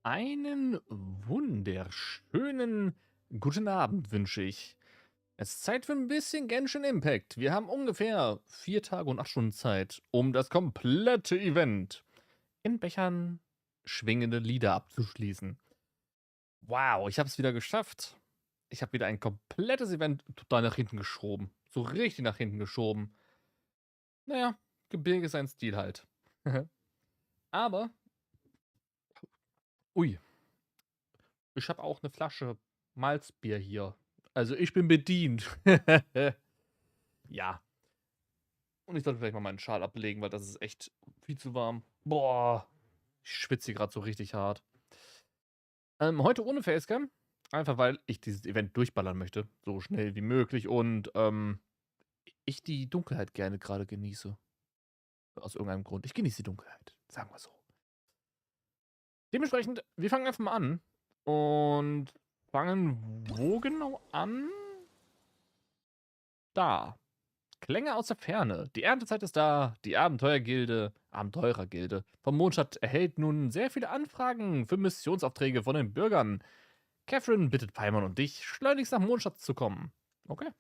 Einen wunderschönen guten Abend wünsche ich. Es ist Zeit für ein bisschen Genshin Impact. Wir haben ungefähr 4 Tage und 8 Stunden Zeit, um das komplette Event in Bechern schwingende Lieder abzuschließen. Wow, ich habe es wieder geschafft. Ich habe wieder ein komplettes Event total nach hinten geschoben. So richtig nach hinten geschoben. Naja, Gebirges ist sein Stil halt. Aber, ui, ich habe auch eine Flasche Malzbier hier. Also, ich bin bedient. Ja. Und ich sollte vielleicht mal meinen Schal ablegen, weil das ist echt viel zu warm. Boah, ich schwitze hier grad so richtig hart. Heute ohne Facecam, einfach weil ich dieses Event durchballern möchte, so schnell wie möglich und, ich die Dunkelheit gerne gerade genieße, aus irgendeinem Grund. Ich genieße die Dunkelheit, sagen wir so. Dementsprechend, wir fangen einfach mal an und fangen wo genau an? Da. Klänge aus der Ferne. Die Erntezeit ist da. Die Abenteurergilde vom Mondstadt erhält nun sehr viele Anfragen für Missionsaufträge von den Bürgern. Catherine bittet Paimon und dich, schleunigst nach Mondstadt zu kommen. Okay.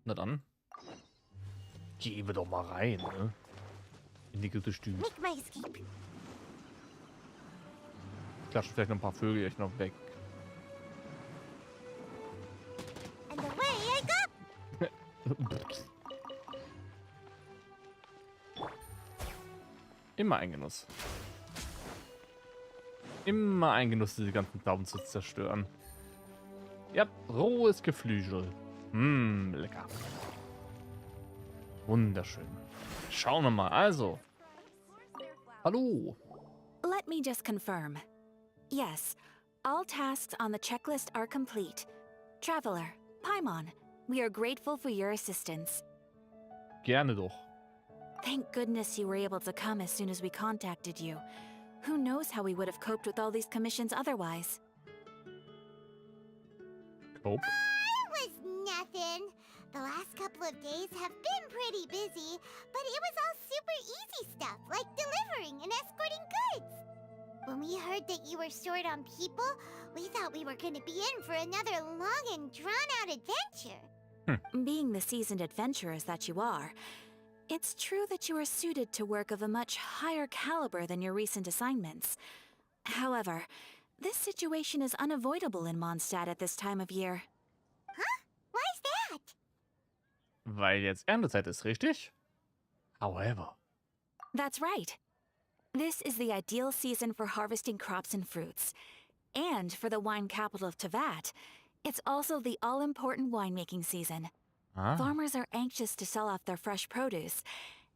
Na dann. Gehen wir doch mal rein, ne? In die Gestüt. Klatschen vielleicht noch ein paar Vögel echt noch weg. Immer ein Genuss. Immer ein Genuss, diese ganzen Daumen zu zerstören. Ja, rohes Geflügel. Lecker. Wunderschön. Schauen wir mal. Also. Hallo. Let me just confirm. Yes, all tasks on the checklist are complete. Traveler, Paimon, we are grateful for your assistance. Gerne doch. Thank goodness you were able to come as soon as we contacted you. Who knows how we would have coped with all these commissions otherwise? Cope. Was nothing. The last couple of days have been pretty busy, but it was all super easy stuff, like delivering and escorting goods. When we heard that you were short on people, we thought we were going to be in for another long and drawn-out adventure. Being the seasoned adventurers that you are, it's true that you are suited to work of a much higher caliber than your recent assignments. However, this situation is unavoidable in Mondstadt at this time of year. Why's that? Weil jetzt Erntezeit ist, richtig? However. That's right. This is the ideal season for harvesting crops and fruits. And for the wine capital of Teyvat, it's also the all-important winemaking season. Ah. Farmers are anxious to sell off their fresh produce,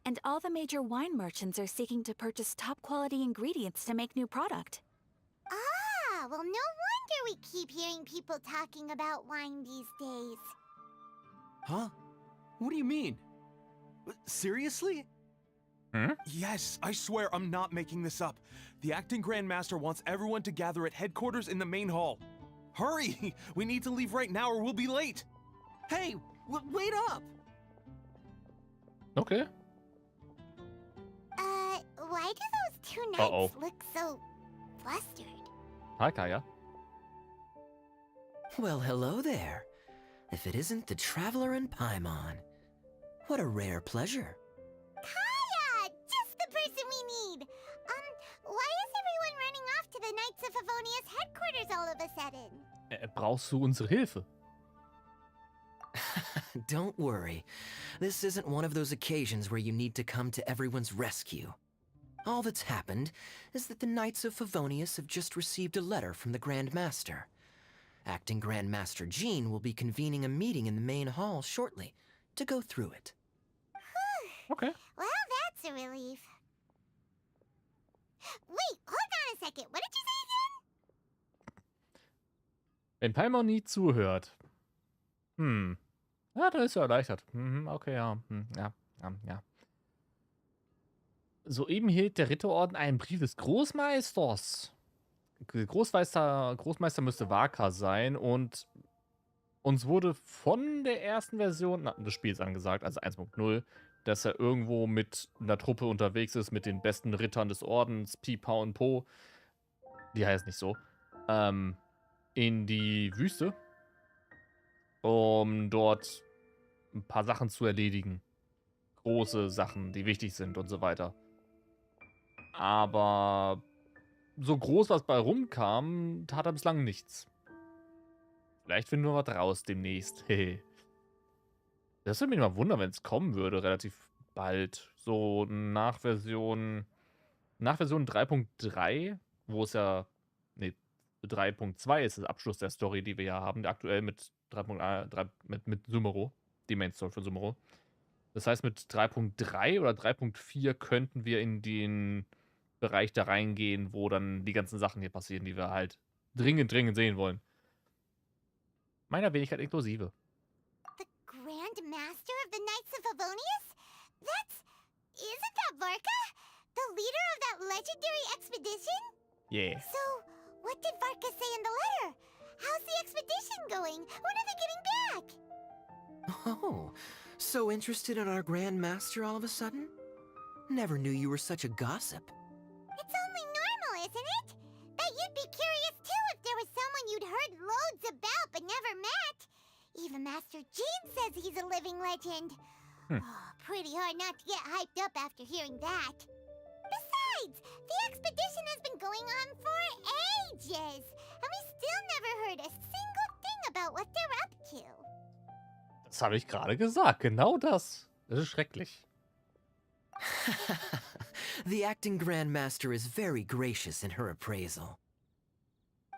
and all the major wine merchants are seeking to purchase top-quality ingredients to make new product. Ah, well, no wonder we keep hearing people talking about wine these days. Huh? What do you mean? Seriously? Yes, I swear I'm not making this up. The acting Grand Master wants everyone to gather at headquarters in the main hall. Hurry! We need to leave right now or we'll be late! Hey, wait up! Okay. Why do those two knights Uh-oh. look so flustered? Hi, Kaya. Well, hello there. If it isn't the Traveler and Paimon. What a rare pleasure. Kaya! Just the person we need! Why is everyone running off to the Knights of Favonia's headquarters all of a sudden? Brauchst du unsere Hilfe? Don't worry. This isn't one of those occasions where you need to come to everyone's rescue. All that's happened is that the Knights of Favonius have just received a letter from the Grand Master. Acting Grand Master Jean will be convening a meeting in the main hall shortly to go through it. Okay. Well, that's a relief. Wait, hold on a second. What did you say again? Wenn Paimon nie zuhört. Ja, dann ist er erleichtert. Okay, ja. Ja. Soeben hielt der Ritterorden einen Brief des Großmeisters. Großmeister müsste Waka sein und uns wurde von der ersten Version des Spiels angesagt, also 1.0, dass er irgendwo mit einer Truppe unterwegs ist, mit den besten Rittern des Ordens, Pipa und Po. die heißt nicht so, in die Wüste, um dort ein paar Sachen zu erledigen. Große Sachen, die wichtig sind und so weiter. Aber so groß, was bei rumkam, tat er bislang nichts. Vielleicht finden wir was raus demnächst. Hehe. Das würde mich mal wundern, wenn es kommen würde, relativ bald. So nach Version 3.3, wo es ja, nee, 3.2 ist das Abschluss der Story, die wir ja haben, aktuell mit 3.3, mit Sumeru, die Main Story von Sumeru. Das heißt, mit 3.3 oder 3.4 könnten wir in den Bereich da reingehen, wo dann die ganzen Sachen hier passieren, die wir halt dringend sehen wollen. Meiner Wenigkeit inklusive. The Grand Master of the Knights of Favonius? Isn't that Varka? The leader of that legendary expedition? Yeah. So, what did Varka say in the letter? How's the expedition going? When are they getting back? Oh, so interested in our Grand Master all of a sudden? Never knew you were such a gossip. It's only normal, isn't it? Bet you'd be curious too if there was someone you'd heard loads about but never met. Even Master Jean says he's a living legend. Oh, pretty hard not to get hyped up after hearing that. Besides, the expedition has been going on for ages, and we still never heard a single thing about what they're up to. Das habe ich gerade gesagt. Genau das. Das ist schrecklich. The acting Grandmaster is very gracious in her appraisal.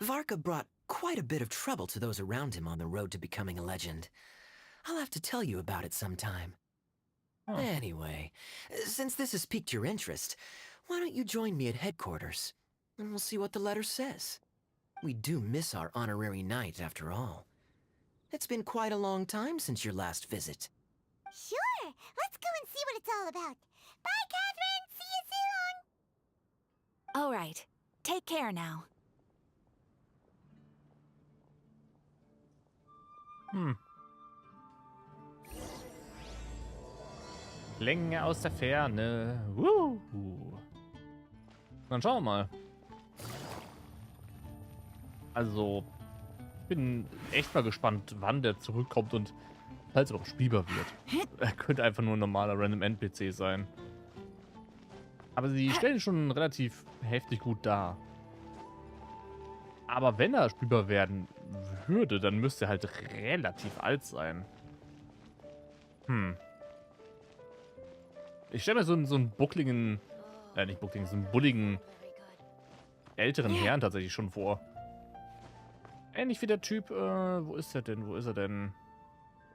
Varka brought quite a bit of trouble to those around him on the road to becoming a legend. I'll have to tell you about it sometime. Huh. Anyway, since this has piqued your interest, why don't you join me at headquarters, and we'll see what the letter says. We do miss our honorary knight, after all. It's been quite a long time since your last visit. Sure, let's go and see what it's all about. Bye, Catherine! See you soon! All right. Take care now. Länge aus der Ferne. Dann schauen wir mal. Also, ich bin echt mal gespannt, wann der zurückkommt und falls er noch spielbar wird. Er könnte einfach nur ein normaler Random NPC sein. Aber sie stellen ihn schon relativ heftig gut dar. Aber wenn er spielbar werden würde, dann müsste er halt relativ alt sein. Ich stelle mir so einen buckligen, nicht buckligen, so einen bulligen älteren Herrn tatsächlich schon vor. Ähnlich wie der Typ, wo ist er denn?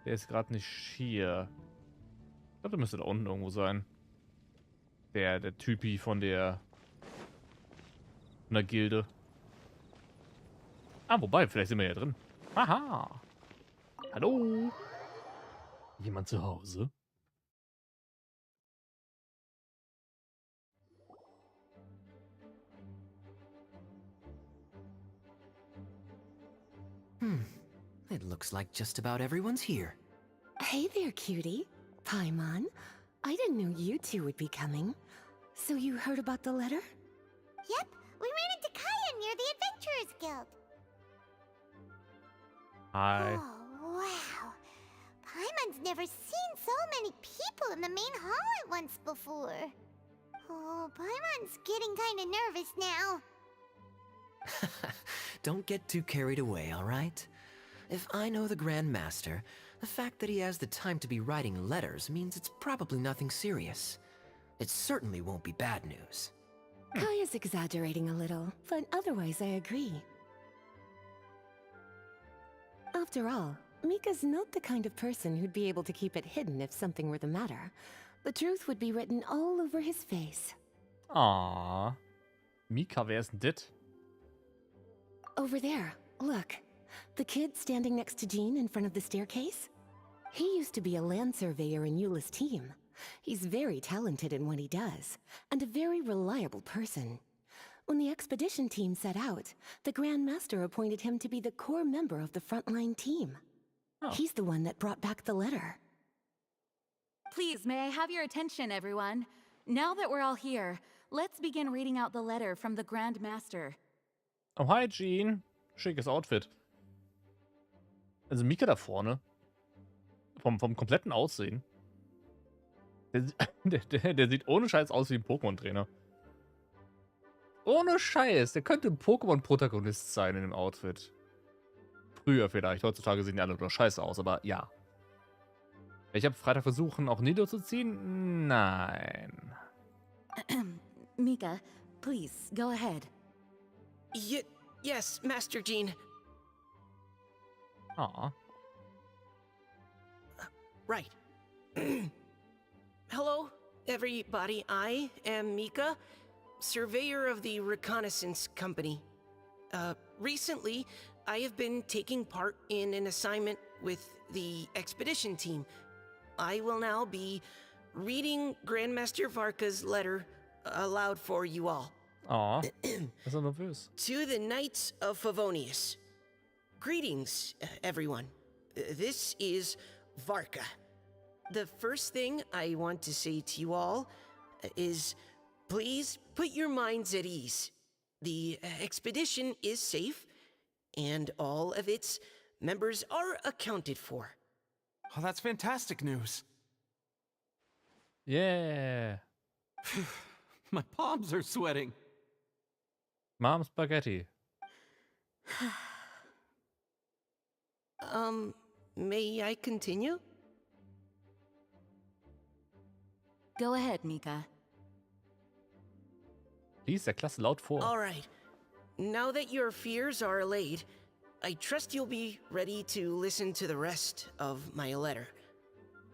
Der ist gerade nicht hier. Ich glaube, der müsste da unten irgendwo sein. Der Typi von der Gilde. Ah, wobei, vielleicht sind wir ja drin. Aha. Hallo. Jemand zu Hause? It looks like just about everyone's here. Hey there, cutie. Paimon. I didn't know you two would be coming. So you heard about the letter? Yep, we ran into Kaya near the Adventurers Guild. Hi. Oh, wow. Paimon's never seen so many people in the main hall at once before. Oh, Paimon's getting kinda nervous now. Don't get too carried away, all right? If I know the Grand Master, the fact that he has the time to be writing letters means it's probably nothing serious. It certainly won't be bad news. Kaya's exaggerating a little, but otherwise I agree. After all, Mika's not the kind of person who'd be able to keep it hidden if something were the matter. The truth would be written all over his face. Ah. Mika, wer ist denn das? Over there, look. The kid standing next to Jean in front of the staircase? He used to be a land surveyor in Eula's team. He's very talented in what he does, and a very reliable person. When the expedition team set out, the Grand Master appointed him to be the core member of the frontline team. Oh. He's the one that brought back the letter. Please, may I have your attention, everyone? Now that we're all here, let's begin reading out the letter from the Grand Master. Oh, hi, Jean. Schickes Outfit. Also Mika da vorne. Vom kompletten Aussehen. Der sieht ohne Scheiß aus wie ein Pokémon-Trainer. Ohne Scheiß. Der könnte ein Pokémon-Protagonist sein in dem Outfit. Früher vielleicht. Heutzutage sehen die alle nur scheiße aus, aber ja. Ich habe Freitag versuchen, auch Nido zu ziehen? Nein. Mika, please, go ahead. Yes, Master Jean. Ah. Right. Hello, everybody. I am Mika, surveyor of the Reconnaissance Company. Recently, I have been taking part in an assignment with the expedition team. I will now be reading Grandmaster Varka's letter aloud for you all. Ah. Ist er nervös? To the Knights of Favonius. Greetings, everyone. This is Varka. The first thing I want to say to you all is please put your minds at ease. The expedition is safe, and all of its members are accounted for. Oh, that's fantastic news. Yeah. My palms are sweating. Mom Spaghetti. May I continue? Go ahead, Mika. Lies der Klasse laut vor. All right. Now that your fears are allayed, I trust you'll be ready to listen to the rest of my letter.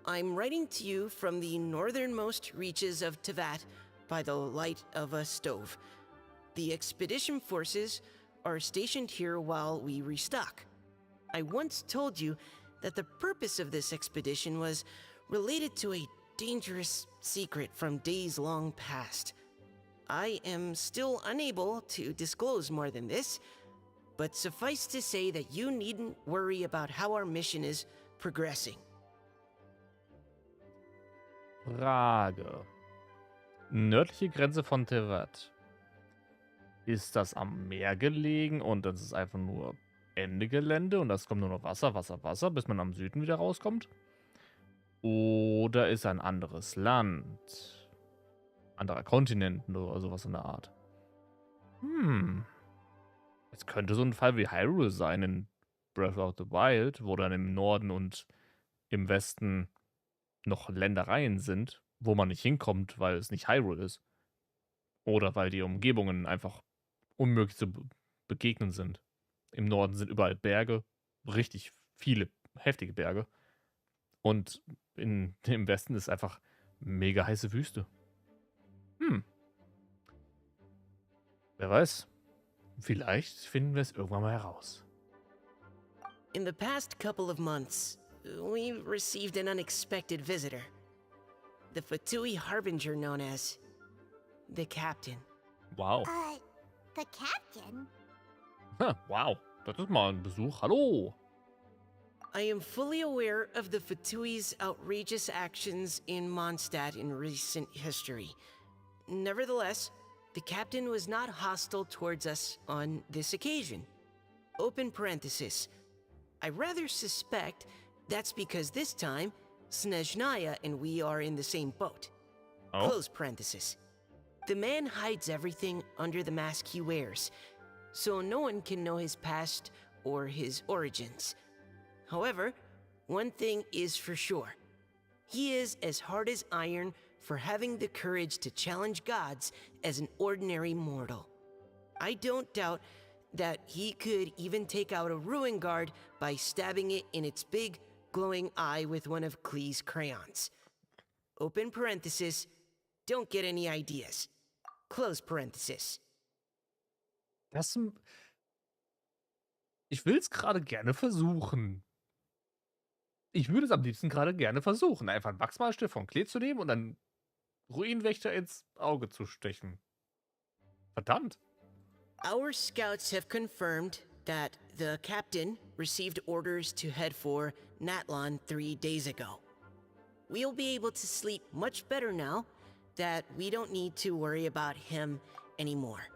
I'm writing to you from the northernmost reaches of Tevat by the light of a stove. The expedition forces are stationed here while we restock. I once told you that the purpose of this expedition was related to a dangerous secret from days long past. I am still unable to disclose more than this, but suffice to say that you needn't worry about how our mission is progressing. Frage. Nördliche Grenze von Tevat. Ist das am Meer gelegen und das ist einfach nur Ende Gelände und das kommt nur noch Wasser, Wasser, Wasser, bis man am Süden wieder rauskommt? Oder ist ein anderes Land? Anderer Kontinent oder sowas in der Art? Es könnte so ein Fall wie Hyrule sein in Breath of the Wild, wo dann im Norden und im Westen noch Ländereien sind, wo man nicht hinkommt, weil es nicht Hyrule ist. Oder weil die Umgebungen einfach unmöglich zu begegnen sind. Im Norden sind überall Berge, richtig viele heftige Berge. Und im Westen ist einfach mega heiße Wüste. Wer weiß, vielleicht finden wir es irgendwann mal heraus. In the past couple of months, we received an unexpected visitor. The Fatui Harbinger known as the Captain. Wow. The captain? Wow, das ist mal ein Besuch. Hallo. I am fully aware of the Fatui's outrageous actions in Mondstadt in recent history. Nevertheless, the captain was not hostile towards us on this occasion. Open parenthesis. I rather suspect that's because this time, Snezhnaya and we are in the same boat. Oh. Close parenthesis. The man hides everything under the mask he wears, so no one can know his past or his origins. However, one thing is for sure. He is as hard as iron for having the courage to challenge gods as an ordinary mortal. I don't doubt that he could even take out a ruin guard by stabbing it in its big, glowing eye with one of Klee's crayons. Open parenthesis, don't get any ideas. Close parenthesis. Ich will es gerade gerne versuchen. Ich würde es am liebsten gerade gerne versuchen, einfach einen Wachsmalstift von Klee zu nehmen und dann Ruinenwächter ins Auge zu stechen. Verdammt. Our scouts have confirmed that the captain received orders to head for Natlon 3 days ago. We'll be able to sleep much better now that we don't need to worry about him anymore.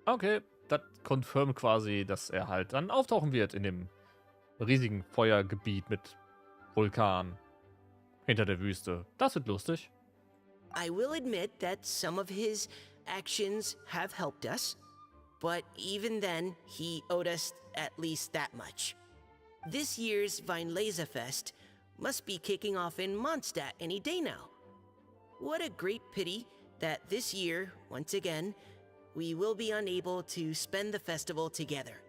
Okay, das confirmt quasi, dass er halt dann auftauchen wird in dem riesigen Feuergebiet mit Vulkan hinter der Wüste. Das wird lustig. I will admit that some of his actions have helped us, but even then, he owed us at least that much. This year's Weinlesefest must be kicking off in Mondstadt any day now. What a great pity that this year, once again, we will be unable to spend the festival together.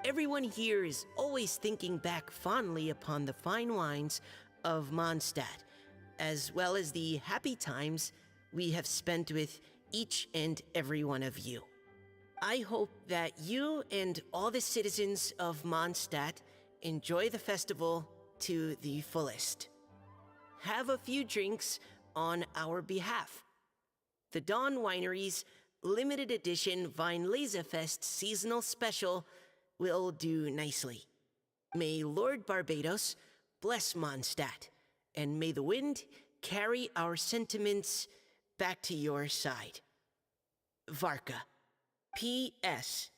Everyone here is always thinking back fondly upon the fine wines of Mondstadt, as well as the happy times we have spent with each and every one of you. I hope that you and all the citizens of Mondstadt enjoy the festival to the fullest. Have a few drinks on our behalf. The Dawn Winery's limited edition Weinlesefest seasonal special will do nicely. May Lord Barbados bless Mondstadt, and may the wind carry our sentiments back to your side. Varka. P.S.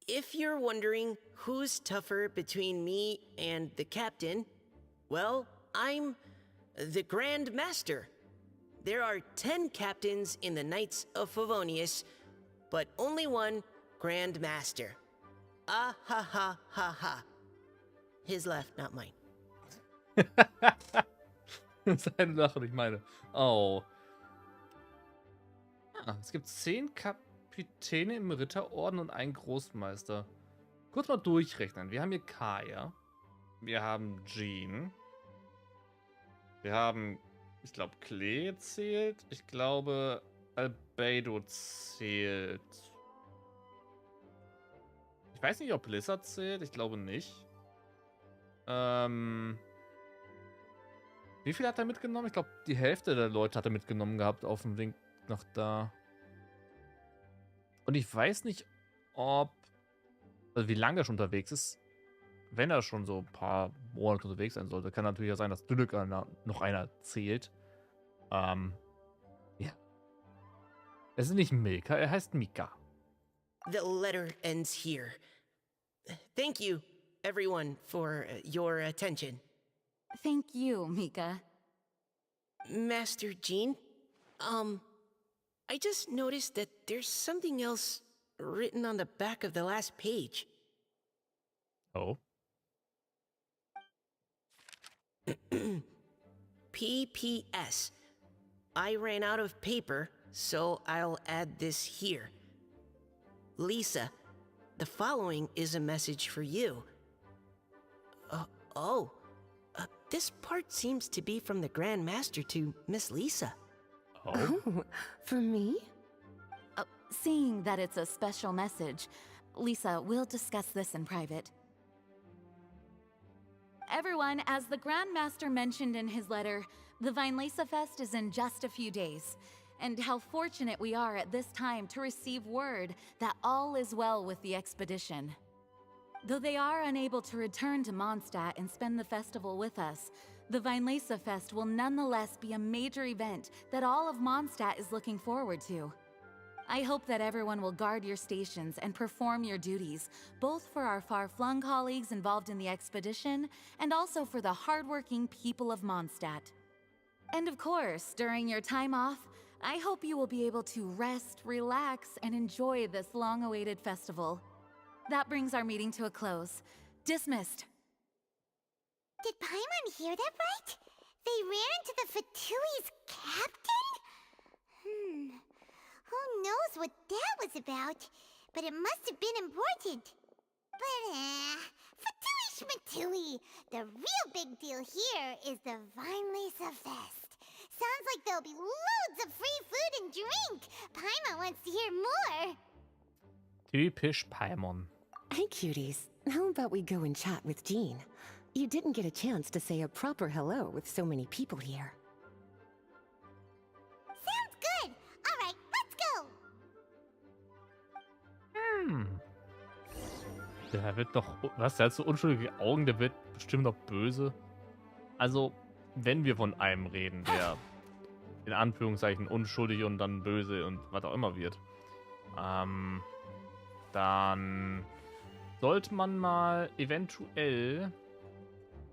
If you're wondering who's tougher between me and the captain, well, I'm the Grand Master. There are 10 captains in the Knights of Favonius, but only one Grand Master. Ah ha ha ha ha. His left, not mine. Seine Sache, ich meine. Oh. Ja, es gibt 10 Kapitäne im Ritterorden und einen Großmeister. Kurz mal durchrechnen. Wir haben hier Kaya. Wir haben Jean. Wir haben, ich glaube, Klee zählt. Ich glaube, Albedo zählt. Ich weiß nicht, ob Blizzard zählt. Ich glaube nicht. Wie viel hat er mitgenommen? Ich glaube, die Hälfte der Leute hat er mitgenommen gehabt auf dem Weg nach da. Und ich weiß nicht, ob... Also wie lange er schon unterwegs ist. Wenn er schon so ein paar Monate unterwegs sein sollte, kann natürlich ja sein, dass Dülük noch einer zählt. Ja. Es ist nicht Milka, er heißt Mika. The letter ends here. Thank you, everyone, for your attention. Thank you, Mika. Master Jean, I just noticed that there's something else written on the back of the last page. Oh. PPS. I ran out of paper, so I'll add this here. Lisa, the following is a message for you. This part seems to be from the Grand Master to Miss Lisa. Oh. Oh, for me? Seeing that it's a special message, Lisa, we'll discuss this in private. Everyone, as the Grand Master mentioned in his letter, the Weinlesefest is in just a few days. And how fortunate we are at this time to receive word that all is well with the expedition. Though they are unable to return to Mondstadt and spend the festival with us, the Weinlesefest will nonetheless be a major event that all of Mondstadt is looking forward to. I hope that everyone will guard your stations and perform your duties, both for our far-flung colleagues involved in the expedition and also for the hardworking people of Mondstadt. And of course, during your time off, I hope you will be able to rest, relax, and enjoy this long-awaited festival. That brings our meeting to a close. Dismissed. Did Paimon hear that right? They ran into the Fatui's captain? Who knows what that was about? But it must have been important. But, Fatui Schmatui! The real big deal here is the Weinlesefest. Sounds like there'll be loads of free food and drink. Paimon wants to hear more. Typisch Paimon. Hey, cuties. How about we go and chat with Jean? You didn't get a chance to say a proper hello with so many people here. Sounds good. All right, let's go. Der wird doch... Was? Der hat so unschuldige Augen, der wird bestimmt noch böse. Also, wenn wir von einem reden, der in Anführungszeichen unschuldig und dann böse und was auch immer wird. Dann sollte man mal eventuell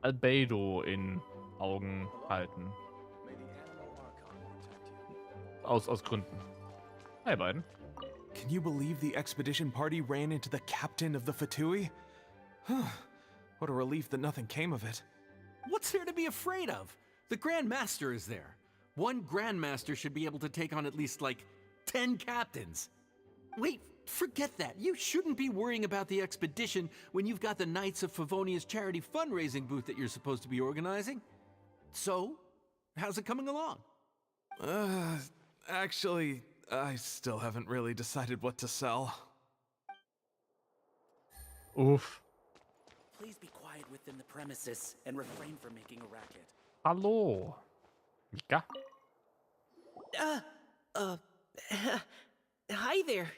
Albedo in Augen halten. Aus Gründen. Hi, beiden. Can you believe the expedition party ran into the captain of the Fatui? What a relief that nothing came of it. What's there to be afraid of? The Grand Master is there. One Grand Master should be able to take on at least, like, 10 captains. Wait, forget that. You shouldn't be worrying about the expedition when you've got the Knights of Favonia's charity fundraising booth that you're supposed to be organizing. So, how's it coming along? Actually, I still haven't really decided what to sell. Uff. Please be quiet within the premises and refrain from making a racket. Hallo. Mika? Hi there.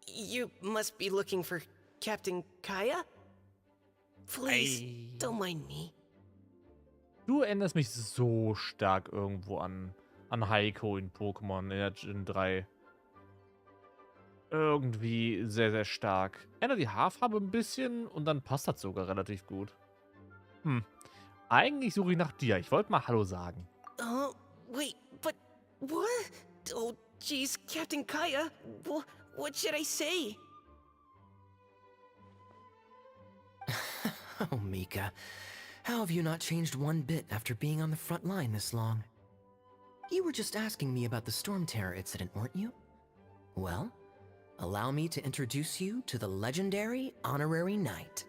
You must be looking for Captain Kaya? Please, don't mind me. Du erinnerst mich so stark irgendwo an Heiko in Pokémon in der Gen 3. Irgendwie sehr, sehr stark. Ändert die Haarfarbe ein bisschen und dann passt das sogar relativ gut. Eigentlich suche ich nach dir. Ich wollte mal Hallo sagen. Oh, wait, but what? Oh, geez, Captain Kaya, what should I say? Oh, Mika. How have you not changed one bit after being on the front line this long? You were just asking me about the Storm Terror incident, weren't you? Well, allow me to introduce you to the legendary Honorary Knight.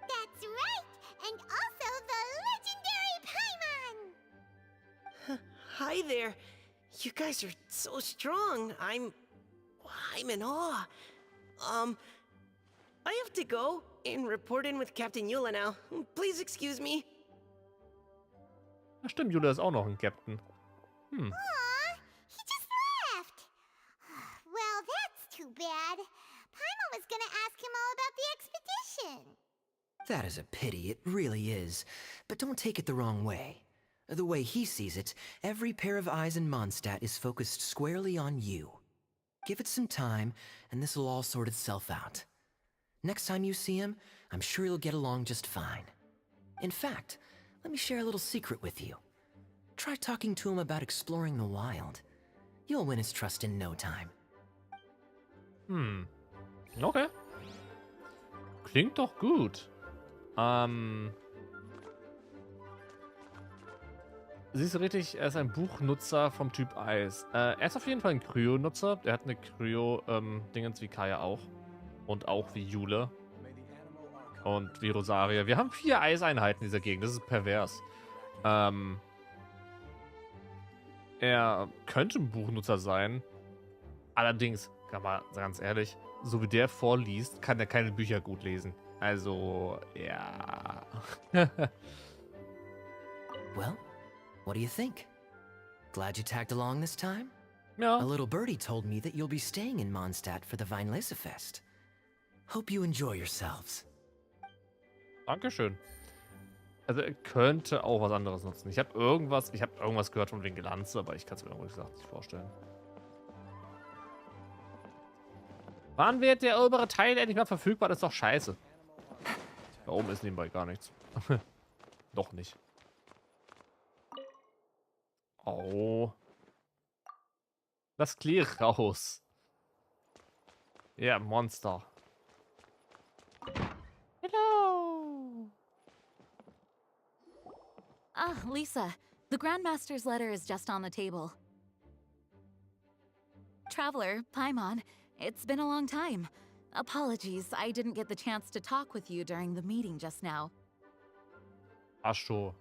That's right! And also the legendary Paimon! Hi there. You guys are so strong. I'm in awe. I have to go and report in with Captain Eula now. Please excuse me. Ja, stimmt, Julia ist auch noch ein Captain. Aw, he just left! Well, that's too bad. Paimon was gonna ask him all about the expedition. That is a pity, it really is. But don't take it the wrong way. The way he sees it, every pair of eyes in Mondstadt is focused squarely on you. Give it some time, and this will all sort itself out. Next time you see him, I'm sure you'll get along just fine. In fact, let me share a little secret with you. Try talking to him about exploring the wild. You'll win his trust in no time. Okay. Klingt doch gut. Siehst du richtig, er ist ein Buchnutzer vom Typ Eis. Er ist auf jeden Fall ein Kryo-Nutzer. Er hat eine Kryo-Dingens wie Kaya auch. Und auch wie Jule. Und wie Rosaria. Wir haben 4 Eiseinheiten in dieser Gegend. Das ist pervers. Er könnte ein Buchnutzer sein. Allerdings, kann man ganz ehrlich, so wie der vorliest, kann er keine Bücher gut lesen. Also, ja. Well, what do you think? Glad you tagged along this time? Ja. A little birdie told me that you'll be staying in Mondstadt for the Weinlesefest. Hope you enjoy yourselves. Dankeschön. Also er könnte auch was anderes nutzen. Ich habe irgendwas gehört von wegen Glanze, aber ich kann es mir ehrlich gesagt nicht vorstellen. Wann wird der obere Teil endlich mal verfügbar? Das ist doch scheiße. Da oben ist nebenbei gar nichts. Doch nicht. Oh. Das Klee raus. Ja, Monster. Hello. Ah, Lisa, the Grandmaster's letter is just on the table. Traveler, Paimon, it's been a long time. Apologies, I didn't get the chance to talk with you during the meeting just now. Ach so.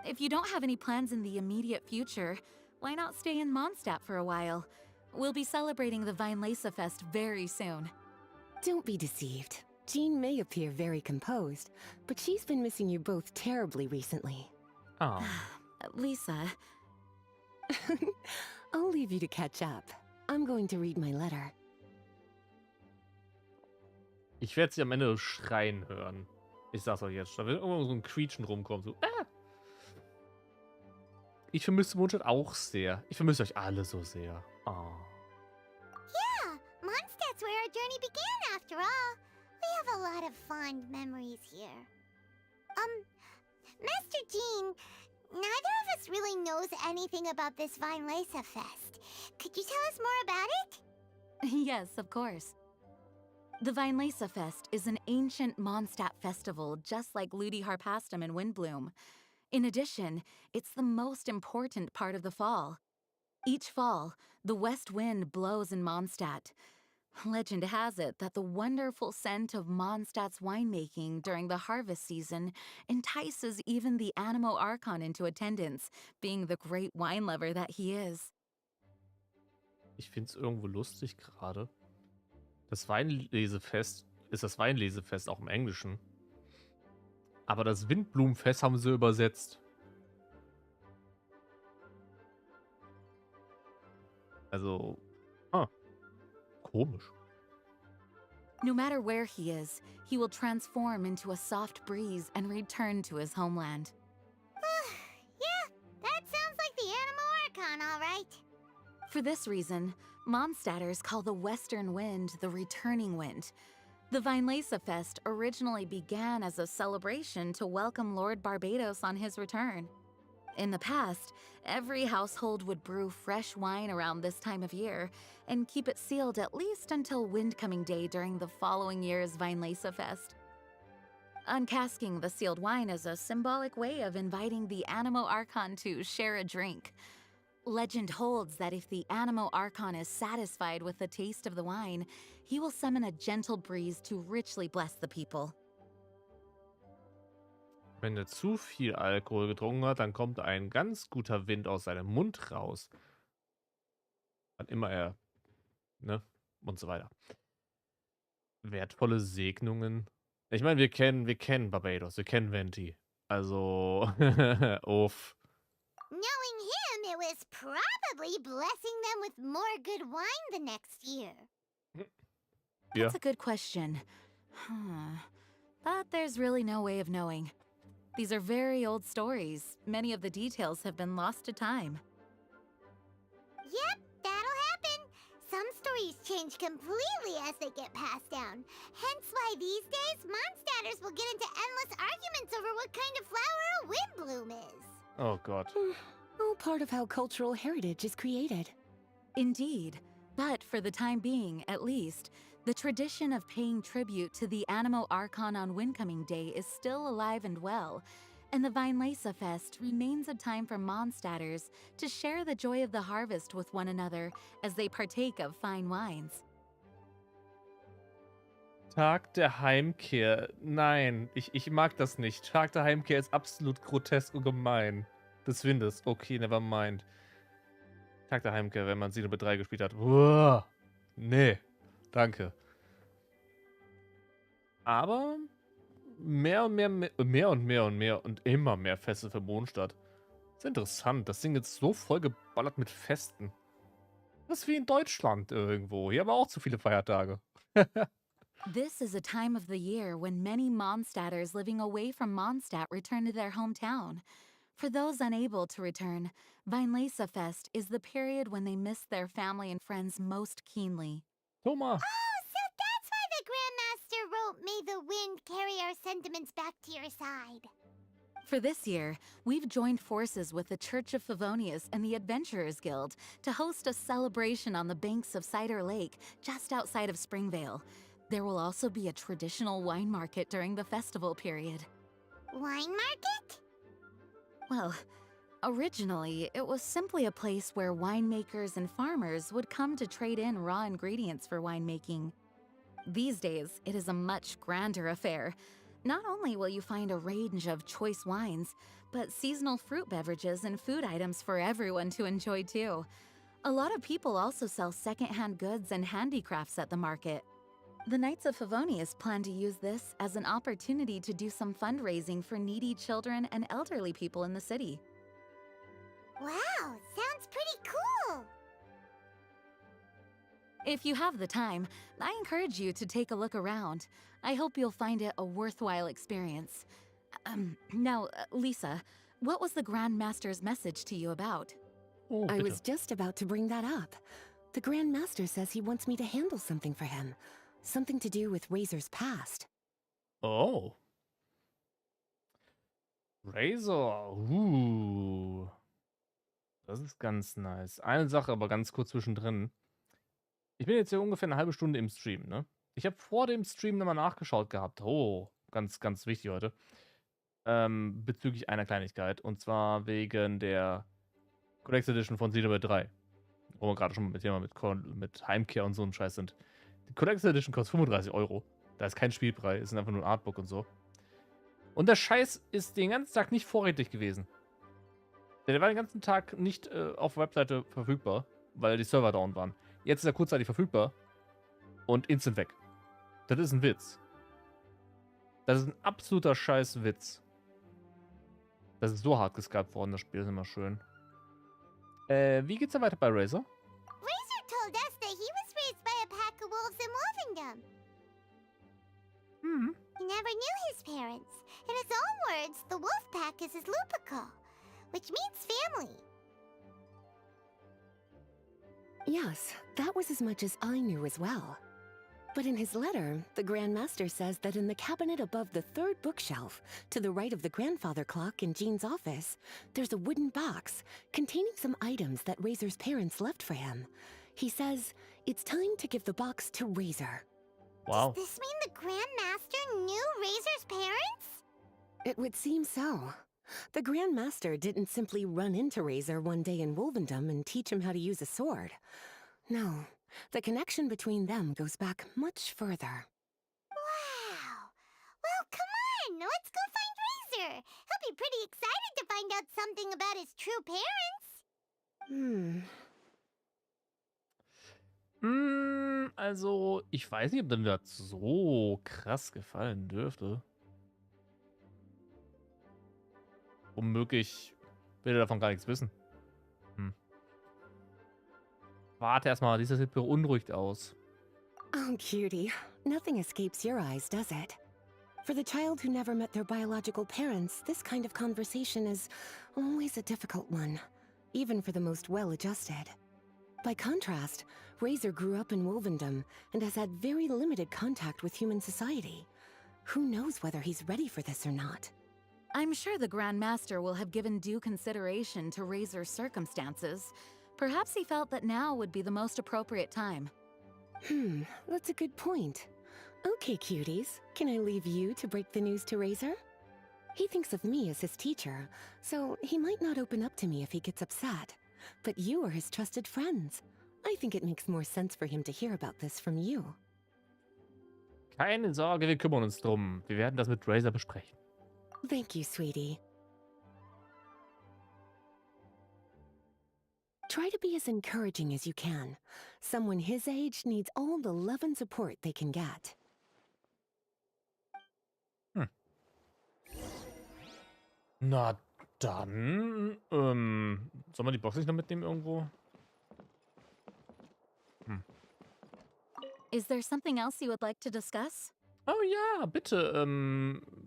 If you don't have any plans in the immediate future, why not stay in Mondstadt for a while? We'll be celebrating the Weinlesefest very soon. Don't be deceived. Jean may appear very composed, but she's been missing you both terribly recently. Oh. Lisa, I'll leave you to catch up. I'm going to read my letter. Ich werde sie am Ende schreien hören. Ich sag's euch jetzt schon. Wenn irgendwo so ein Quietschen rumkommt, so. Ich vermisse Mondstadt auch sehr. Ich vermisse euch alle so sehr. Oh. Yeah, Mondstadt's where began after all. We have a lot of fond memories here. Master Jean, neither of us really knows anything about this Weinlese Fest. Could you tell us more about it? Yes, of course. The Weinlese Fest is an ancient Mondstadt festival just like Ludi Harpastum and Windbloom. In addition, it's the most important part of the fall. Each fall, the west wind blows in Mondstadt. Legend has it that the wonderful scent of Mondstadt's winemaking during the harvest season entices even the Animo Archon into attendance, being the great wine lover that he is. Ich finde es irgendwo lustig gerade. Das Weinlesefest ist das Weinlesefest auch im Englischen. Aber das Windblumenfest haben sie übersetzt. Also, komisch. No matter where he is, he will transform into a soft breeze and return to his homeland. Yeah, that sounds like the Animo Archon, all right. For this reason, Mondstadters call the western wind the returning wind. The Weinlese Fest originally began as a celebration to welcome Lord Barbados on his return. In the past, every household would brew fresh wine around this time of year and keep it sealed at least until Windcoming Day during the following year's Weinlese Fest. Uncasking the sealed wine is a symbolic way of inviting the Animo Archon to share a drink. Legend holds that if the Animo Archon is satisfied with the taste of the wine, he will summon a gentle breeze to richly bless the people. Wenn er zu viel Alkohol getrunken hat, dann kommt ein ganz guter Wind aus seinem Mund raus. Wann immer er, ne? Und so weiter. Wertvolle Segnungen. Ich meine, wir kennen Barbados, wir kennen Venti. Also, uff. Knowing him, it was probably blessing them with more good wine the next year. Ja. That's a good question. But there's really no way of knowing. These are very old stories. Many of the details have been lost to time. Yep, that'll happen. Some stories change completely as they get passed down. Hence why these days, Mondstatters will get into endless arguments over what kind of flower a windbloom is. Oh Gott. All part of how cultural heritage is created. Indeed. But for the time being, at least, the tradition of paying tribute to the Animo Archon on Windcoming Day is still alive and well, and the Weinlese Fest remains a time for Mondstatters to share the joy of the harvest with one another as they partake of fine wines. Tag der Heimkehr. Nein, ich mag das nicht. Tag der Heimkehr ist absolut grotesk und gemein. Des Windes. Okay, never mind. Tag der Heimkehr, wenn man Xenoblade 3 gespielt hat. Uah, nee, danke. Aber mehr und mehr und immer mehr Feste für Mondstadt. Das ist interessant. Das Ding ist so voll geballert mit Festen. Das ist wie in Deutschland irgendwo. Hier haben wir auch zu viele Feiertage. This is a time of the year when many Mondstatters living away from Mondstadt return to their hometown. For those unable to return, Weinlese Fest is the period when they miss their family and friends most keenly. Thomas. Oh, so that's why the Grandmaster wrote, "May the wind carry our sentiments back to your side." For this year, we've joined forces with the Church of Favonius and the Adventurers Guild to host a celebration on the banks of Cider Lake, just outside of Springvale. There will also be a traditional wine market during the festival period. Wine market? Well, originally, it was simply a place where winemakers and farmers would come to trade in raw ingredients for winemaking. These days, it is a much grander affair. Not only will you find a range of choice wines, but seasonal fruit beverages and food items for everyone to enjoy too. A lot of people also sell secondhand goods and handicrafts at the market. The Knights of Favonius plan to use this as an opportunity to do some fundraising for needy children and elderly people in the city. Wow, sounds pretty cool. If you have the time, I encourage you to take a look around. I hope you'll find it a worthwhile experience. Now, Lisa, what was the Grand Master's message to you about? Oh, I bitte. was just about to bring that up. The Grand Master says he wants me to handle something for him. Something to do with Razor's past. Oh. Razor. Das ist ganz nice. Eine Sache aber ganz kurz zwischendrin. Ich bin jetzt hier ungefähr eine halbe Stunde im Stream, ne? Ich habe vor dem Stream nochmal nachgeschaut gehabt. Oh, ganz, ganz wichtig heute. Bezüglich einer Kleinigkeit. Und zwar wegen der Kontakt Edition von Xenoblade 3. Wo wir gerade schon mit Thema mit Heimkehr und so einem Scheiß sind. Die Kontakt Edition kostet 35 Euro. Da ist kein Spielpreis, ist einfach nur ein Artbook und so. Und der Scheiß ist den ganzen Tag nicht vorrätig gewesen. Der war den ganzen Tag nicht auf der Webseite verfügbar, weil die Server down waren. Jetzt ist er kurzzeitig verfügbar und instant weg. Das ist ein Witz. Das ist ein absoluter Scheiß-Witz. Das ist so hart gescalpt worden, das Spiel ist immer schön. Wie geht's denn weiter bei Razor? Razor told us that he was raised by a pack of wolves in Wolvendom. He never knew his parents. In his own words, the wolf pack is his lupical, which means family. Yes, that was as much as I knew as well. But in his letter, the Grand Master says that in the cabinet above the third bookshelf, to the right of the grandfather clock in Jean's office, there's a wooden box containing some items that Razor's parents left for him. He says it's time to give the box to Razor. Wow. Does this mean the Grand Master knew Razor's parents? It would seem so. The Grand Master didn't simply run into Razor one day in Wolvendom and teach him how to use a sword. No, the connection between them goes back much further. Wow. Well, come on, let's go find Razor. He'll be pretty excited to find out something about his true parents. Also, ich weiß nicht, ob mir das so krass gefallen dürfte. Womöglich will er davon gar nichts wissen. Warte erstmal, dieser sieht beunruhigt aus. Oh, cutie. Nothing escapes your eyes, does it? For the child who never met their biological parents, this kind of conversation is always a difficult one, even for the most well-adjusted. By contrast, Razor grew up in Wolvendom and has had very limited contact with human society. Who knows whether he's ready for this or not? I'm sure the Grand Master will have given due consideration to Razor's circumstances. Perhaps he felt that now would be the most appropriate time. That's a good point. Okay, cuties, can I leave you to break the news to Razor? He thinks of me as his teacher, so he might not open up to me if he gets upset. But you are his trusted friends. I think it makes more sense for him to hear about this from you. Keine Sorge, wir kümmern uns drum. Wir werden das mit Razor besprechen. Thank you, sweetie. Try to be as encouraging as you can. Someone his age needs all the love and support they can get. Na dann, sollen wir die Box nicht noch mitnehmen irgendwo? Is there something else you would like to discuss? Oh ja, bitte,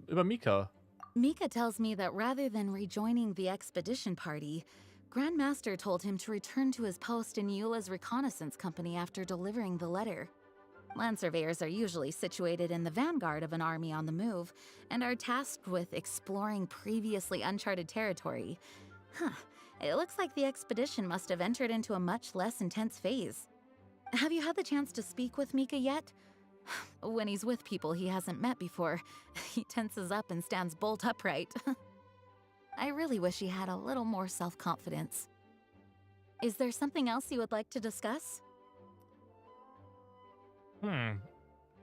über Mika. Mika tells me that rather than rejoining the expedition party, Grandmaster told him to return to his post in Eula's reconnaissance company after delivering the letter. Land surveyors are usually situated in the vanguard of an army on the move and are tasked with exploring previously uncharted territory. It looks like the expedition must have entered into a much less intense phase. Have you had the chance to speak with Mika yet? When he's with people he hasn't met before, he tenses up and stands bolt upright. I really wish he had a little more self-confidence. Is there something else you would like to discuss?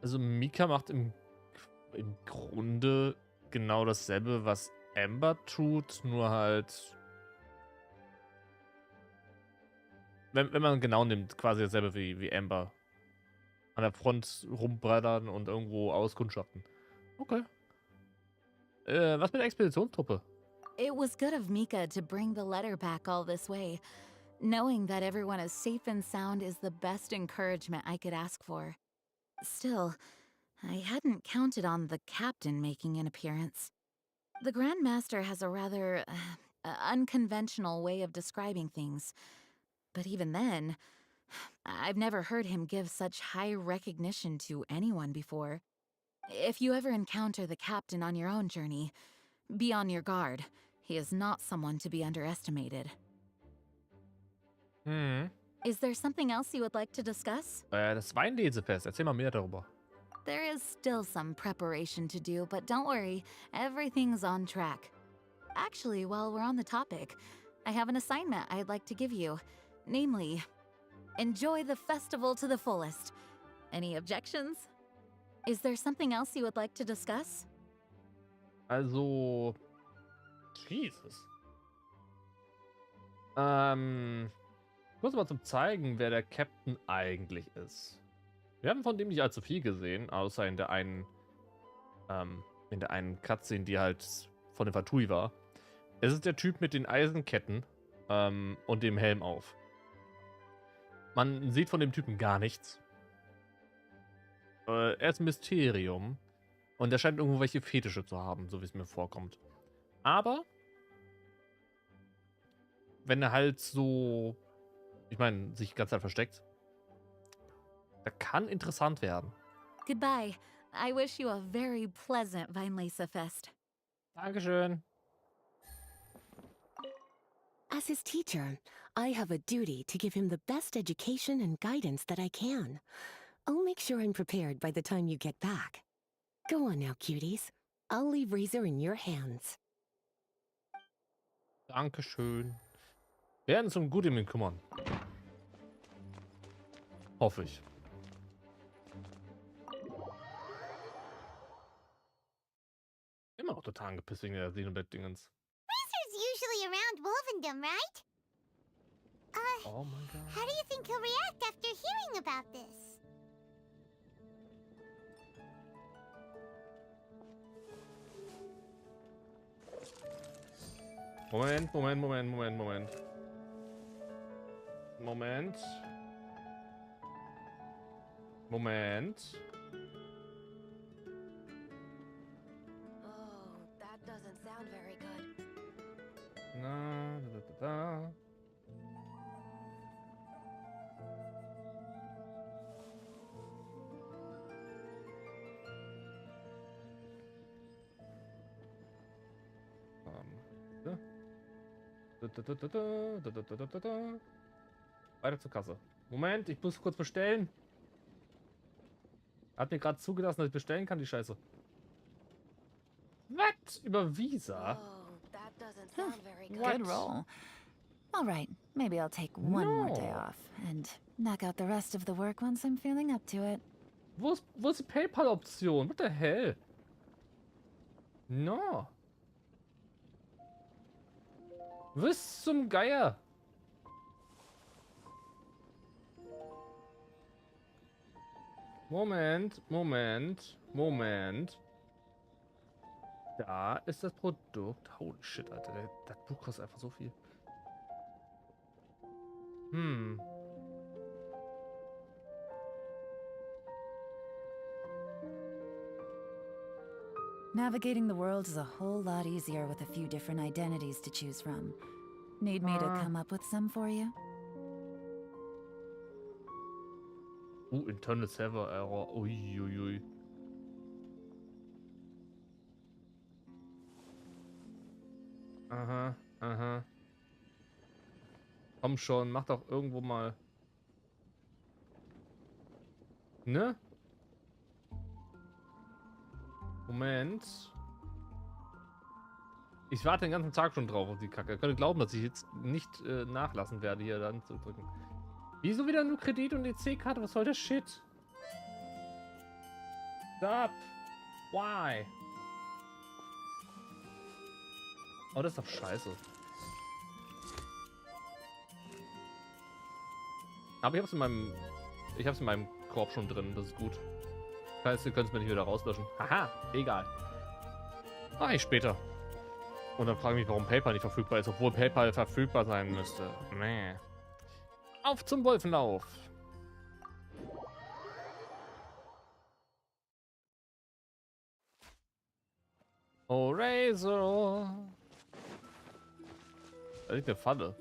Also Mika macht im Grunde genau dasselbe, was Amber tut, nur halt... Wenn man genau nimmt, quasi dasselbe wie Amber. An der Front rumbrettern und irgendwo auskundschaften. Okay. Was mit der Expeditionstruppe? It was good of Mika to bring the letter back all this way. Knowing that everyone is safe and sound is the best encouragement I could ask for. Still, I hadn't counted on the captain making an appearance. The Grand Master has a rather unconventional way of describing things. But even then, I've never heard him give such high recognition to anyone before. If you ever encounter the captain on your own journey, be on your guard. He is not someone to be underestimated. Hm. Is there something else you would like to discuss? Das Weinlesefest. Erzähl mal mehr darüber. There is still some preparation to do, but don't worry, everything's on track. Actually, while we're on the topic, I have an assignment I'd like to give you. Namely, enjoy the festival to the fullest. Any objections? Is there something else you would like to discuss? Also. Jesus. Kurz mal zum Zeigen, wer der Captain eigentlich ist. Wir haben von dem nicht allzu viel gesehen, außer in der einen Cutscene, die halt von dem Fatui war. Es ist der Typ mit den Eisenketten und dem Helm auf. Man sieht von dem Typen gar nichts. Er ist ein Mysterium und er scheint irgendwo welche Fetische zu haben, so wie es mir vorkommt. Aber wenn er halt so, ich meine, sich die ganze Zeit versteckt, das kann interessant werden. Goodbye. I wish you a very pleasant Weinlesefest. Dankeschön. As his teacher, I have a duty to give him the best education and guidance that I can. I'll make sure I'm prepared by the time you get back. Go on now, cuties. I'll leave Razor in your hands. Dankeschön. Wir werden uns um Gooding kümmern. Hoffe ich. Immer noch total angepisst wegen der Xenobet-Dingens. Razor's usually around Wolvendom, right? Oh mein Gott. How do you think he'll react after hearing about this? Moment. Oh, that doesn't sound very good. Na, da. Weiter zur Kasse. Moment, ich muss kurz bestellen. Hat mir gerade zugelassen, dass ich bestellen kann, die Scheiße. Was? Über Visa? Oh, that doesn't sound very good. What? Good roll. All right, maybe I'll take one more day No. off and knock out the rest of the work once I'm feeling up to it. Wo ist die PayPal-Option? What the hell? No. Was zum Geier? Moment. Da ist das Produkt. Holy shit, Alter. Das Buch kostet einfach so viel. Navigating the world is a whole lot easier with a few different identities to choose from. Need me to come up with some for you? Internal server error. Uiuiui. Aha. Komm schon, mach doch irgendwo mal. Ne? Moment. Ich warte den ganzen Tag schon drauf auf die Kacke. Ich könnte glauben, dass ich jetzt nicht nachlassen werde, hier dann zu drücken. Wieso wieder nur Kredit und EC-Karte? Was soll der Shit? Stop. Why? Oh, das ist doch scheiße. Aber ich hab's in meinem Korb schon drin. Das ist gut. Das heißt, ihr könnt es mir nicht wieder rauslöschen. Haha, egal. Mach ich später. Und dann frage ich mich, warum PayPal nicht verfügbar ist, obwohl PayPal verfügbar sein müsste. Nee. Auf zum Wolfenlauf. Oh, Razor. Da liegt eine Falle.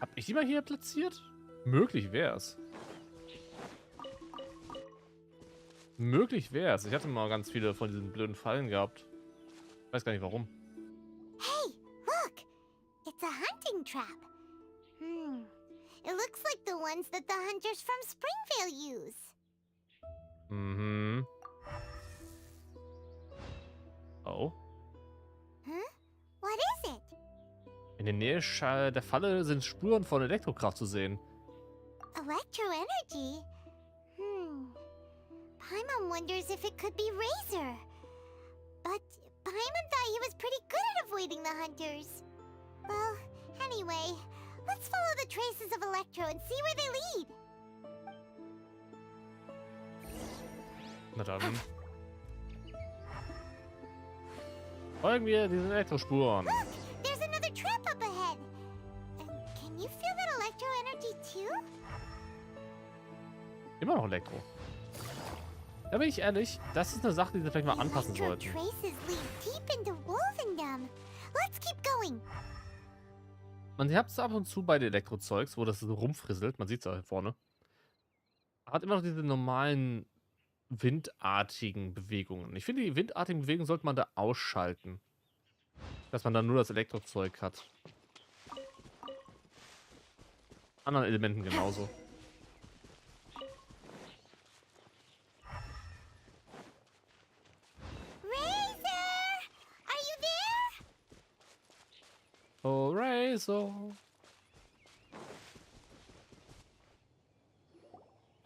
Hab ich die mal hier platziert? Möglich wär's. Möglich wär's. Ich hatte mal ganz viele von diesen blöden Fallen gehabt. Weiß gar nicht warum. Hey, look! It's a hunting trap. It looks like the ones that the hunters from Springvale use. Mhm. Oh. Huh? What is it? In der Nähe der Falle sind Spuren von Elektrokraft zu sehen. Electroenergy? Paimon wonders if it could be Razor. But Paimon thought he was pretty good at avoiding the hunters. Well, anyway, let's follow the traces of Electro and see where they lead. Na dann. Folgen wir diesen Elektrospuren. Look, there's another trap up ahead. And can you feel that Electro energy too? Immer noch Elektro. Da bin ich ehrlich, das ist eine Sache, die sie vielleicht mal anpassen Electro sollten. traces lead deep into Wolvendom. Let's keep going. Man hat es ab und zu bei den Elektrozeugs, wo das so rumfrisselt. Man sieht es da hier vorne. Hat immer noch diese normalen windartigen Bewegungen. Ich finde, die windartigen Bewegungen sollte man da ausschalten. Dass man dann nur das Elektrozeug hat. Anderen Elementen genauso. Razor! Are you there? Oh, Razor.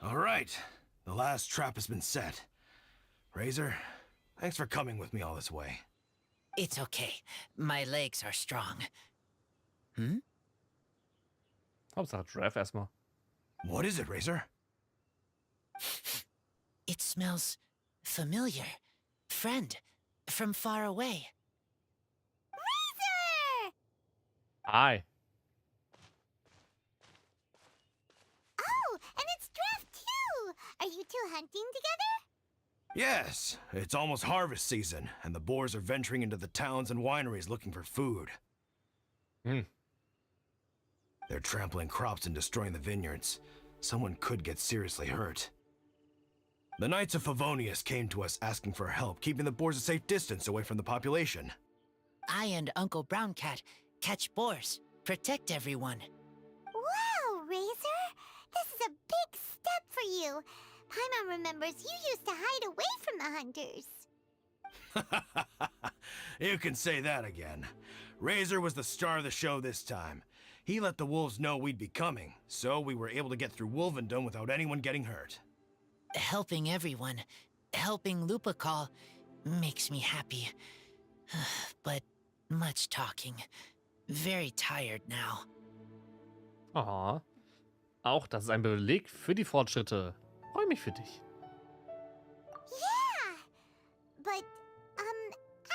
All right. The last trap has been set. Razor, thanks for coming with me all this way. It's okay. My legs are strong. Hauptsache Draft erstmal. What is it, Razor? It smells familiar. Friend, from far away. Razor! Hi. Oh, and it's Draft too! Are you two hunting together? Yes, it's almost harvest season, and the boars are venturing into the towns and wineries looking for food. They're trampling crops and destroying the vineyards. Someone could get seriously hurt. The Knights of Favonius came to us asking for help keeping the boars a safe distance away from the population. I and Uncle Brown Cat catch boars, protect everyone. Wow, Razor! This is a big step for you. Paimon remembers you used to hide away from the hunters. You can say that again. Razor was the star of the show this time. He let the wolves know we'd be coming, so we were able to get through Wolvendom without anyone getting hurt. Helping everyone, helping Lupercal, makes me happy. But much talking. Very tired now. Aha. Auch das ist ein Beleg für die Fortschritte. Freue mich für dich. Yeah! But,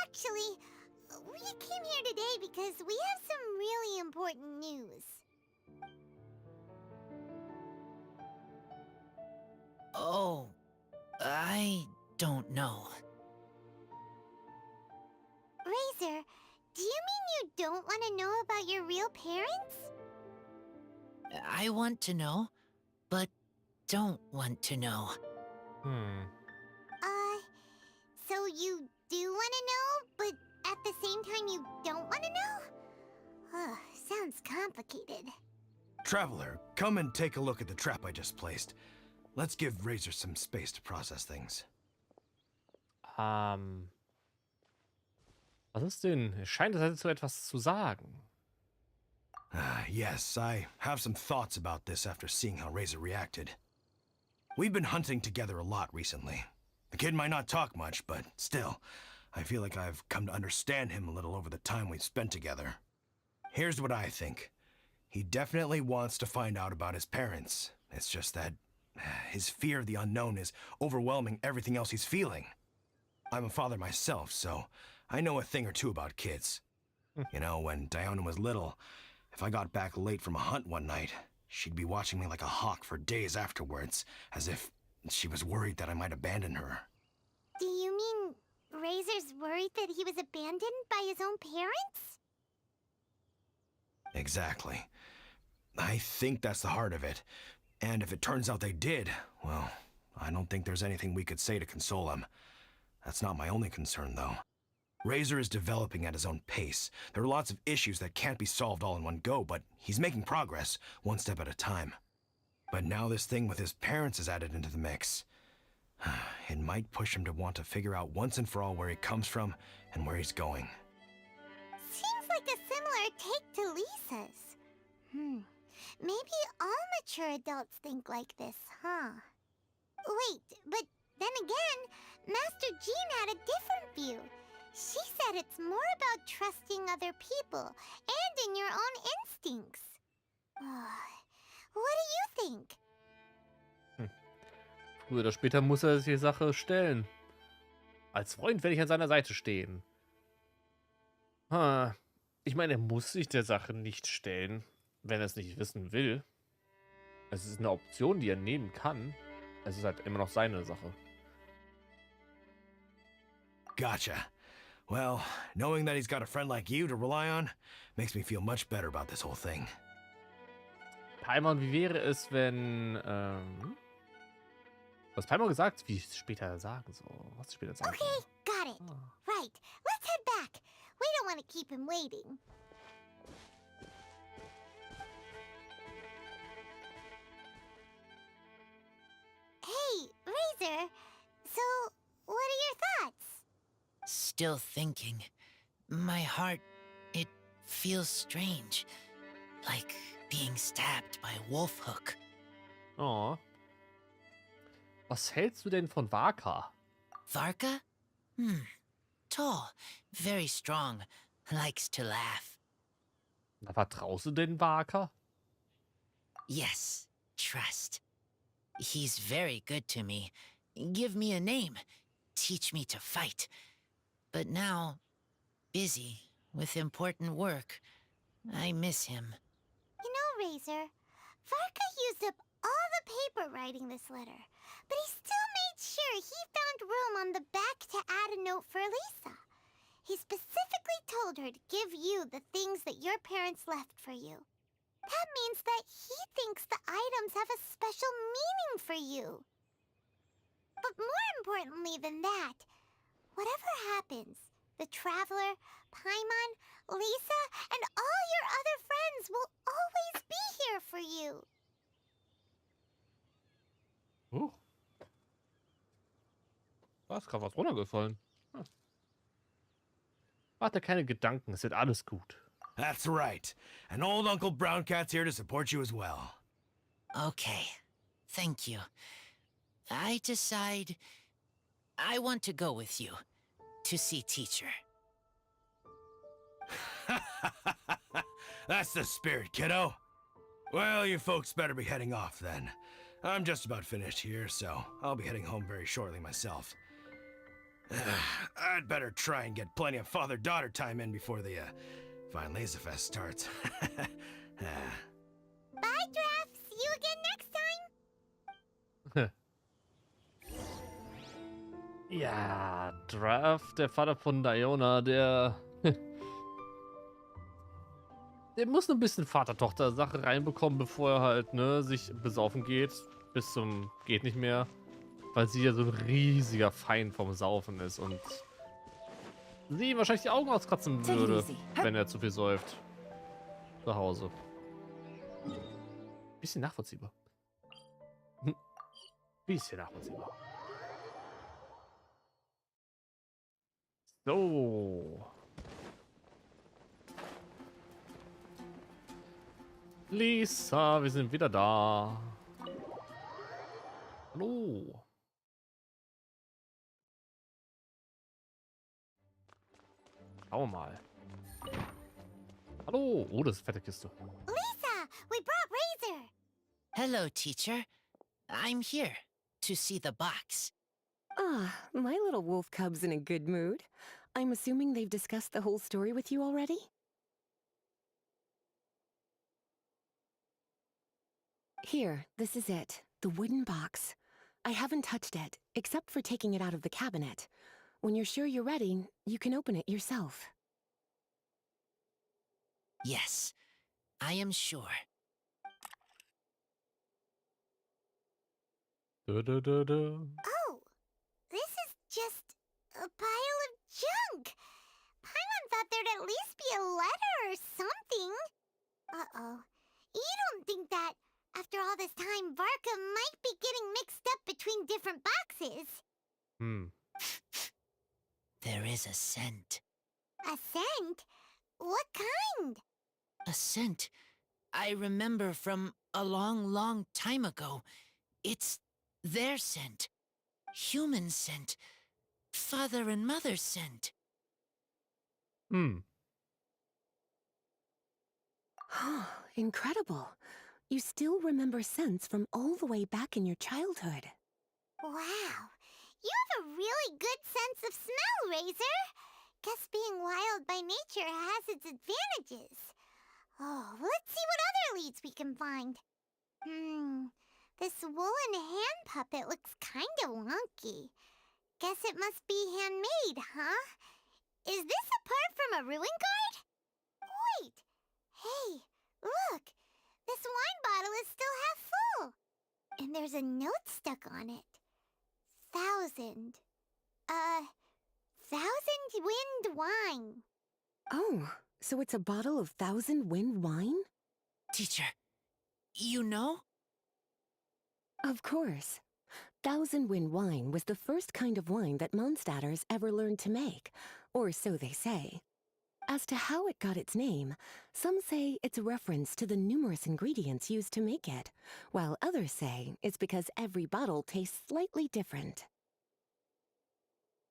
actually, we came here today because we have some really important news. Oh, I don't know. Razor, do you mean you don't want to know about your real parents? I want to know, but don't want to know. So you do want to know, but at the same time you don't want to know? Sounds complicated. Traveler, come and take a look at the trap I just placed. Let's give Razor some space to process things. Was ist denn? Es scheint, es hätte so etwas zu sagen. Yes, I have some thoughts about this after seeing how Razor reacted. We've been hunting together a lot recently. The kid might not talk much, but still, I feel like I've come to understand him a little over the time we've spent together. Here's what I think. He definitely wants to find out about his parents. It's just that his fear of the unknown is overwhelming everything else he's feeling. I'm a father myself, so I know a thing or two about kids. You know, when Diona was little, if I got back late from a hunt one night, she'd be watching me like a hawk for days afterwards, as if she was worried that I might abandon her. Do you mean Razor's worried that he was abandoned by his own parents? Exactly. I think that's the heart of it. And if it turns out they did, well, I don't think there's anything we could say to console him. That's not my only concern, though. Razor is developing at his own pace. There are lots of issues that can't be solved all in one go, but he's making progress, one step at a time. But now this thing with his parents is added into the mix. It might push him to want to figure out once and for all where he comes from and where he's going. Seems like a similar take to Lisa's. Maybe all mature adults think like this, huh? Wait, but then again, Master Jean had a different view. She said it's more about trusting other people and in your own instincts. What do you think? Früher oder später muss er sich die Sache stellen. Als Freund werde ich an seiner Seite stehen. Ich meine, er muss sich der Sache nicht stellen, wenn er es nicht wissen will. Es ist eine Option, die er nehmen kann. Es ist halt immer noch seine Sache. Gotcha. Well, knowing that he's got a friend like you to rely on makes me feel much better about this whole thing. Paimon, wie wäre es, wenn, was Paimon gesagt, wie ich es später sagen soll? Was ich später sagen soll. Okay, got it. Right, let's head back. We don't want to keep him waiting. Hey, Razor. So, what are your thoughts? Still thinking. My heart, it feels strange. Like being stabbed by a wolf hook. Oh. Was hältst du denn von Waka? Varka? Tall, very strong, likes to laugh. Na, vertraust du denn Waka? Yes, trust. He's very good to me. Give me a name. Teach me to fight. But now, busy with important work. I miss him. You know, Razor, Varka used up all the paper writing this letter, but he still made sure he found room on the back to add a note for Lisa. He specifically told her to give you the things that your parents left for you. That means that he thinks the items have a special meaning for you. But more importantly than that, whatever happens, the Traveler, Paimon, Lisa, and all your other friends will always be here for you. Da ist gerade was runtergefallen. Mach dir keine Gedanken, es wird alles gut. That's right. And old Uncle Brown Cat's here to support you as well. Okay, thank you. I decide I want to go with you to see teacher. That's the spirit, kiddo. Well, you folks better be heading off then. I'm just about finished here, so I'll be heading home very shortly myself. I'd better try and get plenty of father-daughter time in before the Fine Laser Fest starts. Bye, Draft. See you again next time. Ja, Draft, der Vater von Diona, der muss ein bisschen Vater-Tochter-Sache reinbekommen, bevor er halt, ne, sich besaufen geht. Bis zum geht nicht mehr. Weil sie ja so ein riesiger Feind vom Saufen ist und sie ihm wahrscheinlich die Augen auskratzen würde, wenn er zu viel säuft. Zu Hause. Bisschen nachvollziehbar. Bisschen nachvollziehbar. So. Lisa, wir sind wieder da. Hallo. Schauen wir mal. Hallo. Oh, das ist eine fette Kiste. Lisa, we brought Razor. Hello, teacher. I'm here to see the box. Ah, my little wolf cub's in a good mood. I'm assuming they've discussed the whole story with you already? Here, this is it. The wooden box. I haven't touched it, except for taking it out of the cabinet. When you're sure you're ready, you can open it yourself. Yes, I am sure. Oh, this is just a pile of junk. Paimon thought there'd at least be a letter or something. Uh-oh. You don't think that, after all this time, Varka might be getting mixed up between different boxes? There is a scent. A scent? What kind? A scent I remember from a long, long time ago. It's their scent. Human scent. Father and mother scent. Incredible. You still remember scents from all the way back in your childhood. Wow. You have a really good sense of smell, Razor. Guess being wild by nature has its advantages. Oh, let's see what other leads we can find. This woolen hand puppet looks kinda wonky. Guess it must be handmade, huh? Is this a part from a ruin guard? Wait! Hey, look! This wine bottle is still half full. And there's a note stuck on it. 1,000. 1,000 wind wine. Oh, so it's a bottle of 1,000 wind wine? Teacher, you know? Of course. 1,000 wind wine was the first kind of wine that Mondstadters ever learned to make, or so they say. As to how it got its name, some say it's a reference to the numerous ingredients used to make it, while others say it's because every bottle tastes slightly different.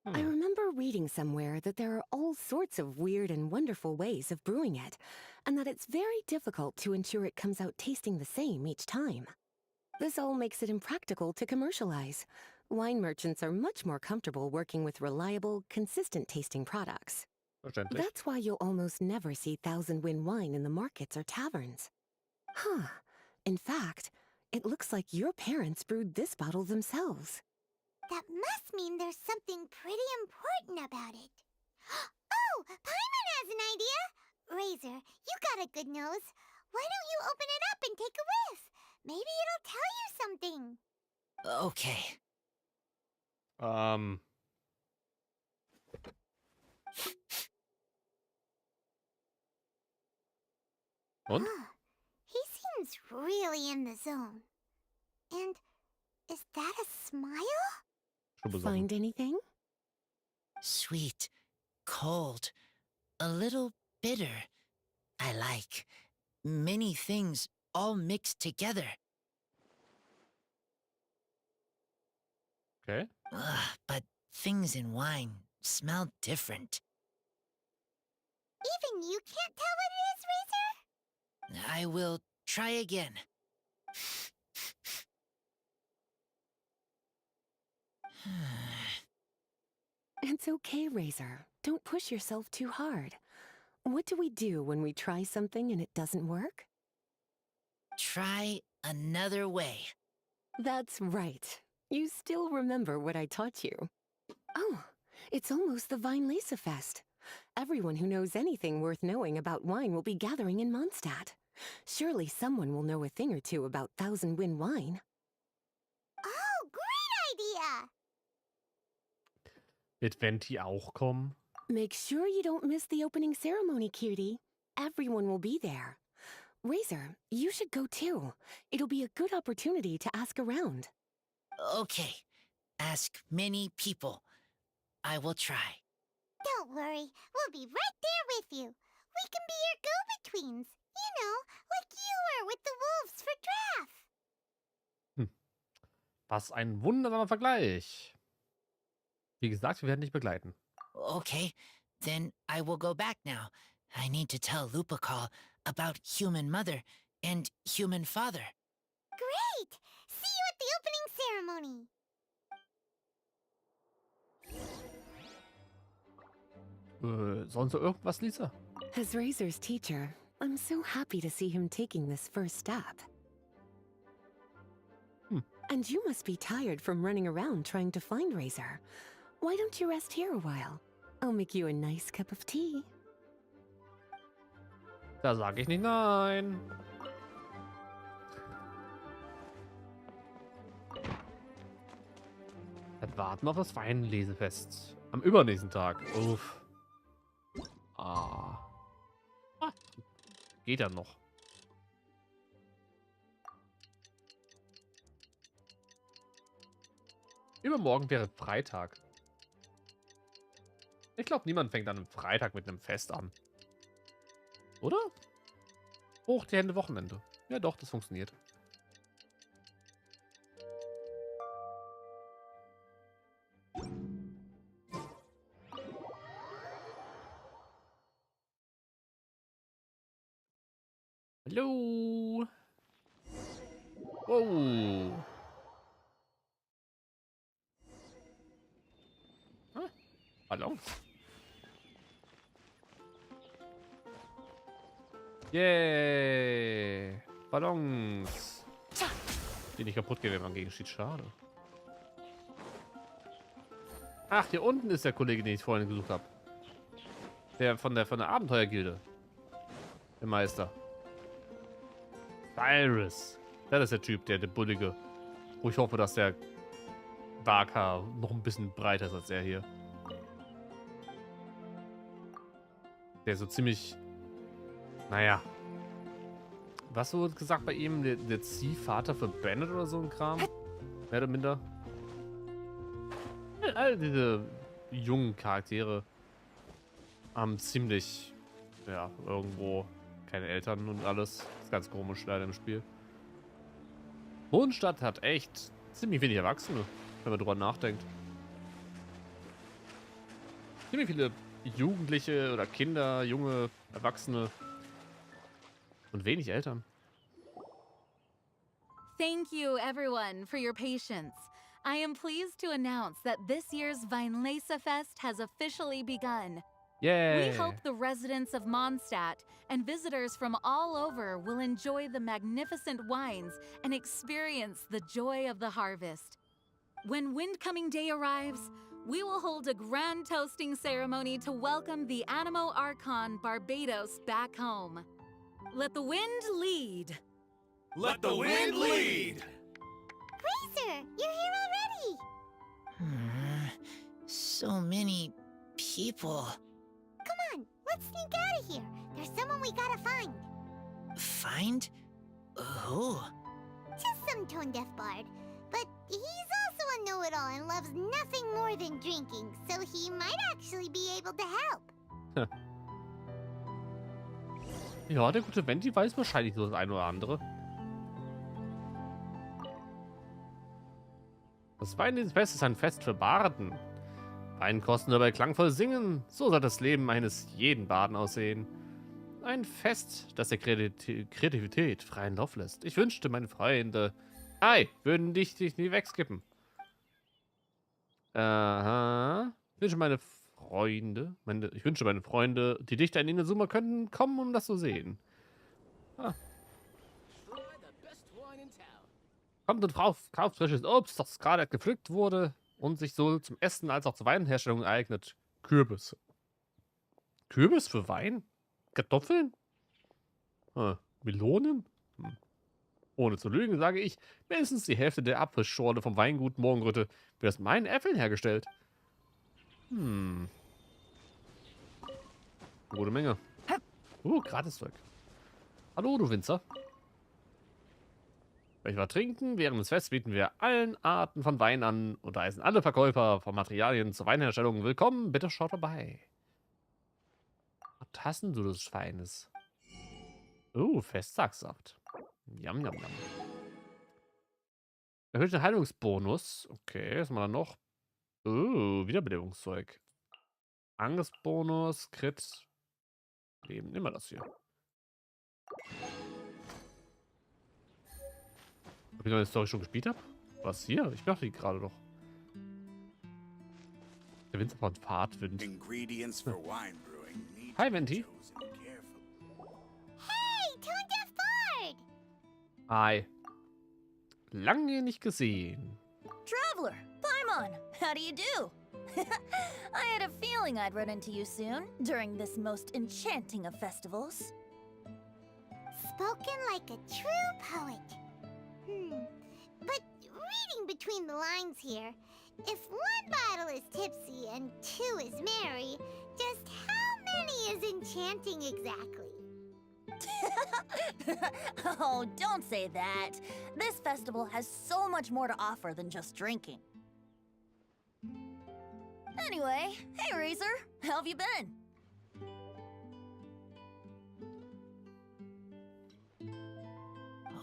I remember reading somewhere that there are all sorts of weird and wonderful ways of brewing it, and that it's very difficult to ensure it comes out tasting the same each time. This all makes it impractical to commercialize. Wine merchants are much more comfortable working with reliable, consistent-tasting products. That's why you'll almost never see 1,000 wind wine in the markets or taverns. Huh. In fact, it looks like your parents brewed this bottle themselves. That must mean there's something pretty important about it. Oh, Paimon has an idea! Razor, you got a good nose. Why don't you open it up and take a whiff? Maybe it'll tell you something. Okay. Und? He seems really in the zone. And is that a smile? Find anything? Sweet, cold, a little bitter. I like many things all mixed together. Okay. But things in wine smell different. Even you can't tell what it is, Razor? I will try again. It's okay, Razor. Don't push yourself too hard. What do we do when we try something and it doesn't work? Try another way. That's right. You still remember what I taught you. Oh, it's almost the Weinlese Fest. Everyone who knows anything worth knowing about wine will be gathering in Mondstadt. Surely someone will know a thing or two about 1,000 wind wine. Oh, great idea! Wird Venti auch kommen? Make sure you don't miss the opening ceremony, cutie. Everyone will be there. Razor, you should go too. It'll be a good opportunity to ask around. Okay. Ask many people. I will try. Don't worry, we'll be right there with you. We can be your go-betweens. You know, like you were with the wolves for Draft. Was ein wundersamer Vergleich. Wie gesagt, wir werden dich begleiten. Okay, then I will go back now. I need to tell Lupacall about human mother and human father. Great! See you at the opening ceremony. Sonst noch irgendwas, Lisa? As Razor's teacher, I'm so happy to see him taking this first step. And you must be tired from running around trying to find Razor. Why don't you rest here a while? I'll make you a nice cup of tea. Da sage ich nicht nein. warten auf das Weinlesefest. Am übernächsten Tag. Uff. Ah. Geht dann noch. Übermorgen wäre Freitag. Ich glaube, niemand fängt an einem Freitag mit einem Fest an. Oder? Hoch die Hände, Wochenende. Ja doch, das funktioniert. Hallo. Wow. Ballons. Yay. Ballons. Die nicht kaputt gehen, wenn man gegen schießt. Schade. Ach, hier unten ist der Kollege, den ich vorhin gesucht habe. Der von der Abenteuergilde. Der Meister. Cyrus. Das ist der Typ, der Bullige. Wo ich hoffe, dass der Barker noch ein bisschen breiter ist als er hier. Der so ziemlich... Naja. Was wurde gesagt bei ihm? Der Ziehvater für Bennett oder so ein Kram? Mehr oder minder. All diese jungen Charaktere haben ziemlich... Ja, irgendwo keine Eltern und alles. Das ist ganz komisch leider im Spiel. Mondstadt hat echt ziemlich wenig Erwachsene, wenn man drüber nachdenkt. Ziemlich viele Jugendliche oder Kinder, junge Erwachsene und wenig Eltern. Thank you, everyone, for your patience. I am pleased to announce that this year's Weinlesefest has officially begun. Yay! We hope the residents of Mondstadt and visitors from all over will enjoy the magnificent wines and experience the joy of the harvest. When Windcoming Day arrives, we will hold a grand toasting ceremony to welcome the Animo Archon Barbados back home. Let the wind lead. Let the wind lead! Racer, you're here already! So many people. Come on, let's sneak out of here. There's someone we gotta find. Find? Who? Just some tone-deaf bard. But he's also a know-it-all and loves nothing more than drinking, so he might actually be able to help. Ja, der gute Venti weiß wahrscheinlich so das eine oder andere. Das Weinlesefest ist ein Fest für Barden. Weinkosten dabei klangvoll singen, so soll das Leben eines jeden Barden aussehen. Ein Fest, das der Kreativität freien Lauf lässt. Ich wünschte, meine Freunde... Hi, würden dich nie wegskippen. Aha. Ich wünsche meine Freunde, die Dichter in Inazuma könnten kommen, um das zu sehen. Ah. Kommt und kauft frisches Obst, das gerade gepflückt wurde und sich sowohl zum Essen als auch zur Weinherstellung eignet. Kürbis. Kürbis für Wein? Kartoffeln? Melonen? Ohne zu lügen, sage ich, mindestens die Hälfte der Apfelschorle vom Weingut Morgenröte wird aus meinen Äpfeln hergestellt. Gute Menge. Gratiszeug. Hallo, du Winzer. Wenn wir trinken, während des Fests bieten wir allen Arten von Wein an und da heißen alle Verkäufer von Materialien zur Weinherstellung willkommen. Bitte schaut vorbei. Was hast denn du des Feines? Festsacksaft. Jam, jam, jam. Erhöhten Heilungsbonus. Okay, was haben wir da noch? Wiederbelebungszeug. Angstbonus, Crit. Leben, immer das hier. Ob ich noch eine Story schon gespielt habe? Was hier? Ich dachte die gerade doch. Der Winzer von Fahrtwind. Hi, Venti. Hey, tone-deaf bard! Hi. Lange nicht gesehen. Traveler, Paimon, how do you do? I had a feeling I'd run into you soon, during this most enchanting of festivals. Spoken like a true poet. But reading between the lines here, If one bottle is tipsy and 2 is merry, just how many is enchanting exactly? Oh, don't say that. This festival has so much more to offer than just drinking. Anyway, hey Razor, how have you been?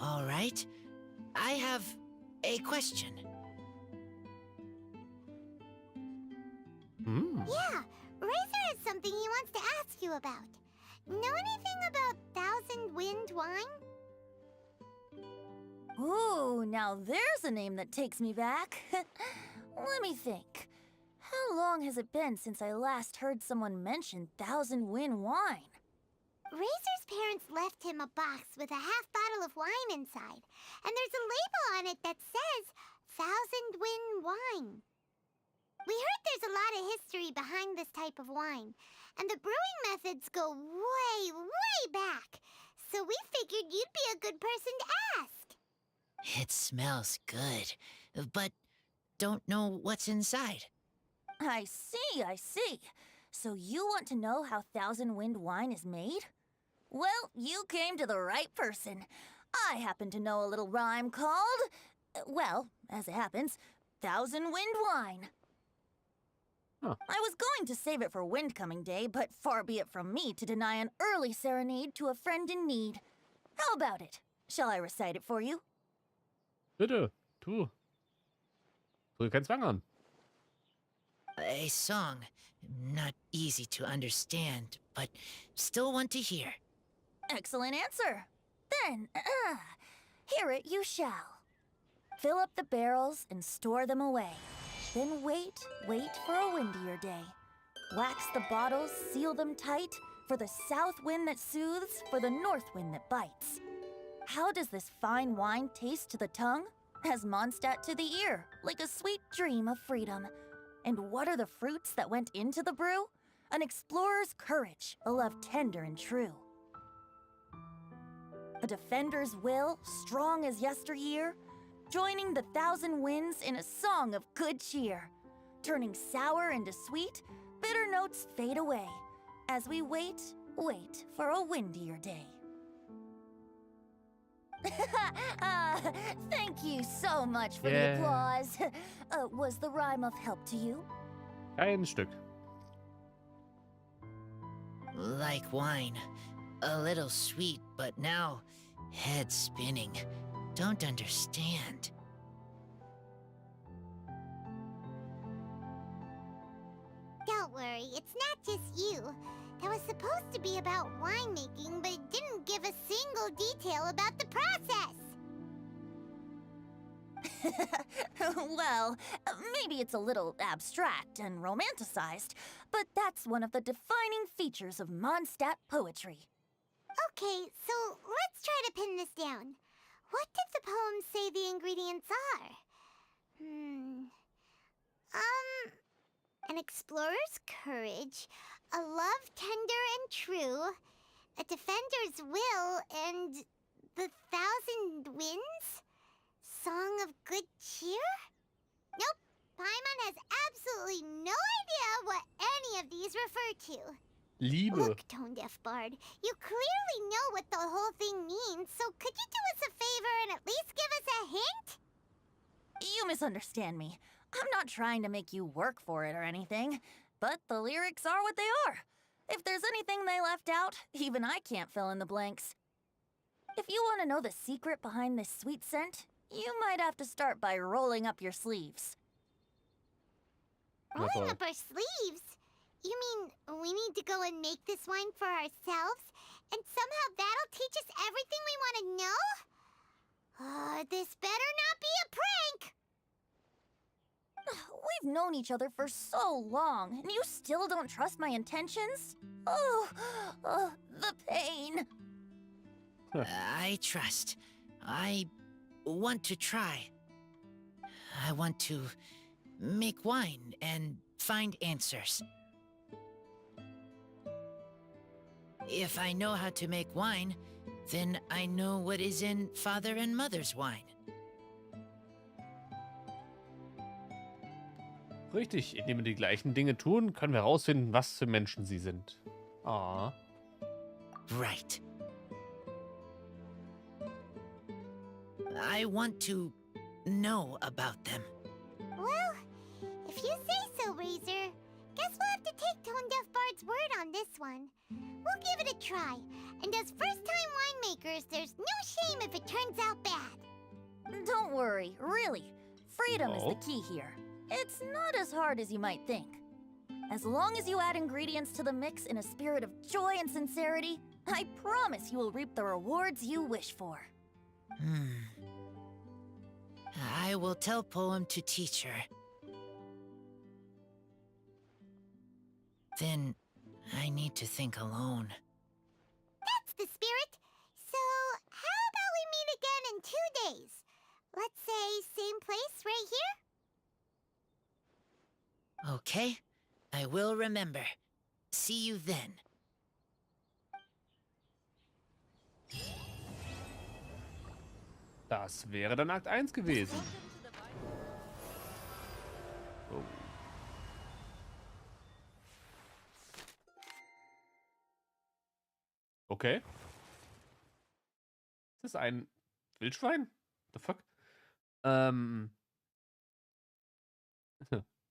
All right. I have a question. Yeah, Razor has something he wants to ask you about. Know anything about Thousand Wind wine? Ooh, now there's a name that takes me back. Let me think. How long has it been since I last heard someone mention Thousand Wind wine? Razor's parents left him a box with a half bottle of wine inside, and there's a label on it that says Thousand Wind wine. We heard there's a lot of history behind this type of wine, and the brewing methods go way, way back. So we figured you'd be a good person to ask. It smells good, but don't know what's inside. I see. So you want to know how Thousand Wind wine is made? Well, you came to the right person. I happen to know a little rhyme called, well, as it happens, Thousand Wind wine. Huh. I was going to save it for Windcoming Day, but far be it from me to deny an early serenade to a friend in need. How about it? Shall I recite it for you? Bitte, tu. Drück keinen Zwang an. A song. Not easy to understand, but still want to hear. Excellent answer. Then, hear it you shall. Fill up the barrels and store them away. Then wait for a windier day. Wax the bottles, seal them tight, for the south wind that soothes, for the north wind that bites. How does this fine wine taste to the tongue? As Mondstadt to the ear, like a sweet dream of freedom. And what are the fruits that went into the brew? An explorer's courage, a love tender and true. A defender's will, strong as yesteryear, joining the thousand winds in a song of good cheer. Turning sour into sweet, bitter notes fade away, as we wait for a windier day. Thank you so much for the applause. Was the rhyme of help to you? Kein Stück. Like wine. A little sweet, but now head spinning. Don't understand. Don't worry, it's not just you. That was supposed to be about winemaking, but it didn't give a single detail about the process. Well, maybe it's a little abstract and romanticized, but that's one of the defining features of Mondstadt poetry. Okay, so let's try to pin this down. What did the poem say the ingredients are? An explorer's courage, a love tender and true, a defender's will, and the thousand winds? Song of good cheer? Nope, Paimon has absolutely no idea what any of these refer to. Liebe. Look, Tone-Deaf Bard, you clearly know what the whole thing means, so could you do us a favor and at least give us a hint? You misunderstand me. I'm not trying to make you work for it or anything, but the lyrics are what they are. If there's anything they left out, even I can't fill in the blanks. If you want to know the secret behind this sweet scent, you might have to start by rolling up your sleeves. Rolling up our sleeves? You mean we need to go and make this wine for ourselves, and somehow that'll teach us everything we want to know? This better not be a prank! We've known each other for so long, and you still don't trust my intentions? Oh, the pain. I trust. I want to try. I want to make wine and find answers. If I know how to make wine, then I know what is in Father and Mother's wine. Richtig, indem wir die gleichen Dinge tun, können wir herausfinden, was für Menschen sie sind. Ah. Right. I want to know about them. Well, if you say so, Razor. Guess we'll have to take Tone Deaf Bard's word on this one. We'll give it a try. And as first-time winemakers, there's no shame if it turns out bad. Don't worry, really. Freedom is the key here. It's not as hard as you might think. As long as you add ingredients to the mix in a spirit of joy and sincerity, I promise you will reap the rewards you wish for. I will tell Poem to teacher. Then I need to think alone. That's the spirit. So, how about we meet again in 2 days? Let's say same place right here? Okay, I will remember. See you then. Das wäre dann Akt 1 gewesen. Oh. Okay. Ist das ein Wildschwein? What the fuck?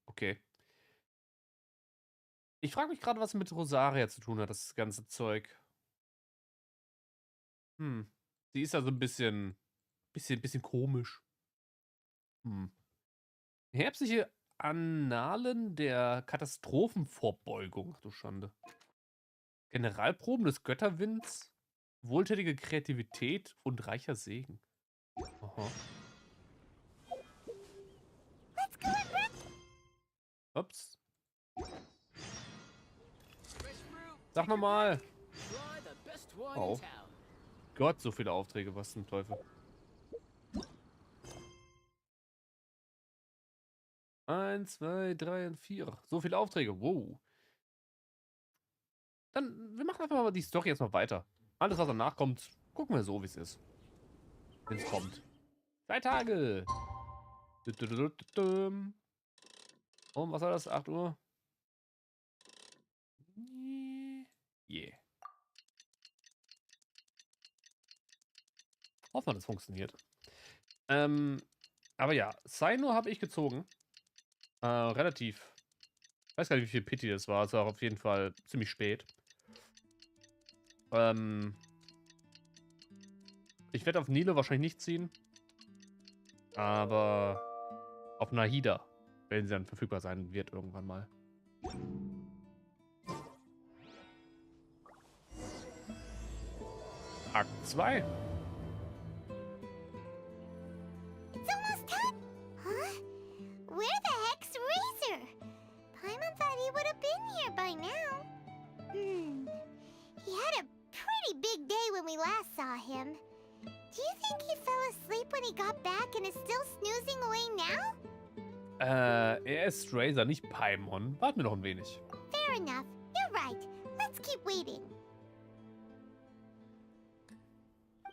Okay. Ich frage mich gerade, was mit Rosaria zu tun hat, das ganze Zeug. Sie ist also ein bisschen komisch. Herbstliche Annalen der Katastrophenvorbeugung. Ach du Schande. Generalproben des Götterwinds, wohltätige Kreativität und reicher Segen. Aha. Ups. Sag nochmal. Oh. Gott, so viele Aufträge, was zum Teufel. 1, 2, 3 und 4. So viele Aufträge, wow. Dann, wir machen einfach mal die Story jetzt noch weiter. Alles, was danach kommt, gucken wir so, wie es ist. Wenn es kommt. 2 Tage. Und was war das? 8 Uhr? Yeah. Hoffen wir, das funktioniert. Aber ja, Saino habe ich gezogen. Relativ. Ich weiß gar nicht, wie viel Pity das war. Es war auf jeden Fall ziemlich spät. Ich werde auf Nilo wahrscheinlich nicht ziehen. Aber auf Nahida, wenn sie dann verfügbar sein wird irgendwann mal. Akt 2. It's almost time. Huh? Where the heck's Razor? Paimon thought he would have been here by now. He had a pretty big day when we last saw him. Do you think he fell asleep when he got back and is still snoozing away now? Er ist Razor, nicht Paimon. Warten wir noch ein wenig. Fair enough. You're right. Let's keep waiting.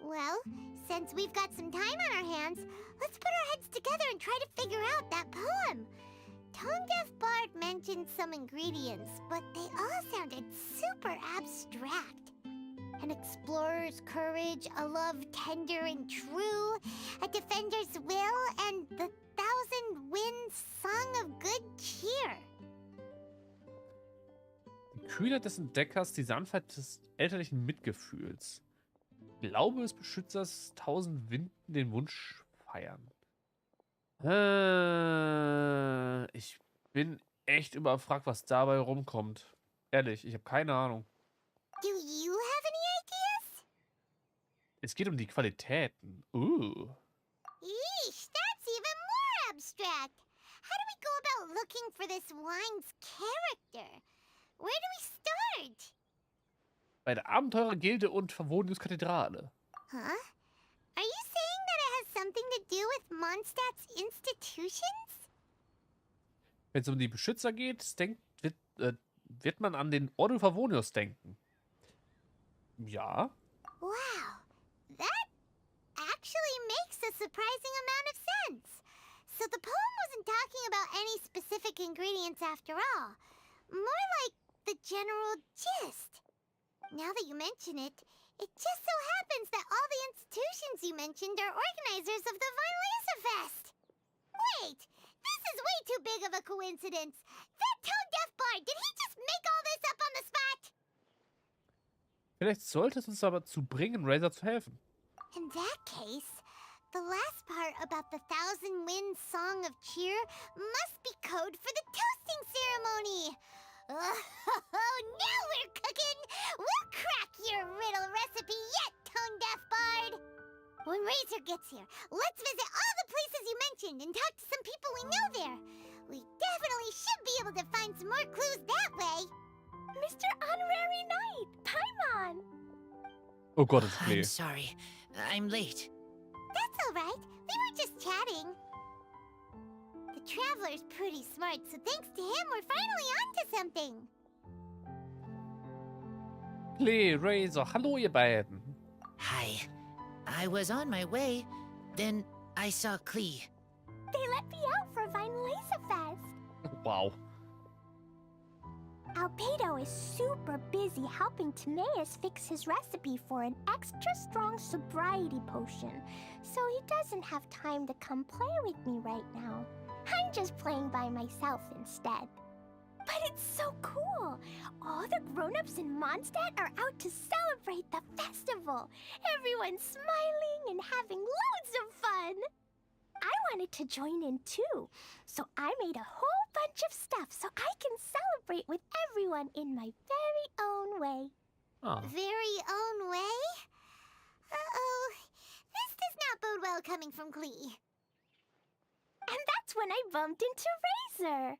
Well, since we've got some time on our hands, let's put our heads together and try to figure out that poem. Tone Deaf Bard mentioned some ingredients, but they all sounded super abstract. An explorer's courage, a love tender and true, a defender's will, and the 1,000 winds song of good cheer. Die Kühnheit des Entdeckers, die Sanftheit des elterlichen Mitgefühls. Glaube des Beschützers, 1000 Winden den Wunsch feiern. Ich bin echt überfragt, was dabei rumkommt. Ehrlich, ich habe keine Ahnung. Do you have any ideas? Es geht um die Qualitäten. Eesh, that's even more abstract. How do we go about looking for this wine's character? Where do we start? Bei der Abenteurergilde und Favonius Kathedrale. Huh? Are you saying that it has something to do with Mondstadt's institutions? Wenn es um die Beschützer geht, wird man an den Ordo Favonius denken. Ja. Wow, that actually makes a surprising amount of sense. So the poem wasn't talking about any specific ingredients after all. More like the general gist. Now that you mention it, it just so happens that all the institutions you mentioned are organizers of the Violesa Fest. Wait, this is way too big of a coincidence. That tone-deaf bard, did he just make all this up on the spot? Vielleicht sollte es uns aber zu bringen, Razor zu helfen. In that case, the last part about the Thousand Winds Song of Cheer must be code for the toasting ceremony. Oh, now we're cooking! We'll crack your riddle recipe yet, tone-deaf bard! When Razor gets here, let's visit all the places you mentioned and talk to some people we know there. We definitely should be able to find some more clues that way. Mr. Honorary Knight, Paimon! Oh Gott, it's Klee. I'm sorry. I'm late. That's all right. We were just chatting. The Traveler's pretty smart, so thanks to him, we're finally onto something. Klee, Razor, hallo ihr beiden. Hi. I was on my way, then I saw Klee. They let me out for Violesa Fest. Wow. Albedo is super busy helping Timaeus fix his recipe for an extra strong sobriety potion, so he doesn't have time to come play with me right now. I'm just playing by myself instead. But it's so cool! All the grown-ups in Mondstadt are out to celebrate the festival. Everyone's smiling and having loads of fun. I wanted to join in too, so I made a whole bunch of stuff so I can celebrate with everyone in my very own way. Oh. Very own way? Uh-oh. This does not bode well coming from Klee. And that's when I bumped into Razor.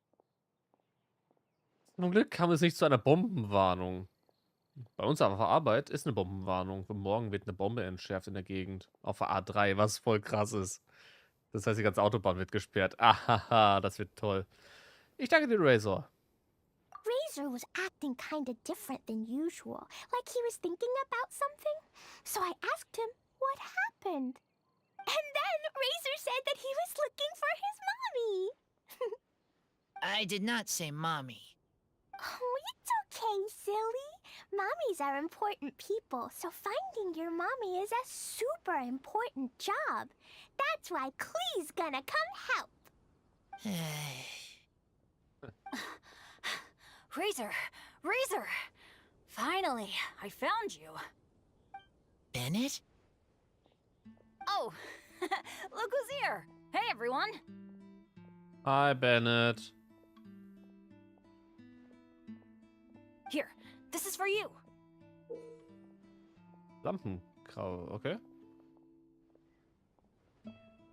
Zum Glück kam es nicht zu einer Bombenwarnung. Bei uns auf der Arbeit ist eine Bombenwarnung. Für morgen wird eine Bombe entschärft in der Gegend. Auf der A3, was voll krass ist. Das heißt, die ganze Autobahn wird gesperrt. Ahaha, das wird toll. Ich danke dir, Razor. Razor was acting kinda different than usual, like he was thinking about something. So I asked him what happened. And then Razor said that he was looking for his mommy. I did not say mommy. Oh, it's okay, silly. Mommies are important people, so finding your mommy is a super important job. That's why Klee's gonna come help. Razor! Razor! Finally, I found you. Bennett? Oh, look who's here. Hey, everyone. Hi, Bennett. Here, this is for you. Lampengrau, okay.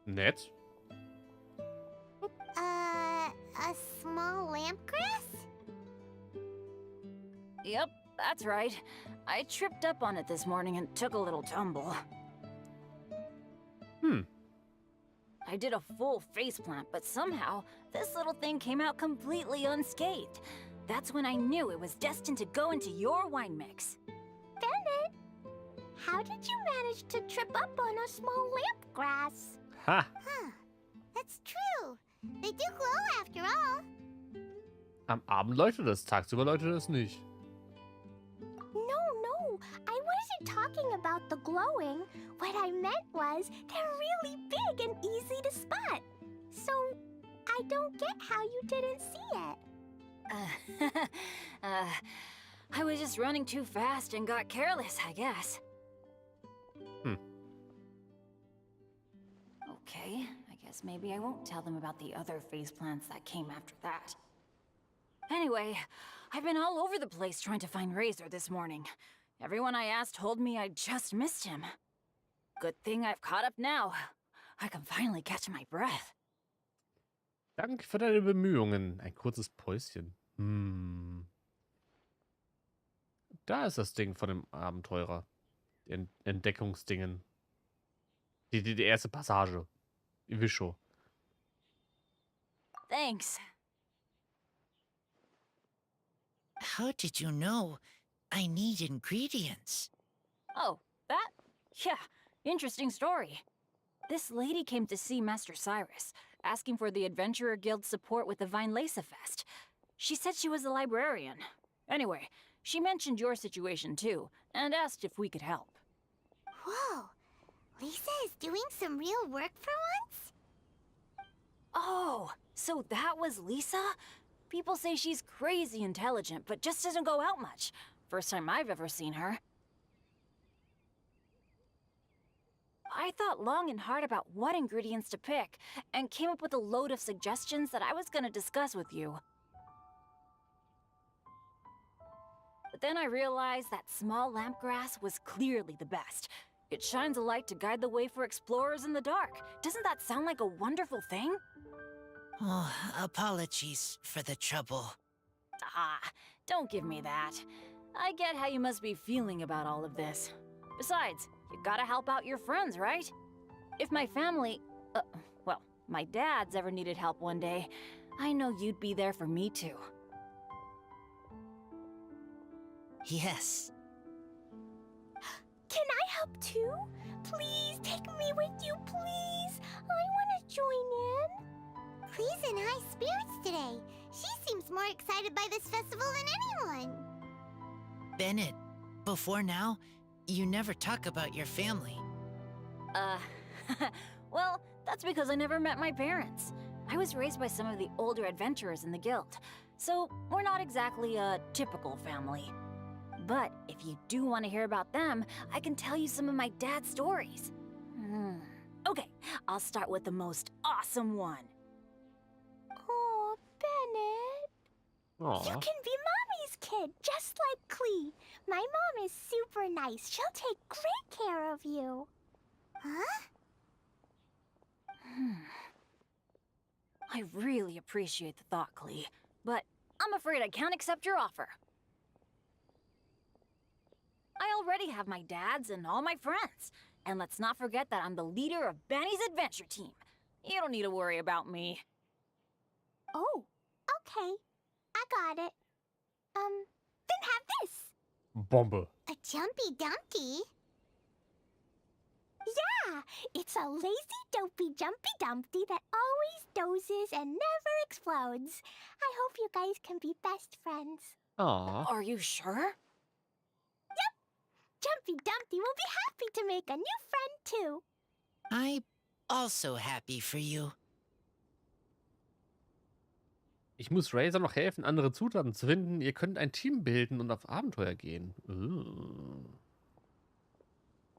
Nett. A small lampgrass? Yep, that's right. I tripped up on it this morning and took a little tumble. I did a full faceplant, but somehow this little thing came out completely unscathed. That's when I knew it was destined to go into your wine mix. Bennett, how did you manage to trip up on a small lamp grass? Ha! Huh. That's true. They do glow after all. Am Abend leuchtet es, tagsüber leuchtet es nicht. No, I wasn't talking about the glowing. What I meant was they're really big and easy to spot. So, I don't get how you didn't see it. I was just running too fast and got careless, I guess. Okay, I guess maybe I won't tell them about the other faceplants that came after that. Anyway, I've been all over the place trying to find Razor this morning. Everyone I asked told me I just missed him. Good thing I've caught up now. I can finally catch my breath. Danke für deine Bemühungen. Ein kurzes Päuschen. Da ist das Ding von dem Abenteurer. Die Entdeckungsdingen. Die erste Passage. Wischo. Thanks. How did you know I need ingredients? Oh, that? Yeah, interesting story. This lady came to see Master Cyrus. asking for the Adventurer Guild's support with the Vinelaysa Fest. She said she was a librarian. Anyway, she mentioned your situation too, and asked if we could help. Whoa, Lisa is doing some real work for once? Oh, so that was Lisa? People say she's crazy intelligent, but just doesn't go out much. First time I've ever seen her. I thought long and hard about what ingredients to pick, and came up with a load of suggestions that I was gonna discuss with you. But then I realized that small lampgrass was clearly the best. It shines a light to guide the way for explorers in the dark. Doesn't that sound like a wonderful thing? Oh, apologies for the trouble. Ah, don't give me that. I get how you must be feeling about all of this. Besides, you gotta help out your friends, right? If my family, well, my dad's ever needed help one day, I know you'd be there for me too. Yes. Can I help too? Please take me with you, please. I want to join in. Clee's in high spirits today. She seems more excited by this festival than anyone. Bennett, before now, you never talk about your family. Well, that's because I never met my parents. I was raised by some of the older adventurers in the guild, so we're not exactly a typical family. But if you do want to hear about them, I can tell you some of my dad's stories. Okay, I'll start with the most awesome one. Oh, Bennett. Aw. You can be Mommy's kid, just like Clee. My mom is super nice. She'll take great care of you. Huh? I really appreciate the thought, Clee, but I'm afraid I can't accept your offer. I already have my dad's and all my friends. And let's not forget that I'm the leader of Benny's adventure team. You don't need to worry about me. Oh, okay. I got it. Then have this. Bombe. A jumpy dumpty? Yeah, it's a lazy, dopey, jumpy dumpty that always dozes and never explodes. I hope you guys can be best friends. Aw. Are you sure? Jumpy Dumpty will be happy to make a new friend too. I'm also happy for you. Ich muss Razor noch helfen, andere Zutaten zu finden. Ihr könnt ein Team bilden und auf Abenteuer gehen.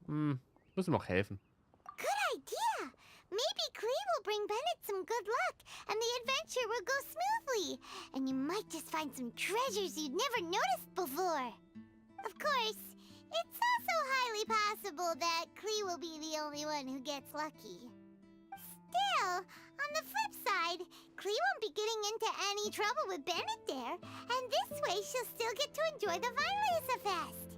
Ich muss ihm noch helfen. Good idea. Maybe Clee will bring Bennett some good luck, and the adventure will go smoothly. And you might just find some treasures you'd never noticed before. Of course, it's also highly possible that Clee will be the only one who gets lucky. Still, on the flip side, Clee won't be getting into any trouble with Bennett there, and this way she'll still get to enjoy the Vinelaysa Fest.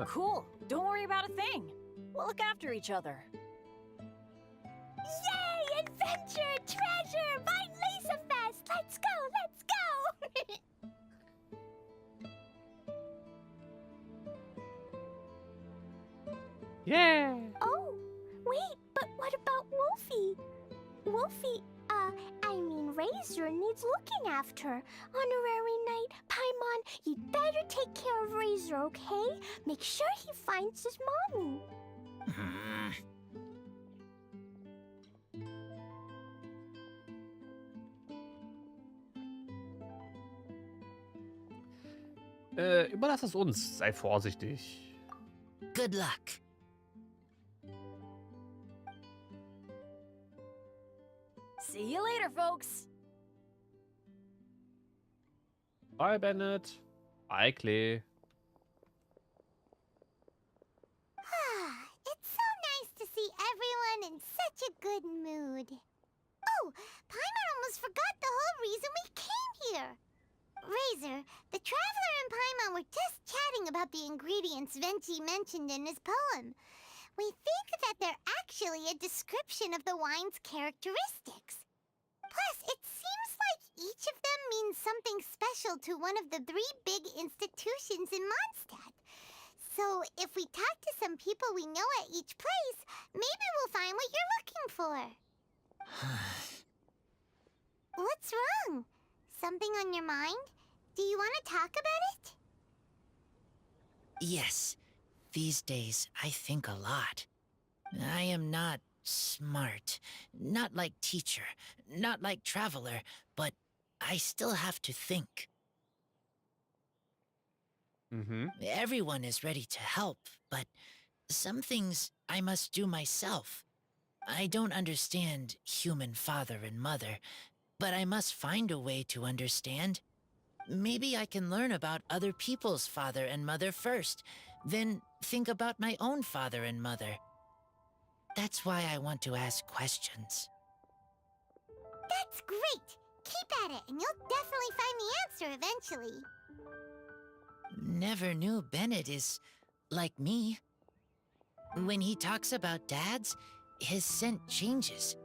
Cool. Don't worry about a thing. We'll look after each other. Yay! Adventure! Treasure! Vinelaysa Fest! Let's go! Let's go! Yeah! Oh, wait, but what about Wolfie? Wolfie, Razor needs looking after. Honorary Knight, Paimon, you'd better take care of Razor, okay? Make sure he finds his mommy. Überlass es uns. Sei vorsichtig. Good luck. See you later, folks. Bye, Bennett. Bye, Clee. It's so nice to see everyone in such a good mood. Oh, Paimon almost forgot the whole reason we came here. Razor, the Traveler and Paimon were just chatting about the ingredients Venti mentioned in his poem. We think that they're actually a description of the wine's characteristics. Plus, it seems like each of them means something special to one of the 3 big institutions in Mondstadt. So, if we talk to some people we know at each place, maybe we'll find what you're looking for. What's wrong? Something on your mind? Do you want to talk about it? Yes. These days, I think a lot. I am not smart. Not like teacher. Not like traveler. But I still have to think. Everyone is ready to help, but some things I must do myself. I don't understand human father and mother, but I must find a way to understand. Maybe I can learn about other people's father and mother first, then think about my own father and mother. That's why I want to ask questions. That's great! Keep at it, and you'll definitely find the answer eventually. Never knew Bennett is like me. When he talks about dads, his scent changes.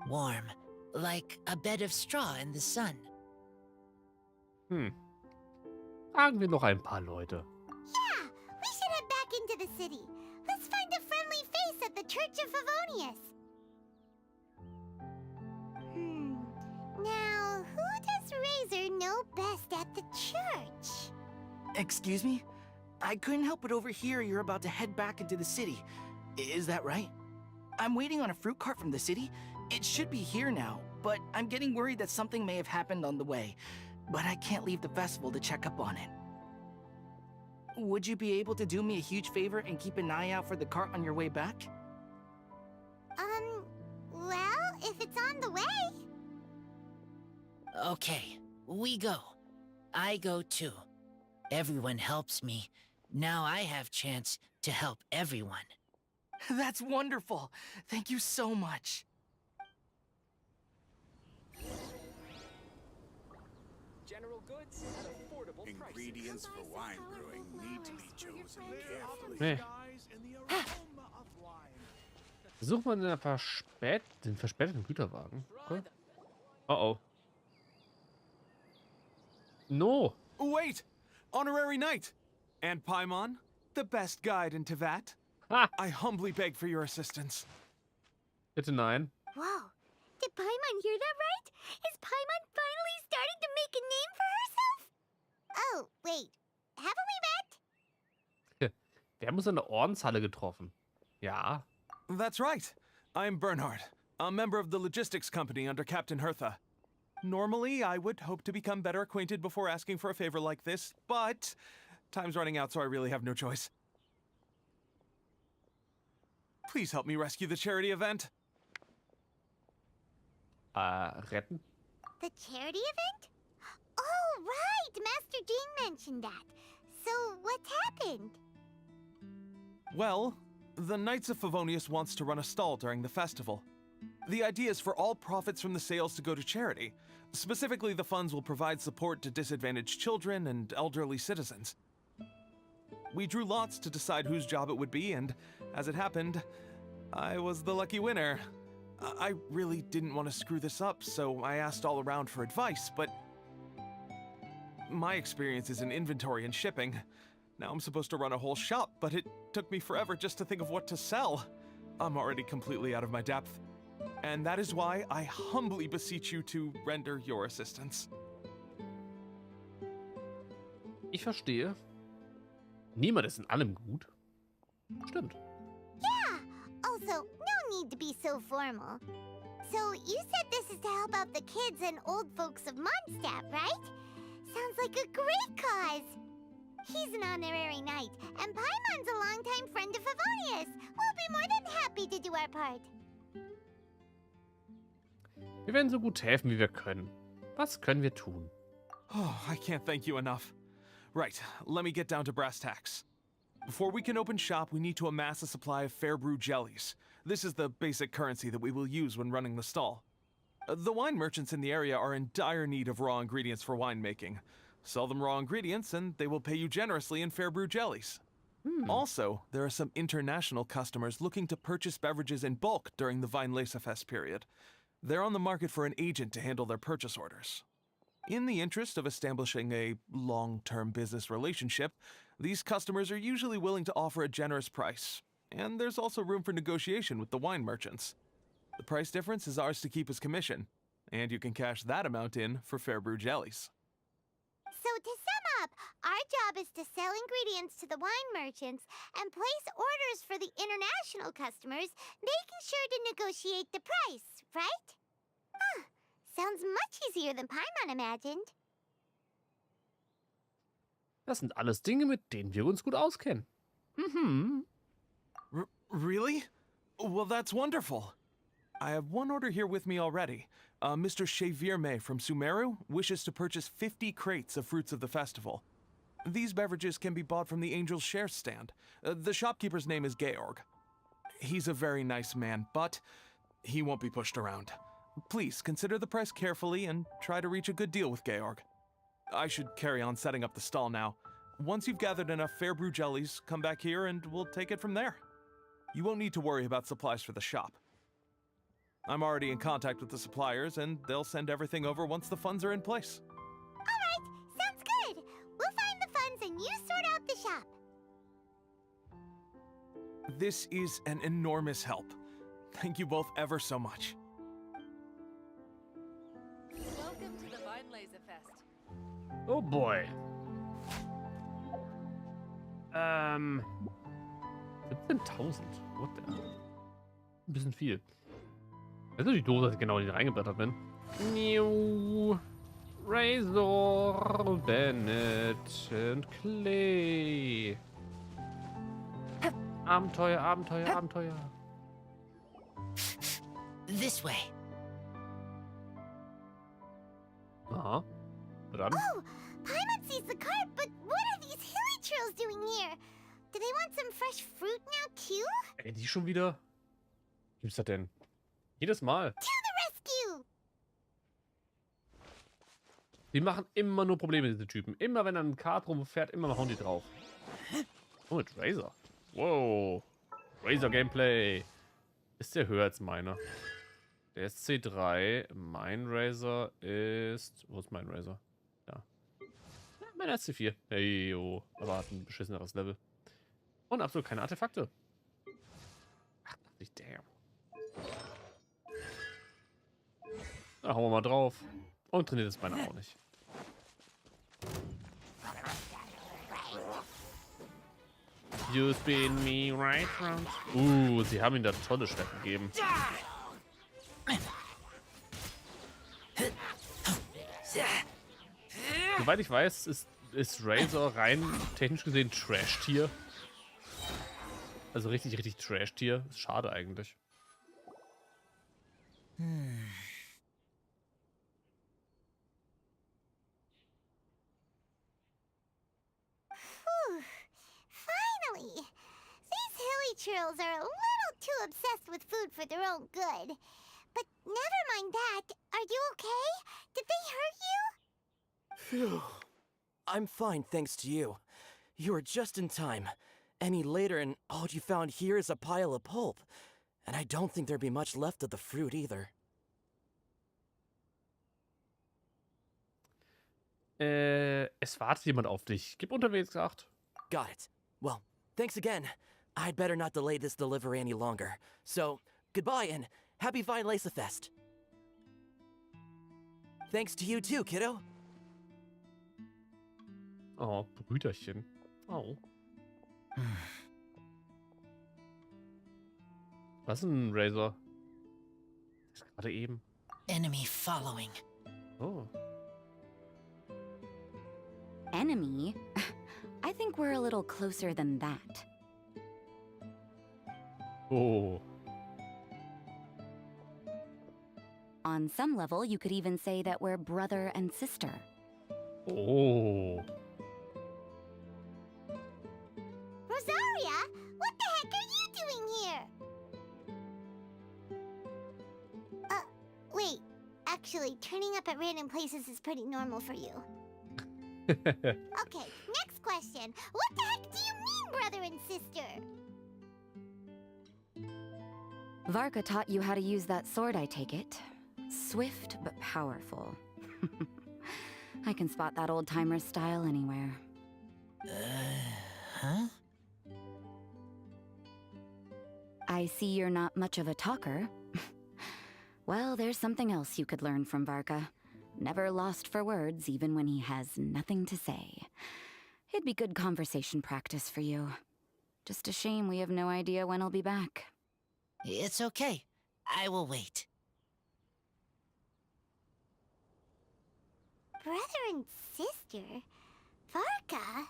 Warm, like a bed of straw in the sun. Fragen wir noch ein paar Leute. Yeah, we should head back into the city. Let's find a friendly face at the Church of Favonius. Now, who does Razor know best at the church? Excuse me? I couldn't help but overhear you're about to head back into the city. Is that right? I'm waiting on a fruit cart from the city. It should be here now, but I'm getting worried that something may have happened on the way. But I can't leave the festival to check up on it. Would you be able to do me a huge favor and keep an eye out for the cart on your way back? Well, if it's on the way. Okay, we go. I go too. Everyone helps me. Now I have chance to help everyone. That's wonderful. Thank you so much. General goods at affordable Ingredients for wine brewing need to be chosen carefully. Nee. Suchen wir den verspäteten Güterwagen. Okay. Oh. No. Wait! Honorary Knight! And Paimon, the best guide in Tevat. I humbly beg for your assistance. Bitte nein. Whoa, did Paimon hear that right? Is Paimon finally starting to make a name for herself? Oh, wait, haven't we met? Wir haben uns in der Ordenshalle getroffen. Ja. That's right. I'm Bernhard, a member of the logistics company under Captain Hertha. Normally, I would hope to become better acquainted before asking for a favor like this, but time's running out, so I really have no choice. Please help me rescue the charity event. Retten? The charity event? Oh, right! Master Jean mentioned that. So, what's happened? Well, the Knights of Favonius wants to run a stall during the festival. The idea is for all profits from the sales to go to charity. Specifically, the funds will provide support to disadvantaged children and elderly citizens. We drew lots to decide whose job it would be, and as it happened, I was the lucky winner. I really didn't want to screw this up, so I asked all around for advice, but my experience is in inventory and shipping. Now I'm supposed to run a whole shop, but it took me forever just to think of what to sell. I'm already completely out of my depth. And that is why I humbly beseech you to render your assistance. Ich verstehe. Niemand ist in allem gut. Stimmt. Yeah! Also, no need to be so formal. So, you said this is to help out the kids and old folks of Mondstadt, right? Sounds like a great cause! He's an honorary knight, and Paimon's a longtime friend of Favonius. We'll be more than happy to do our part. Wir werden so gut helfen, wie wir können. Was können wir tun? Oh, I can't thank you enough. Right, let me get down to brass tacks. Before we can open shop, we need to amass a supply of fair brew jellies. This is the basic currency that we will use when running the stall. The wine merchants in the area are in dire need of raw ingredients for winemaking. Sell them raw ingredients and they will pay you generously in fair brew jellies. Also, there are some international customers looking to purchase beverages in bulk during the Weinlesefest period. They're on the market for an agent to handle their purchase orders. In the interest of establishing a long-term business relationship, these customers are usually willing to offer a generous price, and there's also room for negotiation with the wine merchants. The price difference is ours to keep as commission. and you can cash that amount in for fair brew jellies. So to sum up, our job is to sell ingredients to the wine merchants and place orders for the international customers, making sure to negotiate the price, right? Huh. Sounds much easier than Paimon imagined. Das sind alles Dinge, mit denen wir uns gut auskennen. Mhm. Really? Well, that's wonderful. I have one order here with me already. Mr. Chevirme from Sumeru wishes to purchase 50 crates of fruits of the festival. These beverages can be bought from the Angel's Share stand. The shopkeeper's name is Georg. He's a very nice man, but he won't be pushed around. Please consider the price carefully and try to reach a good deal with Georg. I should carry on setting up the stall now. Once you've gathered enough fair brew jellies, come back here and we'll take it from there. You won't need to worry about supplies for the shop. I'm already in contact with the suppliers, and they'll send everything over once the funds are in place. Alright, sounds good. We'll find the funds and you sort out the shop. This is an enormous help. Thank you both ever so much. Welcome to the Vine Laser Fest. Oh boy. 17.000. What the? Ein bisschen viel. Das ist natürlich doof, dass ich genau hier reingebrettert bin. New Razor, Bennett und Clay. Abenteuer, Abenteuer, Abenteuer. This way. Aha. Dann. Oh, Paimon sees the cart, but what are these hilly trills doing here? Do they want some fresh fruit now too? Ey, die schon wieder? Wie gibt's das denn? Jedes Mal. To the rescue! Die machen immer nur Probleme, diese Typen. Immer wenn ein Kart rumfährt, immer hauen die drauf. Oh, mit Razor. Wow. Razor Gameplay. Ist der höher als meiner? Der ist C3. Mein Razor ist... Wo ist mein Razor? Ja. Meiner ist C4. Hey, yo. Aber hat ein beschisseneres Level. Und absolut keine Artefakte. 88, damn. Da hauen wir mal drauf. Und trainiert das beinahe auch nicht. You spin me right round. Sie haben ihm da tolle Schwerter gegeben. Soweit ich weiß, ist Razor rein technisch gesehen Trash-Tier. Also richtig, richtig Trash-Tier. Ist schade eigentlich. Whew. Finally! These hilly churls are a little too obsessed with food for their own good. But never mind that. Are you okay? Did they hurt you? Phew. I'm fine, thanks to you. You were just in time. Any later and all you found here is a pile of pulp. And I don't think there'd be much left of the fruit either. Es wartet jemand auf dich. Gib unterwegs Acht. Got it. Well, thanks again. I'd better not delay this delivery any longer. So, goodbye and happy Vine Laser Fest. Thanks to you too, kiddo. Oh, Brüderchen. Oh. Was ist ein Razor? Das ist gerade eben. Enemy following. Oh. Enemy? I think we're a little closer than that. Oh. On some level, you could even say that we're brother and sister. Oh. Rosaria, what the heck are you doing here? Wait. Actually, turning up at random places is pretty normal for you. Okay, next question. What the heck do you mean, brother and sister? Varka taught you how to use that sword, I take it. Swift but powerful. I can spot that old-timer's style anywhere. Huh? I see you're not much of a talker. Well, there's something else you could learn from Varka. Never lost for words, even when he has nothing to say. It'd be good conversation practice for you. Just a shame we have no idea when he'll be back. It's okay. I will wait. Brother and sister? Varka?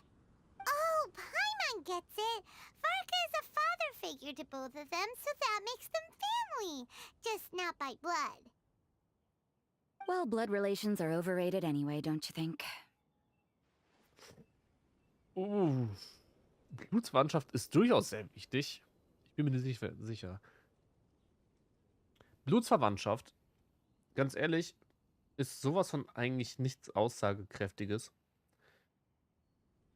Oh, Paimon gets it. Varka is a father figure to both of them, so that makes them family. Just not by blood. Well, blood relations are overrated anyway, don't you think? Blutsverwandtschaft ist durchaus sehr wichtig. Ich bin mir nicht sicher. Blutsverwandtschaft, ganz ehrlich, ist sowas von eigentlich nichts Aussagekräftiges.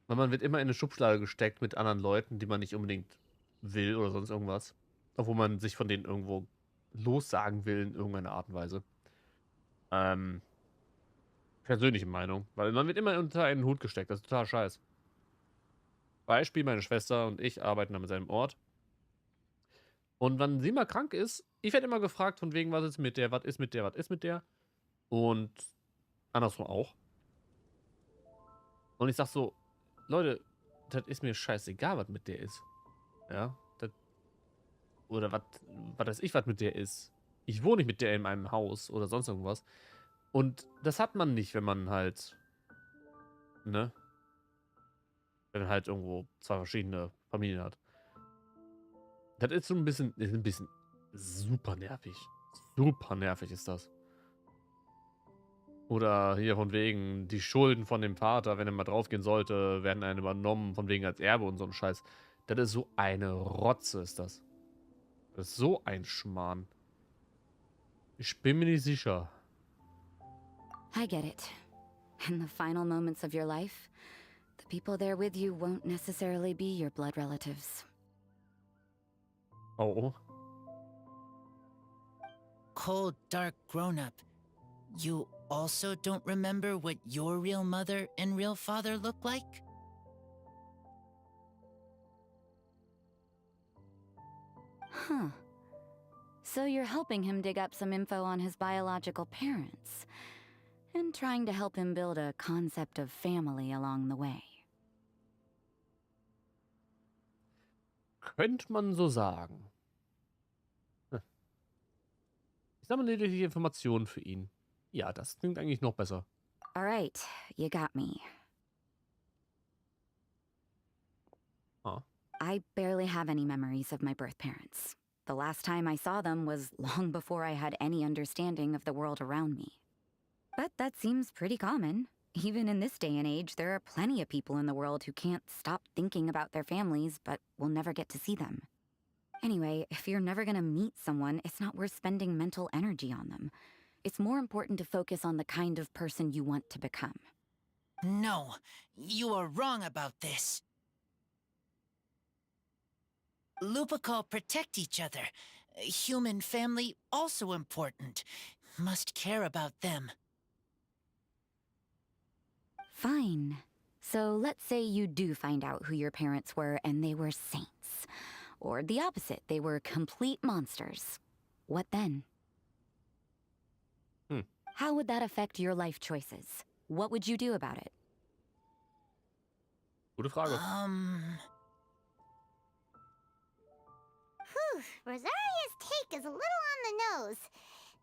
Weil man wird immer in eine Schublade gesteckt mit anderen Leuten, die man nicht unbedingt will oder sonst irgendwas. Obwohl man sich von denen irgendwo lossagen will in irgendeiner Art und Weise. Persönliche Meinung. Weil man wird immer unter einen Hut gesteckt. Das ist total scheiß. Beispiel, meine Schwester und ich arbeiten an seinem Ort. Und wenn sie mal krank ist, ich werde immer gefragt, von wegen, was ist mit der, was ist mit der, was ist mit der. Und andersrum auch. Und ich sag so, Leute, das ist mir scheißegal, was mit der ist. Ja, das, oder was weiß ich, was mit der ist. Ich wohne nicht mit der in einem Haus oder sonst irgendwas. Und das hat man nicht, wenn man halt, ne? Wenn man halt irgendwo zwei verschiedene Familien hat. Das ist so ein bisschen super nervig. Super nervig ist das. Oder hier von wegen, die Schulden von dem Vater, wenn er mal draufgehen sollte, werden einem übernommen, von wegen als Erbe und so ein Scheiß. Das ist so eine Rotze, ist das. Das ist so ein Schmarrn. Ich bin mir nicht sicher. I get it. In the final moments of your life, the people there with you won't necessarily be your blood relatives. Oh. Cold, dark grown-up. You also don't remember what your real mother and real father look like? Huh. So you're helping him dig up some info on his biological parents. And trying to help him build a concept of family along the way. Könnte man so sagen. Ich sammle lediglich Informationen für ihn. Ja, das klingt eigentlich noch besser. Alright, you got me. Huh. I barely have any memories of my birth parents. The last time I saw them was long before I had any understanding of the world around me. But that seems pretty common. Even in this day and age, there are plenty of people in the world who can't stop thinking about their families, but will never get to see them. Anyway, if you're never gonna meet someone, it's not worth spending mental energy on them. It's more important to focus on the kind of person you want to become. No, you are wrong about this. Lupical protect each other. Human family also important. Must care about them. Fine. So let's say you do find out who your parents were and they were saints. Or the opposite, they were complete monsters. What then? How would that affect your life choices? What would you do about it? Gute Frage. Whew, Rosaria's take is a little on the nose.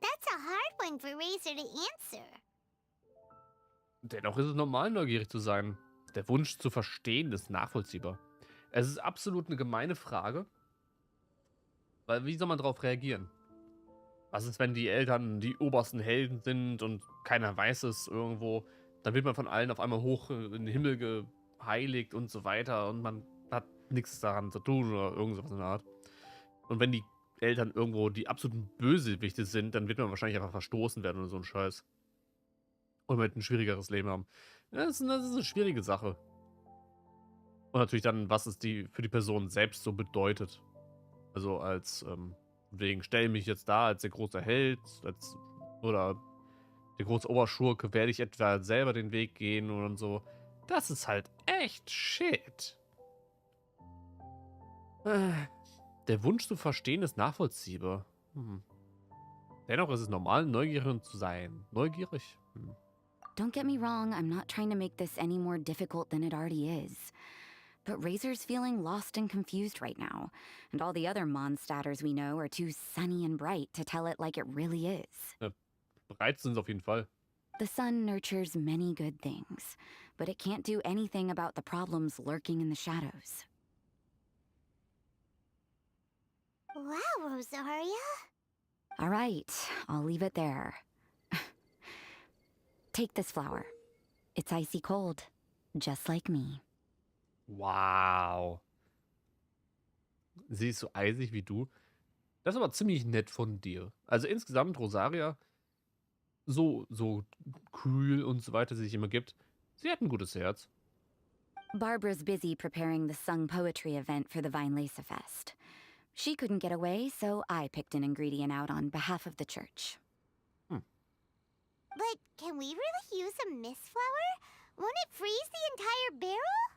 That's a hard one for Razor to answer. Dennoch ist es normal, neugierig zu sein. Der Wunsch zu verstehen ist nachvollziehbar. Es ist absolut eine gemeine Frage. Weil wie soll man darauf reagieren? Was ist, wenn die Eltern die obersten Helden sind und keiner weiß es irgendwo? Dann wird man von allen auf einmal hoch in den Himmel geheiligt und so weiter und man hat nichts daran zu tun oder irgendwas in der Art. Und wenn die Eltern irgendwo die absoluten Bösewichte sind, dann wird man wahrscheinlich einfach verstoßen werden oder so ein Scheiß. Und wird ein schwierigeres Leben haben. Das ist eine schwierige Sache. Und natürlich dann, was es für die Person selbst so bedeutet. Also als, wegen, stell mich jetzt da als der große Held, oder der große Oberschurke, werde ich etwa selber den Weg gehen und so. Das ist halt echt shit. Der Wunsch zu verstehen ist nachvollziehbar. Dennoch ist es normal, neugierig zu sein. Neugierig? Hm. Don't get me wrong, I'm not trying to make this any more difficult than it already is. But Razor's feeling lost and confused right now, and all the other Mondstatters we know are too sunny and bright to tell it like it really is. Ja, bereit sind sie auf jeden Fall. The sun nurtures many good things, but it can't do anything about the problems lurking in the shadows. Wow, Rosaria. All right, I'll leave it there. Take this flower. It's icy cold, just like me. Wow. Sie ist so eisig wie du. Das ist aber ziemlich nett von dir. Also insgesamt, Rosaria, so kühl und so weiter, sie sich immer gibt, sie hat ein gutes Herz. Barbara's busy preparing the sung poetry event for the Weinlese Fest. She couldn't get away, so I picked an ingredient out on behalf of the church. But can we really use a mist flower? Won't it freeze the entire barrel?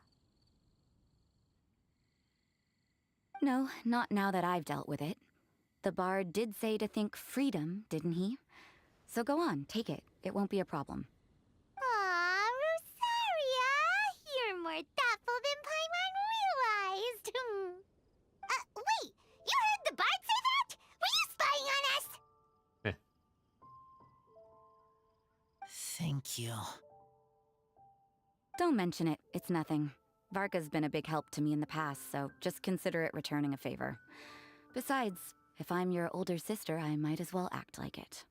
No, not now that I've dealt with it. The bard did say to think freedom, didn't he? So go on, take it. It won't be a problem. Aw, Rosaria! You're more thoughtful than Paimon realized. Wait! You heard the bard say that? Were you spying on us? Thank you. Don't mention it. It's nothing. Varka's been a big help to me in the past, so just consider it returning a favor. Besides, if I'm your older sister, I might as well act like it.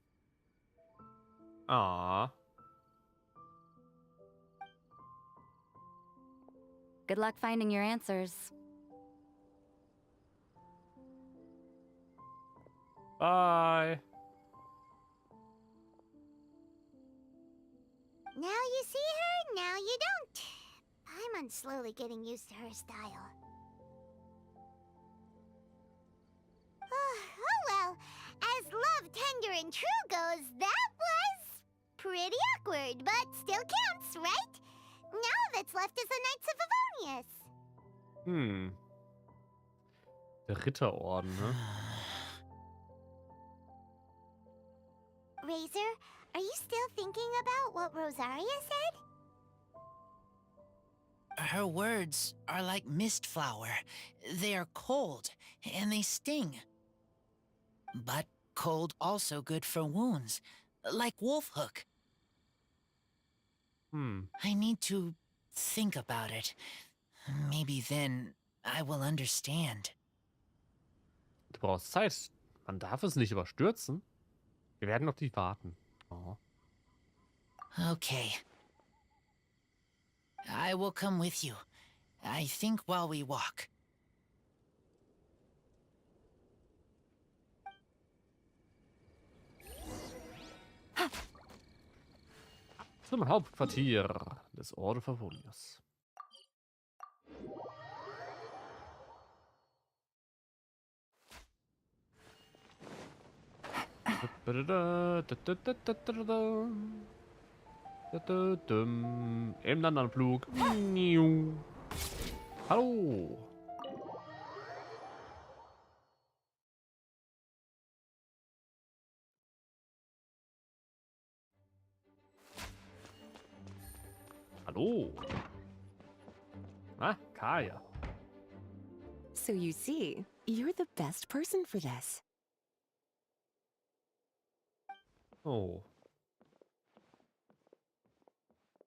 Aww. Good luck finding your answers. Bye. Now you see her, now you don't. Paimon's slowly getting used to her style. Oh well, as love, tender, and true goes, that was pretty awkward, but still counts, right? Now that's left is the Knights of Favonius. Der Ritterorden, ne? Razor, are you still thinking about what Rosaria said? Her words are like mist flower. They are cold, and they sting. But cold also good for wounds, like Wolfhook. I need to think about it. Maybe then I will understand. Du brauchst Zeit. Man darf es nicht überstürzen. Wir werden auf dich warten. Oh. Okay. I will come with you. I think while we walk. Zum Hauptquartier des Orde Favonius. Im Landanflug. Hallo. Hallo. Ah, Kaya. So you see, you're the best person for this. Oh.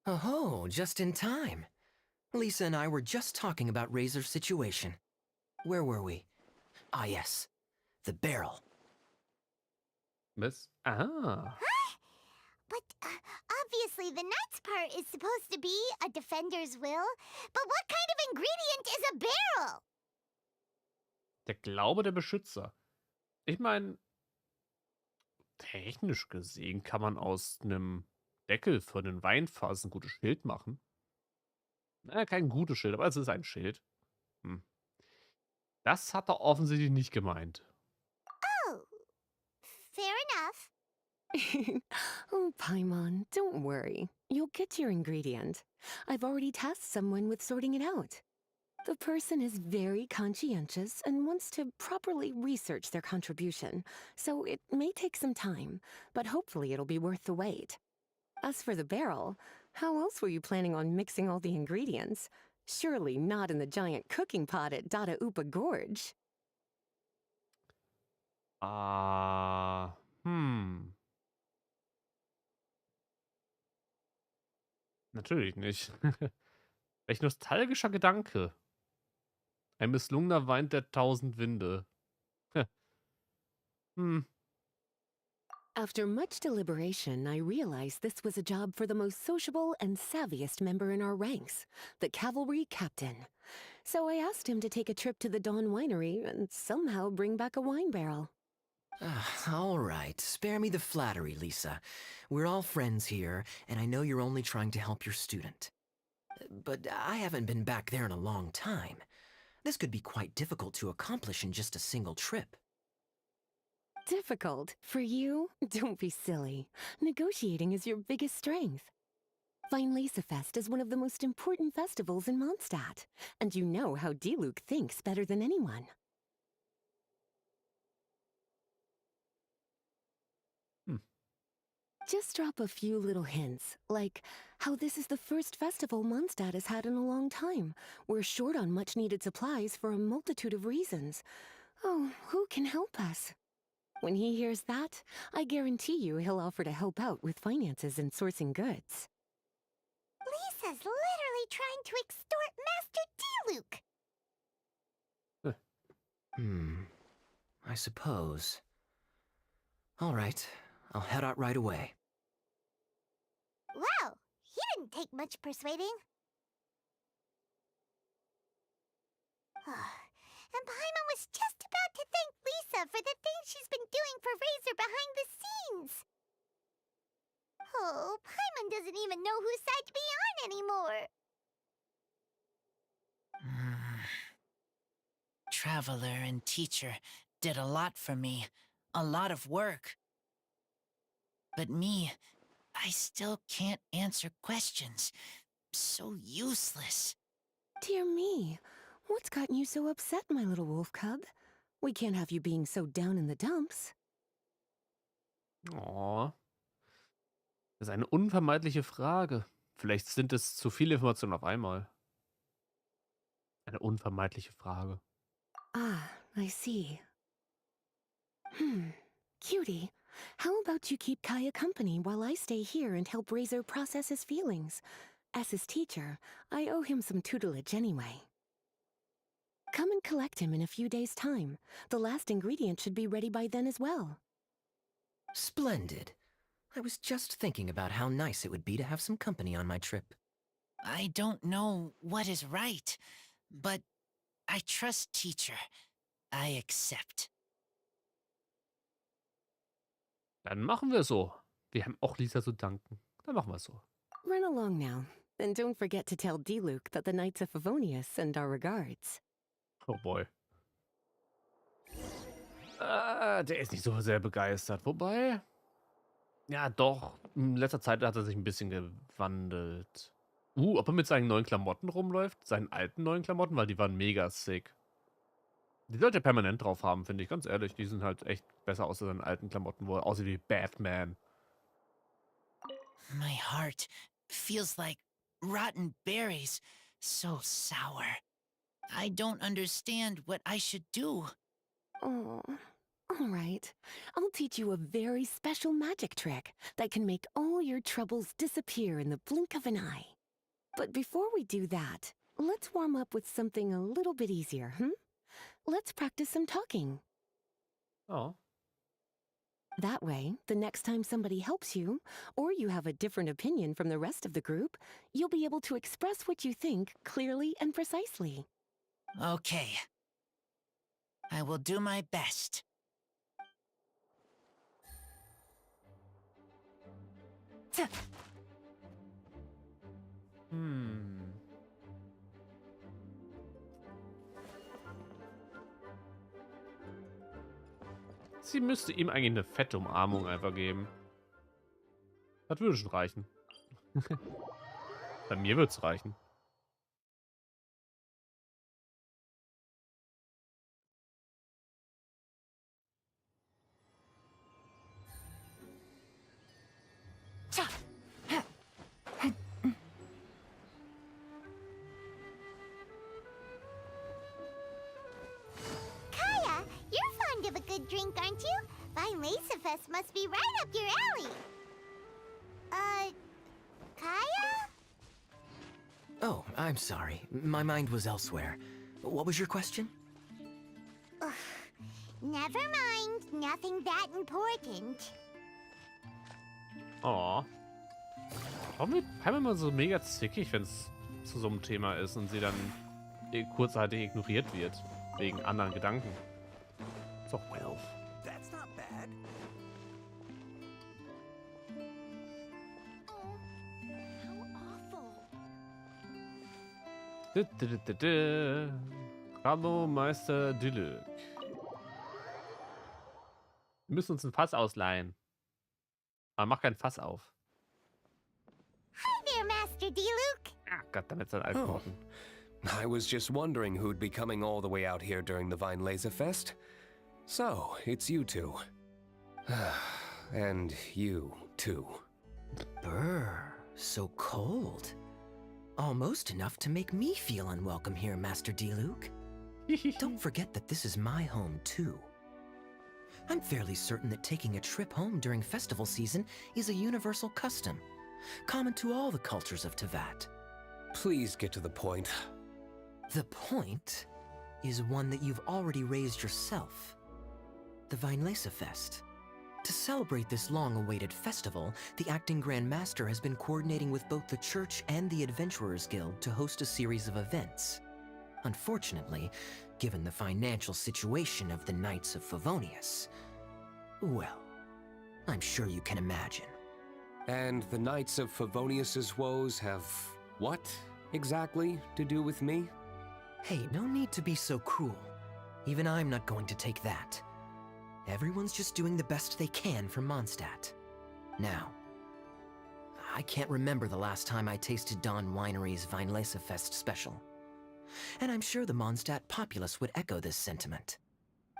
Oh, just in time. Lisa and I were just talking about Razor's situation. Where were we? Ah, yes. The barrel. Miss? Ah. But obviously the Knight's part is supposed to be a defender's will. But what kind of ingredient is a barrel? Der Glaube der Beschützer. Ich meine, technisch gesehen kann man aus einem Deckel für einen Weinfass ein gutes Schild machen. Naja, kein gutes Schild, aber es ist ein Schild. Das hat er offensichtlich nicht gemeint. Oh, fair enough. Oh, Paimon, don't worry. You'll get your ingredient. I've already tasked someone with sorting it out. The person is very conscientious and wants to properly research their contribution, so it may take some time, but hopefully it'll be worth the wait. As for the barrel, how else were you planning on mixing all the ingredients? Surely not in the giant cooking pot at Dada Upa Gorge. Natürlich nicht. Welch nostalgischer Gedanke. Ein misslungener Wein der 1000 Winde. After much deliberation, I realized this was a job for the most sociable and savviest member in our ranks, the cavalry captain. So I asked him to take a trip to the Dawn Winery and somehow bring back a wine barrel. All right, spare me the flattery, Lisa. We're all friends here, and I know you're only trying to help your student. But I haven't been back there in a long time. This could be quite difficult to accomplish in just a single trip. Difficult? For you? Don't be silly. Negotiating is your biggest strength. Fest is one of the most important festivals in Mondstadt, and you know how Diluc thinks better than anyone. Just drop a few little hints, like how this is the first festival Mondstadt has had in a long time. We're short on much-needed supplies for a multitude of reasons. Oh, who can help us? When he hears that, I guarantee you he'll offer to help out with finances and sourcing goods. Lisa's literally trying to extort Master Diluc. I suppose. All right, I'll head out right away. Wow, he didn't take much persuading. And Paimon was just about to thank Lisa for the things she's been doing for Razor behind the scenes. Oh, Paimon doesn't even know whose side to be on anymore. Traveler and teacher did a lot for me. A lot of work. But me, I still can't answer questions. So useless. Dear me, what's gotten you so upset, my little wolf cub? We can't have you being so down in the dumps. Oh. Das ist eine unvermeidliche Frage. Vielleicht sind es zu viele Informationen auf einmal. Eine unvermeidliche Frage. Ah, I see. Cutie, how about you keep Kaya company while I stay here and help Razor process his feelings? As his teacher, I owe him some tutelage anyway. Come and collect him in a few days' time. The last ingredient should be ready by then as well. Splendid. I was just thinking about how nice it would be to have some company on my trip. I don't know what is right, but I trust teacher. I accept. Dann machen wir so. Wir haben auch Lisa zu danken. Dann machen wir so. Run along now, and don't forget to tell Diluc that the Knights of Favonius send our regards. Oh boy. Der ist nicht so sehr begeistert. Wobei, ja doch, in letzter Zeit hat er sich ein bisschen gewandelt. Ob er mit seinen neuen Klamotten rumläuft? Seinen alten neuen Klamotten? Weil die waren mega sick. Die sollte er permanent drauf haben, finde ich. Ganz ehrlich, die sind halt echt besser aus seinen alten Klamotten, wo er aussieht wie Batman. My heart feels like rotten berries. So sour. I don't understand what I should do. Oh, all right. I'll teach you a very special magic trick that can make all your troubles disappear in the blink of an eye. But before we do that, let's warm up with something a little bit easier, Let's practice some talking. Oh. That way, the next time somebody helps you, or you have a different opinion from the rest of the group, you'll be able to express what you think clearly and precisely. Okay. I will do my best. Sie müsste ihm eigentlich eine fette Umarmung einfach geben. Das würde schon reichen. Bei mir würde es reichen. Kaya, you're fond of a good drink, aren't you? Vinelasafest must be right up your alley. Kaya? Oh, I'm sorry. My mind was elsewhere. What was your question? Ugh, never mind. Nothing that important. Oh. Warum wird Pam immer so mega zickig, wenn es zu so einem Thema ist und sie dann kurzzeitig ignoriert wird? Wegen anderen Gedanken. Ist doch doof. That's not bad. Hallo, Meister Diluc. Wir müssen uns ein Fass ausleihen. Aber mach kein Fass auf. Hi there, Master Diluc. Ah, Gott, damit sein Alkohol. I was just wondering who'd be coming all the way out here during the Vinelasafest. So, it's you two. And you, too. Brr, so cold. Almost enough to make me feel unwelcome here, Master Diluc. Don't forget that this is my home, too. I'm fairly certain that taking a trip home during festival season is a universal custom, common to all the cultures of Teyvat. Please get to the point. The point is one that you've already raised yourself. The Vinelasafest. To celebrate this long-awaited festival, the Acting Grand Master has been coordinating with both the Church and the Adventurers Guild to host a series of events. Unfortunately, given the financial situation of the Knights of Favonius, well, I'm sure you can imagine. And the Knights of Favonius's woes have what, exactly, to do with me? Hey, no need to be so cruel. Even I'm not going to take that. Everyone's just doing the best they can for Mondstadt. Now, I can't remember the last time I tasted Dawn Winery's Vinelasafest special. And I'm sure the Mondstadt populace would echo this sentiment.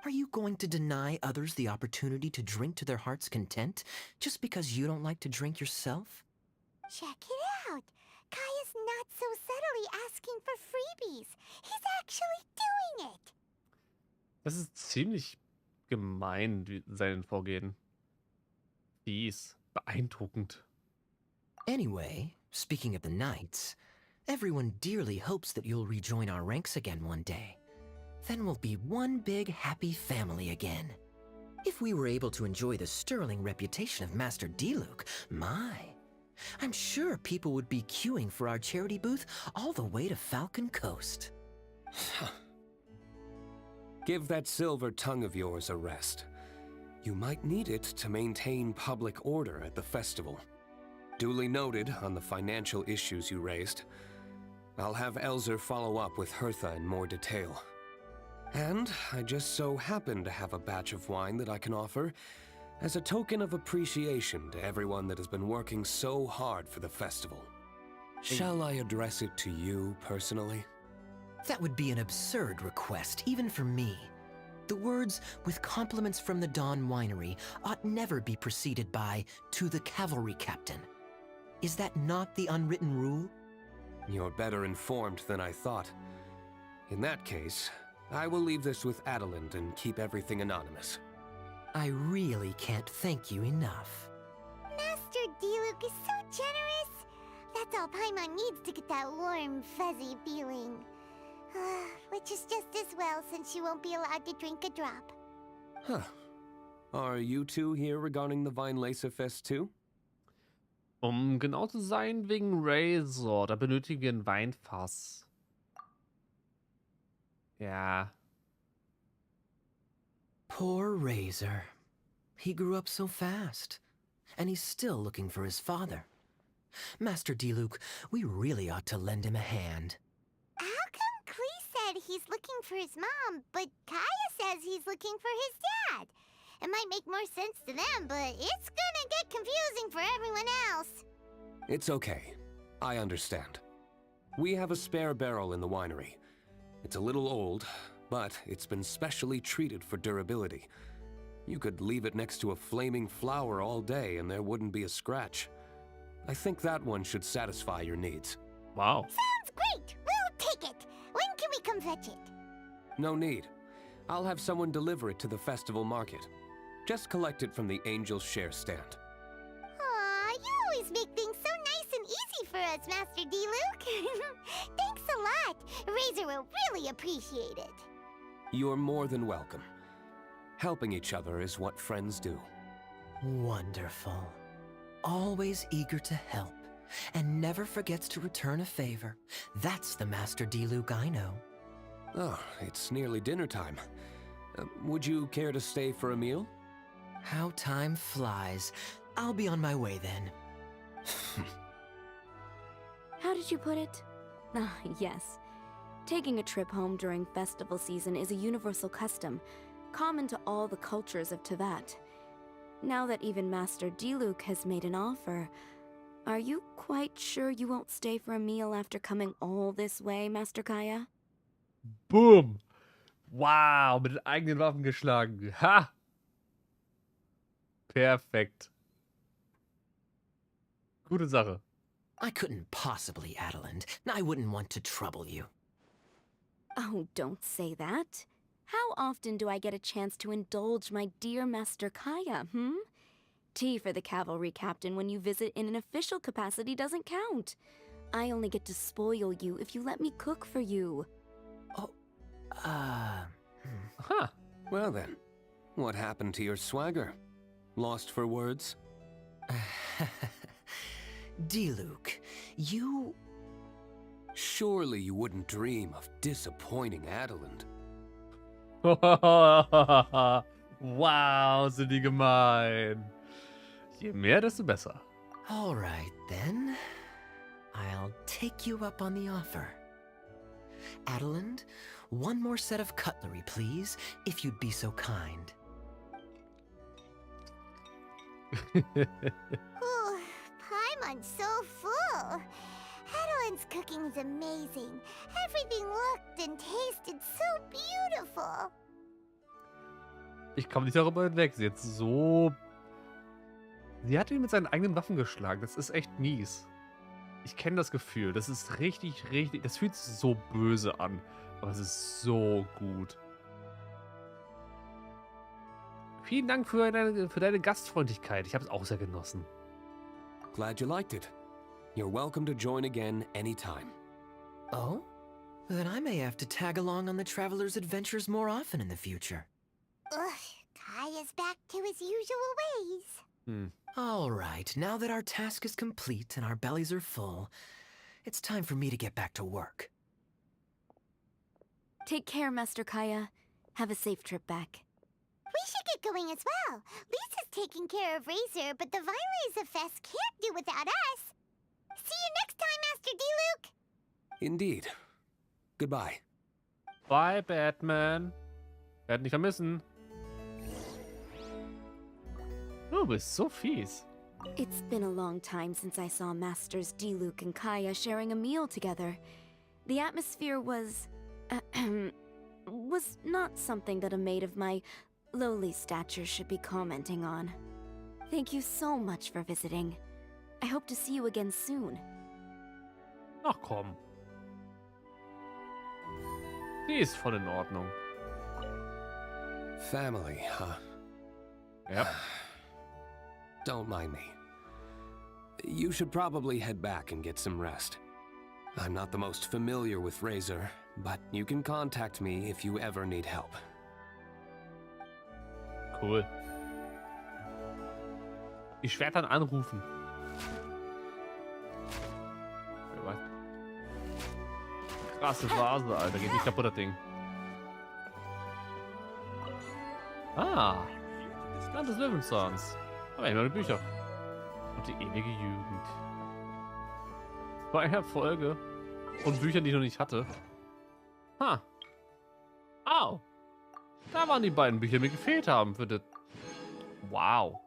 Are you going to deny others the opportunity to drink to their heart's content just because you don't like to drink yourself? Check it out. Kaya's not so subtly asking for freebies. He's actually doing it. Das ist ziemlich gemein, sein Vorgehen. Fies. Beeindruckend. Anyway, speaking of the Knights, everyone dearly hopes that you'll rejoin our ranks again one day. Then we'll be one big happy family again. If we were able to enjoy the sterling reputation of Master Diluc, I'm sure people would be queuing for our charity booth all the way to Falcon Coast. Give that silver tongue of yours a rest. You might need it to maintain public order at the festival. Duly noted on the financial issues you raised. I'll have Elzer follow up with Hertha in more detail. And I just so happen to have a batch of wine that I can offer as a token of appreciation to everyone that has been working so hard for the festival. Shall I address it to you personally? That would be an absurd request, even for me. The words, with compliments from the Dawn Winery, ought never be preceded by, to the cavalry captain. Is that not the unwritten rule? You're better informed than I thought. In that case, I will leave this with Adeland and keep everything anonymous. I really can't thank you enough. Master Diluc is so generous. That's all Paimon needs to get that warm, fuzzy feeling. Which is just as well since you won't be allowed to drink a drop. Huh. Are you two here regarding the Vinelasafest too? Genau zu sein, wegen Razor. Da benötigen wir ein Weinfass. Ja. Poor Razor. He grew up so fast. And he's still looking for his father. Master Diluc, we really ought to lend him a hand. How come Klee said he's looking for his mom, but Kaya says he's looking for his dad? It might make more sense to them, but it's gonna get confusing for everyone else. It's okay. I understand. We have a spare barrel in the winery. It's a little old, but it's been specially treated for durability. You could leave it next to a flaming flower all day and there wouldn't be a scratch. I think that one should satisfy your needs. Wow. Sounds great! We'll take it! When can we come fetch it? No need. I'll have someone deliver it to the festival market. Just collect it from the Angel's Share stand. Aw, you always make things so nice and easy for us, Master D-Luke. Thanks a lot. Razor will really appreciate it. You're more than welcome. Helping each other is what friends do. Wonderful. Always eager to help, and never forgets to return a favor. That's the Master D-Luke I know. Oh, it's nearly dinner time. Would you care to stay for a meal? How time flies. I'll be on my way then. How did you put it? Ah, yes. Taking a trip home during festival season is a universal custom, common to all the cultures of Teyvat. Now that even Master D-Luke has made an offer, are you quite sure you won't stay for a meal after coming all this way, Master Kaya? Boom. Wow, mit den eigenen Waffen geschlagen. Ha! Perfekt. Gute Sache. I couldn't possibly, Adeland. I wouldn't want to trouble you. Oh, don't say that. How often do I get a chance to indulge my dear Master Kaya, Tea for the cavalry captain when you visit in an official capacity doesn't count. I only get to spoil you if you let me cook for you. Huh. Well then, what happened to your swagger? Lost for words? D-Luke, you... Surely you wouldn't dream of disappointing Adeland. Wow, sind die gemein. Je mehr, desto besser. All right, then. I'll take you up on the offer. Adeland, one more set of cutlery, please, if you'd be so kind. Ooh, Paimon's so full. Adeland's cooking's amazing. Everything looked and tasted so beautiful. Ich komme nicht darüber hinweg. Sie hat so... Sie hat ihn mit seinen eigenen Waffen geschlagen. Das ist echt mies. Ich kenne das Gefühl. Das ist richtig... Das fühlt sich so böse an. Aber es ist so gut. Vielen Dank für deine Gastfreundlichkeit. Ich habe es auch sehr genossen. Glad you liked it. You're welcome to join again anytime. Oh? Then I may have to tag along on the Traveler's adventures more often in the future. Ugh, Kaya's back to his usual ways. All right, now that our task is complete and our bellies are full, it's time for me to get back to work. Take care, Master Kaya. Have a safe trip back. We should get going as well. Lisa's taking care of Razor, but the Vinelaser Fest can't do without us. See you next time, Master D-Luke. Indeed. Goodbye. Bye, Batman. Werd nicht vermissen. Du bist so fies. It's been a long time since I saw Masters D-Luke and Kaya sharing a meal together. The atmosphere was... was not something that a maid of my lowly stature should be commenting on. Thank you so much for visiting. I hope to see you again soon. Ach komm. Die ist voll in Ordnung. Family, huh? Yep. Don't mind me. You should probably head back and get some rest. I'm not the most familiar with Razor, but you can contact me if you ever need help. Cool. Ich werde dann anrufen. Wer weiß. Krasse Vase, Alter. Geht nicht kaputt, das Ding. Ah. Das Land des Löwenzahns. Aber immer die Bücher. Und die ewige Jugend. Bei einer Folge. Und Büchern, die ich noch nicht hatte. Ha. Au. Da waren die beiden Bücher, die mir gefehlt haben für das. Wow.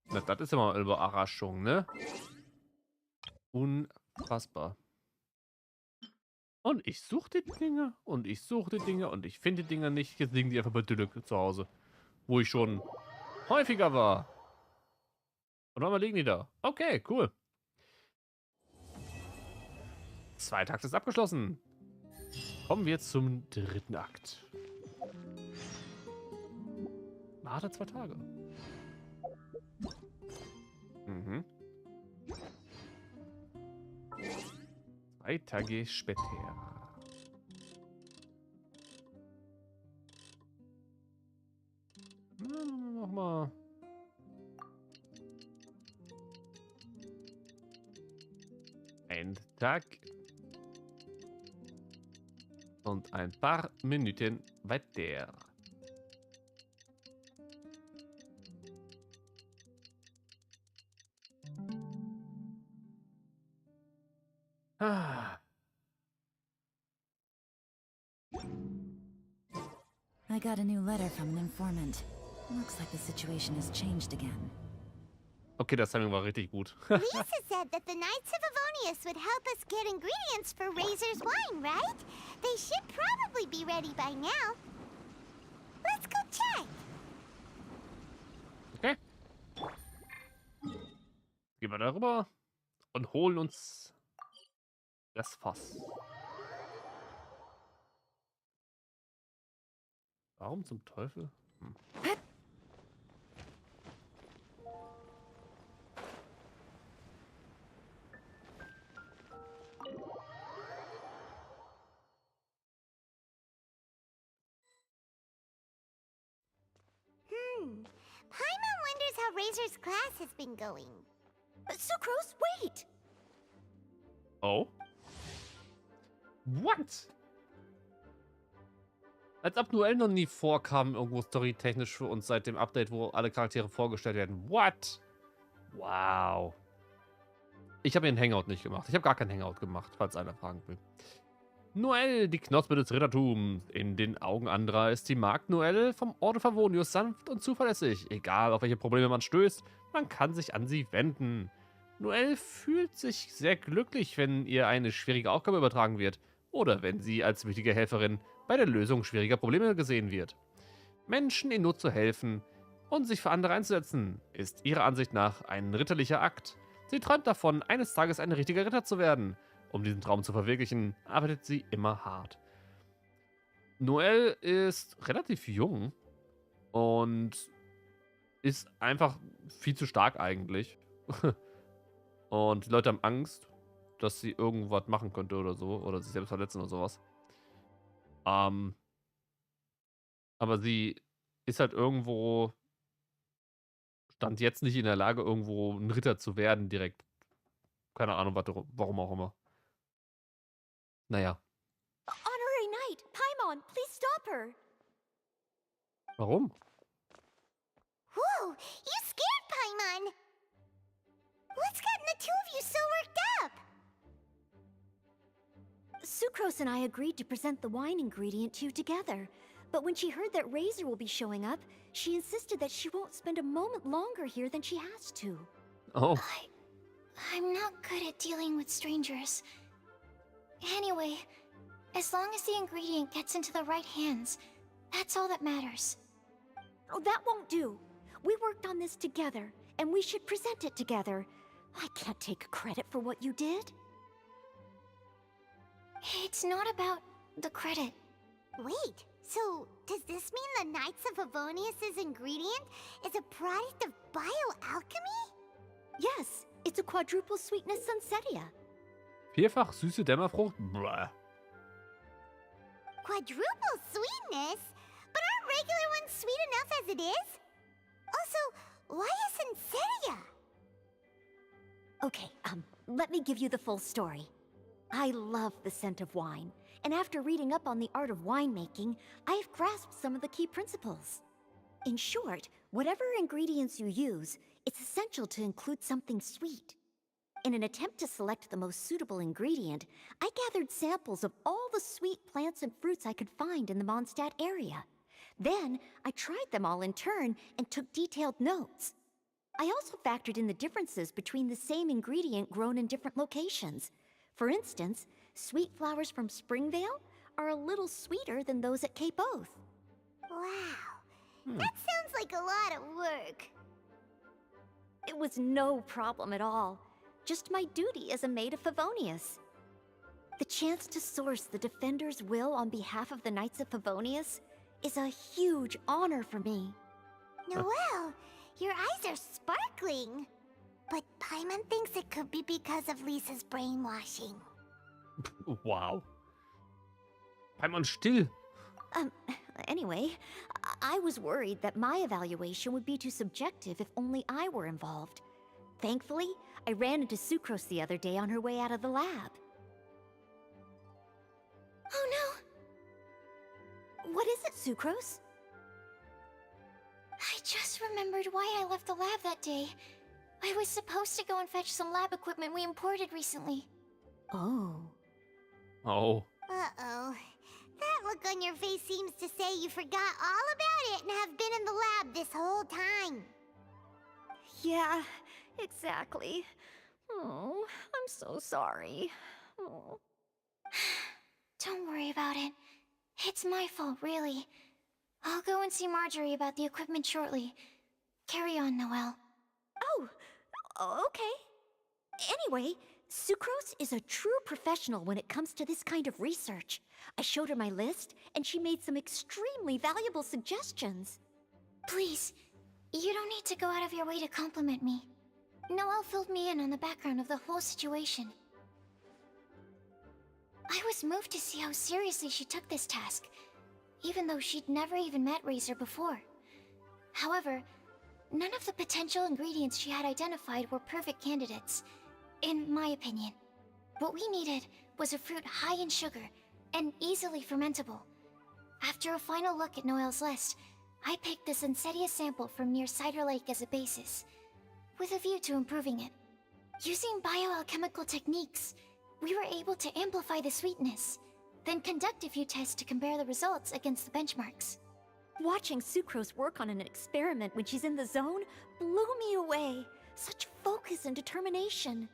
Na, das ist ja mal eine Überraschung, ne? Unfassbar. Und ich suche die Dinge und ich suche die Dinge und ich finde die Dinger nicht. Jetzt liegen die einfach bei Dylan zu Hause. Wo ich schon häufiger war. Und wann liegen die da? Okay, cool. 2. Akt ist abgeschlossen. Kommen wir zum 3. Akt. Warte 2 Tage. Mhm. 2 Tage später. Nochmal. Ein Tag. Und ein paar Minuten weiter. Ah. I got a new letter from an informant. Looks like the situation has changed again. Okay, das Timing war richtig gut. Lisa said that the Knights of Avonius would help us get ingredients for Razor's wine, right? They should probably be ready by now. Let's go check. Okay. Gehen wir darüber und holen uns das Fass. Warum zum Teufel? Paimon wonders how Razor's class has been going. Sucrose, wait! Oh? What? Als ob Noel noch nie vorkam, irgendwo storytechnisch für uns seit dem Update, wo alle Charaktere vorgestellt werden. What? Wow. Ich habe den Hangout nicht gemacht. Ich habe gar keinen Hangout gemacht, falls einer fragen will. Noel, die Knospe des Rittertums. In den Augen anderer ist die Magd Noel vom Orde Favonius sanft und zuverlässig. Egal, auf welche Probleme man stößt, man kann sich an sie wenden. Noel fühlt sich sehr glücklich, wenn ihr eine schwierige Aufgabe übertragen wird oder wenn sie als wichtige Helferin bei der Lösung schwieriger Probleme gesehen wird. Menschen in Not zu helfen und sich für andere einzusetzen, ist ihrer Ansicht nach ein ritterlicher Akt. Sie träumt davon, eines Tages ein richtiger Ritter zu werden. Um diesen Traum zu verwirklichen, arbeitet sie immer hart. Noel ist relativ jung und ist einfach viel zu stark eigentlich. Und die Leute haben Angst, dass sie irgendwas machen könnte oder so, oder sich selbst verletzen oder sowas. Aber sie ist halt irgendwo, stand jetzt nicht in der Lage, irgendwo ein Ritter zu werden direkt. Keine Ahnung, warum auch immer. Naja. Honorary Knight, Paimon, please stop her! Warum? Whoa, you scared Paimon! What's gotten the two of you so worked up? Sucrose and I agreed to present the wine ingredient to you together. But when she heard that Razor will be showing up, she insisted that she won't spend a moment longer here than she has to. Oh. I'm not good at dealing with strangers. Anyway, as long as the ingredient gets into the right hands, that's all that matters. Oh, that won't do. We worked on this together, and we should present it together. I can't take credit for what you did. It's not about the credit. Wait, so does this mean the Knights of Favonius' ingredient is a product of bioalchemy? Yes, it's a quadruple sweetness sunsetia. Vierfach süße Dämmerfrucht? Blah. Quadruple sweetness? But aren't regular ones sweet enough as it is? Also, why isn't Seria? Okay, let me give you the full story. I love the scent of wine, and after reading up on the art of winemaking, I have grasped some of the key principles. In short, whatever ingredients you use, it's essential to include something sweet. In an attempt to select the most suitable ingredient, I gathered samples of all the sweet plants and fruits I could find in the Mondstadt area. Then, I tried them all in turn and took detailed notes. I also factored in the differences between the same ingredient grown in different locations. For instance, sweet flowers from Springvale are a little sweeter than those at Cape Oath. Wow, that sounds like a lot of work. It was no problem at all. Just my duty as a maid of Favonius. The chance to source the Defender's will on behalf of the Knights of Favonius is a huge honor for me. Noelle, your eyes are sparkling. But Paimon thinks it could be because of Lisa's brainwashing. Wow. Paimon still. Anyway, I was worried that my evaluation would be too subjective if only I were involved. Thankfully, I ran into Sucrose the other day on her way out of the lab. Oh no! What is it, Sucrose? I just remembered why I left the lab that day. I was supposed to go and fetch some lab equipment we imported recently. Oh. Oh. Uh-oh. That look on your face seems to say you forgot all about it and have been in the lab this whole time. Yeah, exactly. Oh, I'm so sorry. Oh. Don't worry about it. It's my fault, really. I'll go and see Marjorie about the equipment shortly. Carry on, Noelle. Oh, okay. Anyway, Sucrose is a true professional when it comes to this kind of research. I showed her my list, and she made some extremely valuable suggestions. Please, you don't need to go out of your way to compliment me. Noelle filled me in on the background of the whole situation. I was moved to see how seriously she took this task, even though she'd never even met Razor before. However, none of the potential ingredients she had identified were perfect candidates, in my opinion. What we needed was a fruit high in sugar and easily fermentable. After a final look at Noelle's list, I picked the Sensetia sample from near Cider Lake as a basis, with a view to improving it. Using bioalchemical techniques, we were able to amplify the sweetness, then conduct a few tests to compare the results against the benchmarks. Watching Sucrose work on an experiment when she's in the zone blew me away. Such focus and determination.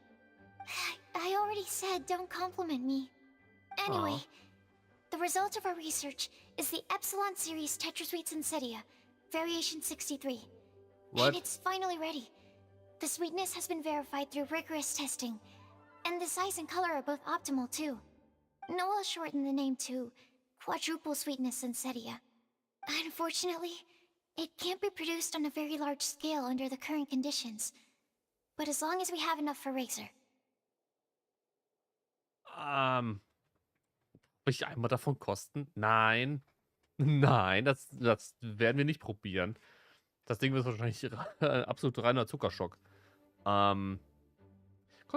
I already said don't compliment me. Anyway, the result of our research is the Epsilon Series Tetrasweet Sensetia, Variation 63. What? And it's finally ready. The sweetness has been verified through rigorous testing, and the size and color are both optimal too. Noelle shortened the name to Quadruple Sweetness Sensetia. Unfortunately, it can't be produced on a very large scale under the current conditions. But as long as we have enough for Razor. Soll ich einmal davon kosten? Nein. Nein, das werden wir nicht probieren. Das Ding wird wahrscheinlich absolut reiner Zuckerschock. Kommt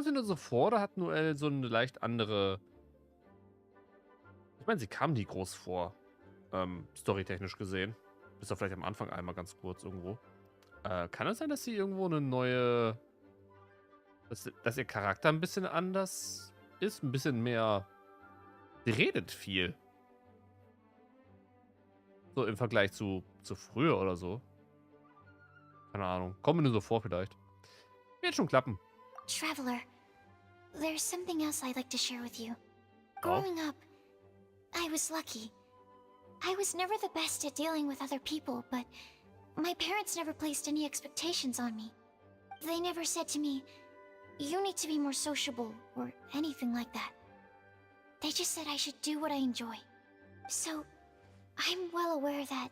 dir nur so vor, oder hat Noelle so eine leicht andere... Ich meine, sie kam nie groß vor. Storytechnisch gesehen. Bis auf vielleicht am Anfang einmal ganz kurz irgendwo. Kann es sein, dass sie irgendwo eine neue... Dass ihr Charakter ein bisschen anders ist? Ein bisschen mehr... Sie redet viel. So im Vergleich zu früher oder so. Keine Ahnung. Kommt mir nur so vor vielleicht. Wird schon klappen. Traveler, there's something else I'd like to share with you. Growing up, I was lucky. I was never the best at dealing with other people, but my parents never placed any expectations on me. They never said to me, you need to be more sociable, or anything like that. They just said I should do what I enjoy. So, I'm well aware that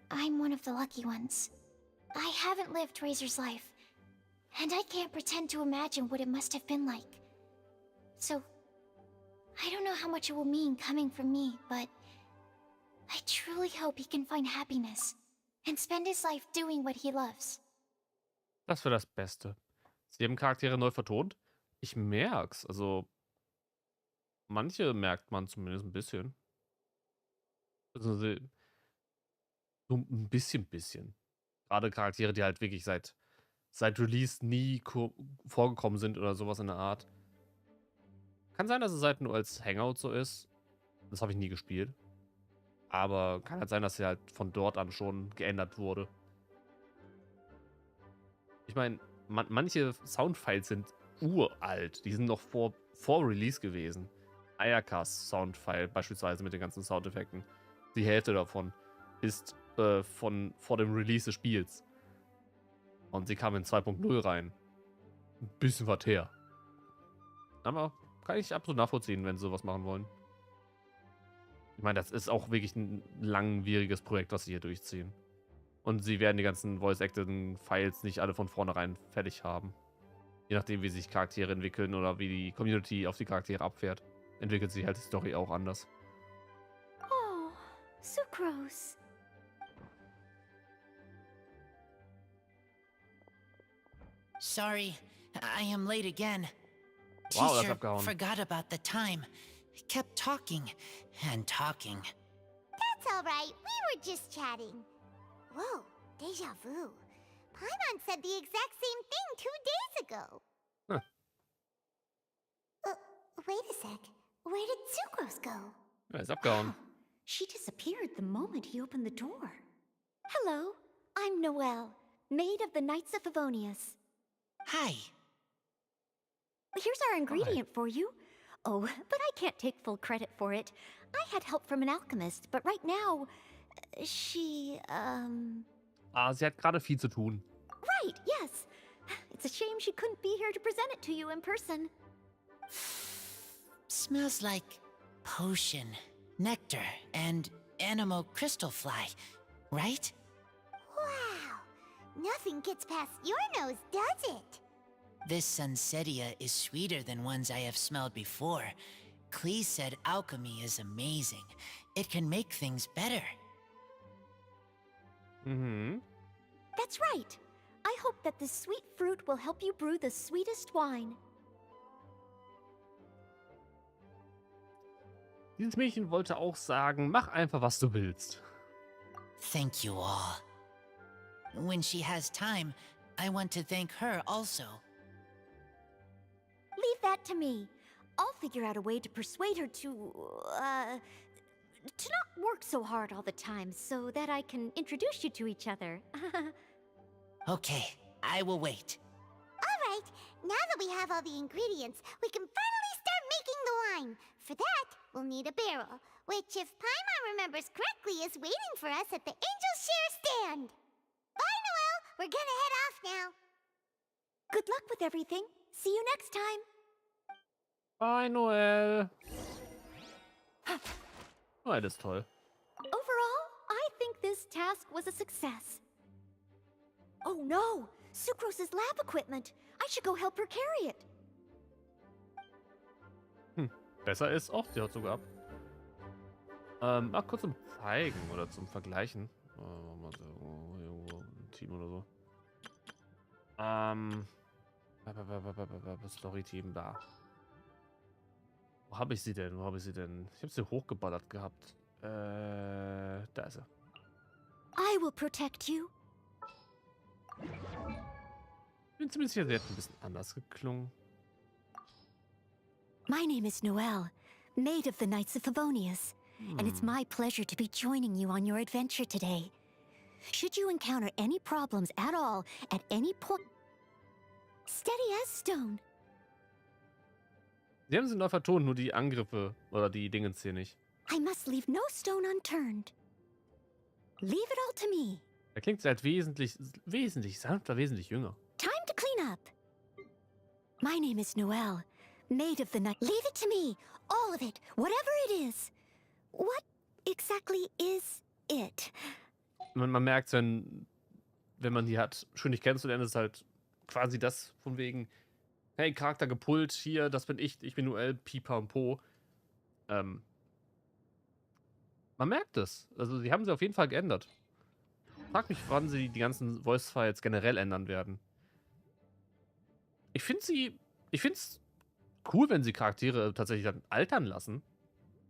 I'm one of the lucky ones. I haven't lived Razor's life, and I can't pretend to imagine what it must have been like. So, I don't know how much it will mean coming from me, but I truly hope he can find happiness and spend his life doing what he loves. Das wäre das Beste. Sie haben Charaktere neu vertont. Ich merk's. Also, manche merkt man zumindest ein bisschen. Also, so ein bisschen. Gerade Charaktere, die halt wirklich seit Release nie vorgekommen sind oder sowas in der Art. Kann sein, dass es halt nur als Hangout so ist. Das habe ich nie gespielt. Aber kann halt sein, dass sie halt von dort an schon geändert wurde. Ich meine, manche Soundfiles sind uralt. Die sind noch vor Release gewesen. Ayakas Soundfile beispielsweise mit den ganzen Soundeffekten. Die Hälfte davon ist vor dem Release des Spiels. Und sie kam in 2.0 rein. Ein bisschen was her. Aber kann ich absolut nachvollziehen, wenn sie sowas machen wollen. Ich meine, das ist auch wirklich ein langwieriges Projekt, was sie hier durchziehen. Und sie werden die ganzen Voice-Acting-Files nicht alle von vornherein fertig haben. Je nachdem, wie sich Charaktere entwickeln oder wie die Community auf die Charaktere abfährt, entwickelt sich halt die Story auch anders. Oh, Sucrose. Sorry, I am late again. Wow, das Teacher abgehauen. forgot about the time. Kept talking and talking. That's all right. We were just chatting. Whoa, deja vu. Paimon said the exact same thing 2 days ago. Huh. Wait a sec. Where did Sucrose go? Er ist abgehauen. She disappeared the moment he opened the door. Hello, I'm Noelle, maid of the Knights of Favonius. Hi. Here's our ingredient for you. Oh, but I can't take full credit for it. I had help from an alchemist, but right now, she, Ah, sie hat gerade viel zu tun. Right, yes. It's a shame she couldn't be here to present it to you in person. Smells like potion, nectar, and anemo crystal fly, right? Wow. Nothing gets past your nose, does it? This Sunsetia is sweeter than ones I have smelled before. Clee said alchemy is amazing. It can make things better. Mhm. That's right. I hope that this sweet fruit will help you brew the sweetest wine. Dieses Mädchen wollte auch sagen, mach einfach, was du willst. Thank you all. When she has time, I want to thank her also. Leave that to me. I'll figure out a way to persuade her to not work so hard all the time so that I can introduce you to each other. Okay, I will wait. All right. Now that we have all the ingredients, we can finally start making the wine. For that, we'll need a barrel, which, if Paimon remembers correctly, is waiting for us at the Angel's Share stand. Bye, Noelle. We're gonna head off now. Good luck with everything. See you next time. Bye, Noelle. Oh, das ist toll. Overall, I think this task was a success. Oh no! Sucrose's lab equipment! I should go help her carry it. Besser ist auch, sie haut sogar ab. Mal kurz zum Zeigen oder zum Vergleichen. Mal so, irgendwo ein Team oder so. Story-Team da. Wo habe ich sie denn? Wo habe ich sie denn? Ich habe sie hochgeballert gehabt. Da ist sie. I will protect you. Bin ziemlich sicher, sie hat ein bisschen anders geklungen. My name is Noelle, maid of the Knights of Favonius, and it's my pleasure to be joining you on your adventure today. Should you encounter any problems at all, at any point, steady as stone. Sie haben sie neu vertont, nur die Angriffe oder die Dingens hier nicht. I must leave no stone unturned. Leave it all to me. Er klingt halt wesentlich sanfter, wesentlich jünger. Time to clean up. My name is Noelle, maid of the night. Leave it to me, all of it, whatever it is. What exactly is it? Man merkt, wenn man die hat, schön dich kennenzulernen, ist halt quasi das von wegen, hey, Charakter gepullt, hier, das bin ich bin Noelle, Pipa und Po. Man merkt es. Also, sie haben sie auf jeden Fall geändert. Frag mich, wann sie die ganzen Voice-Files generell ändern werden. Ich find's cool, wenn sie Charaktere tatsächlich dann altern lassen.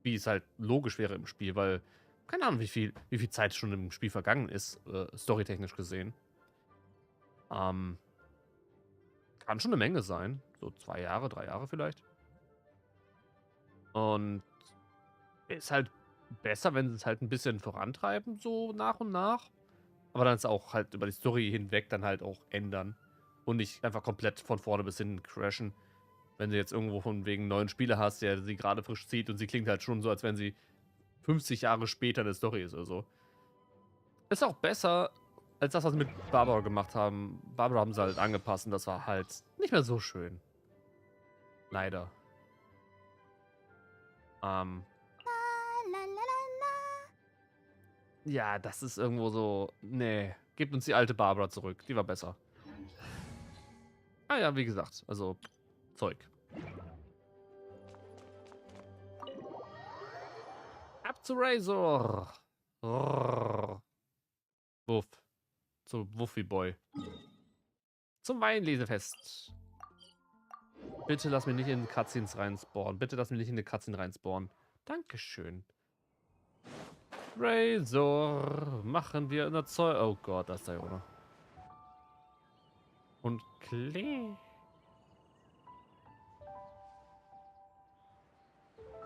Wie es halt logisch wäre im Spiel, weil, keine Ahnung, wie viel Zeit schon im Spiel vergangen ist, storytechnisch gesehen. Kann schon eine Menge sein. So 2 Jahre, 3 Jahre vielleicht. Und ist halt besser, wenn sie es halt ein bisschen vorantreiben, so nach und nach. Aber dann es auch halt über die Story hinweg dann halt auch ändern. Und nicht einfach komplett von vorne bis hin crashen. Wenn du jetzt irgendwo von wegen einen neuen Spieler hast, der sie gerade frisch zieht und sie klingt halt schon so, als wenn sie 50 Jahre später eine Story ist oder so. Ist auch besser, als das, was sie mit Barbara gemacht haben. Barbara haben sie halt angepasst und das war halt nicht mehr so schön. Leider. Ja, das ist irgendwo so... Nee, gebt uns die alte Barbara zurück. Die war besser. Ah ja, wie gesagt, also Zeug. Ab zu Razor. Wuff. Zu Wuffy Boy. Zum Weinlesefest. Bitte lass mich nicht in Cutscenes reinspawnen. Bitte lass mich nicht in eine Cutscene reinspawnen. Dankeschön. Razor. Machen wir in der Zoll... Oh Gott, das ist da oder? Und Klee.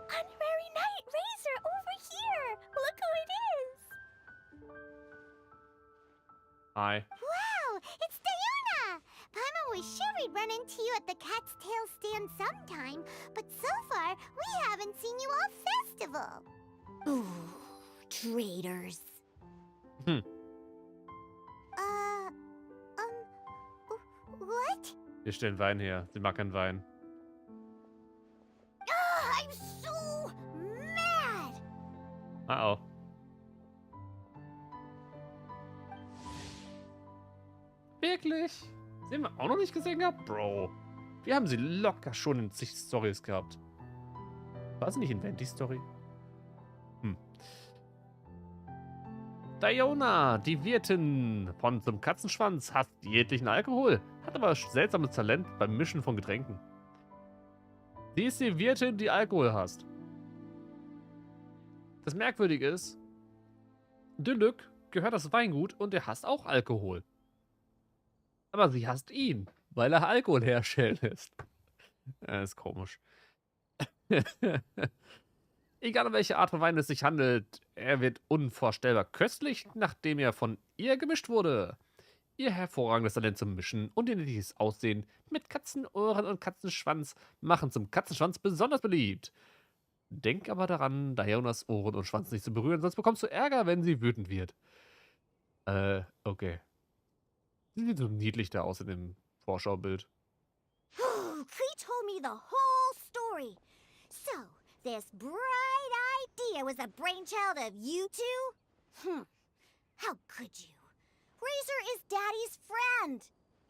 Honorary Knight Razor, over here! Look who it is! Hi. Wow, it's Diona! Paimon was sure we'd run into you at the Cat's Tail stand sometime, but so far, we haven't seen you all festival. Ooh, traitors. What? Wir stellen Wein her. Sie mag keinen Wein. I'm so mad! Oh. Wirklich? Sie haben wir auch noch nicht gesehen gehabt? Bro. Wir haben sie locker schon in zig Stories gehabt. War sie nicht in Ventis Story? Diona, die Wirtin von zum Katzenschwanz, hasst jeglichen Alkohol, hat aber seltsames Talent beim Mischen von Getränken. Sie ist die Wirtin, die Alkohol hasst. Das Merkwürdige ist, Deluc gehört das Weingut und er hasst auch Alkohol. Aber sie hasst ihn, weil er Alkohol herstellen lässt. Ist komisch. Egal um welche Art von Wein es sich handelt, er wird unvorstellbar köstlich, nachdem er von ihr gemischt wurde. Ihr hervorragendes Talent zum Mischen und ihr niedliches Aussehen mit Katzenohren und Katzenschwanz machen zum Katzenschwanz besonders beliebt. Denk aber daran, Dionas Ohren und Schwanz nicht zu berühren, sonst bekommst du Ärger, wenn sie wütend wird. Okay. Sie sieht so niedlich da aus in dem Vorschaubild. Klee told me the whole story. So, this bright idea was the brainchild of you two? How could you? Razor is Daddy's friend.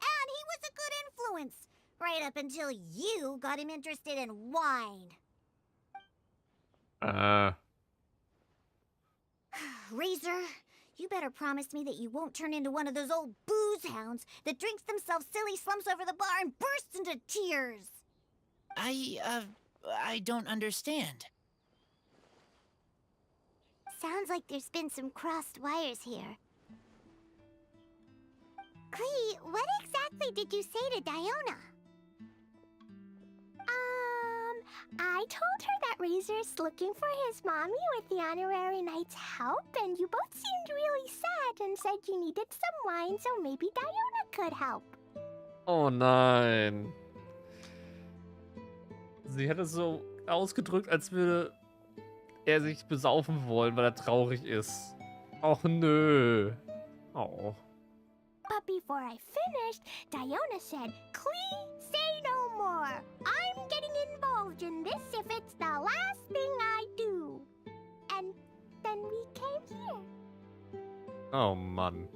And he was a good influence. Right up until you got him interested in wine. Razor, you better promise me that you won't turn into one of those old booze hounds that drinks themselves silly, slumps over the bar, and bursts into tears. I don't understand. Sounds like there's been some crossed wires here. Klee, what exactly did you say to Diona? I told her that Razor's looking for his mommy with the Honorary Knight's help, and you both seemed really sad and said you needed some wine, so maybe Diona could help. Oh nein. Sie hat es so ausgedrückt, als würde er sich besaufen wollen, weil er traurig ist. Och nö. Oh. But before I finished, Diona said, Klee, say no more. I'm getting involved in this if it's the last thing I do. And then we came here. Oh Mann.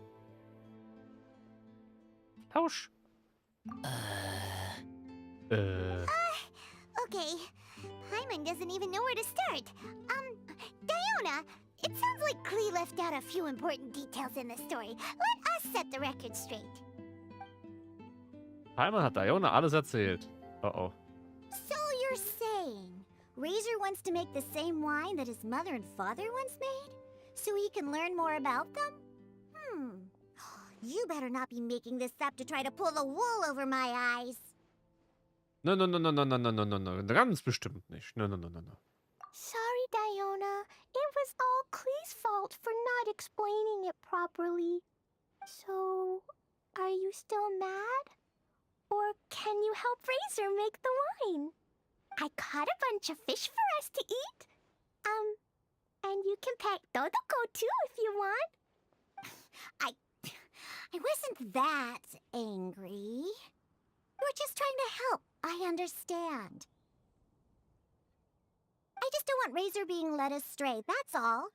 Tausch. Okay. Paimon doesn't even know where to start. Diona, it sounds like Klee left out a few important details in the story. Let us set the record straight. Paimon hat Diona alles erzählt. Oh. So you're saying Razor wants to make the same wine that his mother and father once made? So he can learn more about them? You better not be making this up to try to pull the wool over my eyes. No. Ganz bestimmt nicht. No. Sorry, Diona. It was all Klee's fault for not explaining it properly. So, are you still mad? Or can you help Razor make the wine? I caught a bunch of fish for us to eat. And you can pet Dodoko too if you want. I wasn't that angry. You were just trying to help. I understand. I just don't want Razor being led astray, that's all.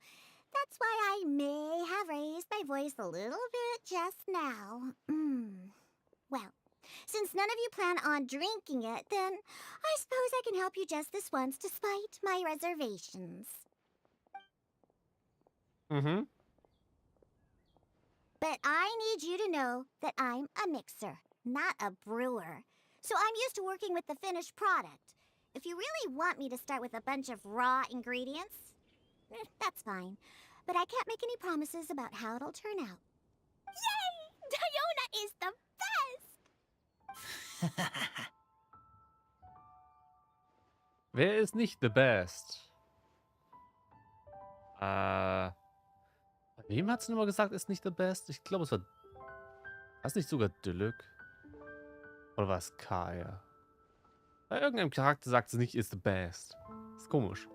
That's why I may have raised my voice a little bit just now. Well, since none of you plan on drinking it, then I suppose I can help you just this once despite my reservations. Mm-hmm. But I need you to know that I'm a mixer, not a brewer. So I'm used to working with the finished product. If you really want me to start with a bunch of raw ingredients, that's fine. But I can't make any promises about how it'll turn out. Yay! Diona is the best! Wer ist nicht the best? Bei wem hat's denn immer gesagt, ist nicht the best? Ich glaube, es war... War es nicht sogar Deluxe? Oder war es Kaya? Bei irgendeinem Charakter sagt sie nicht, ist the best. Ist komisch.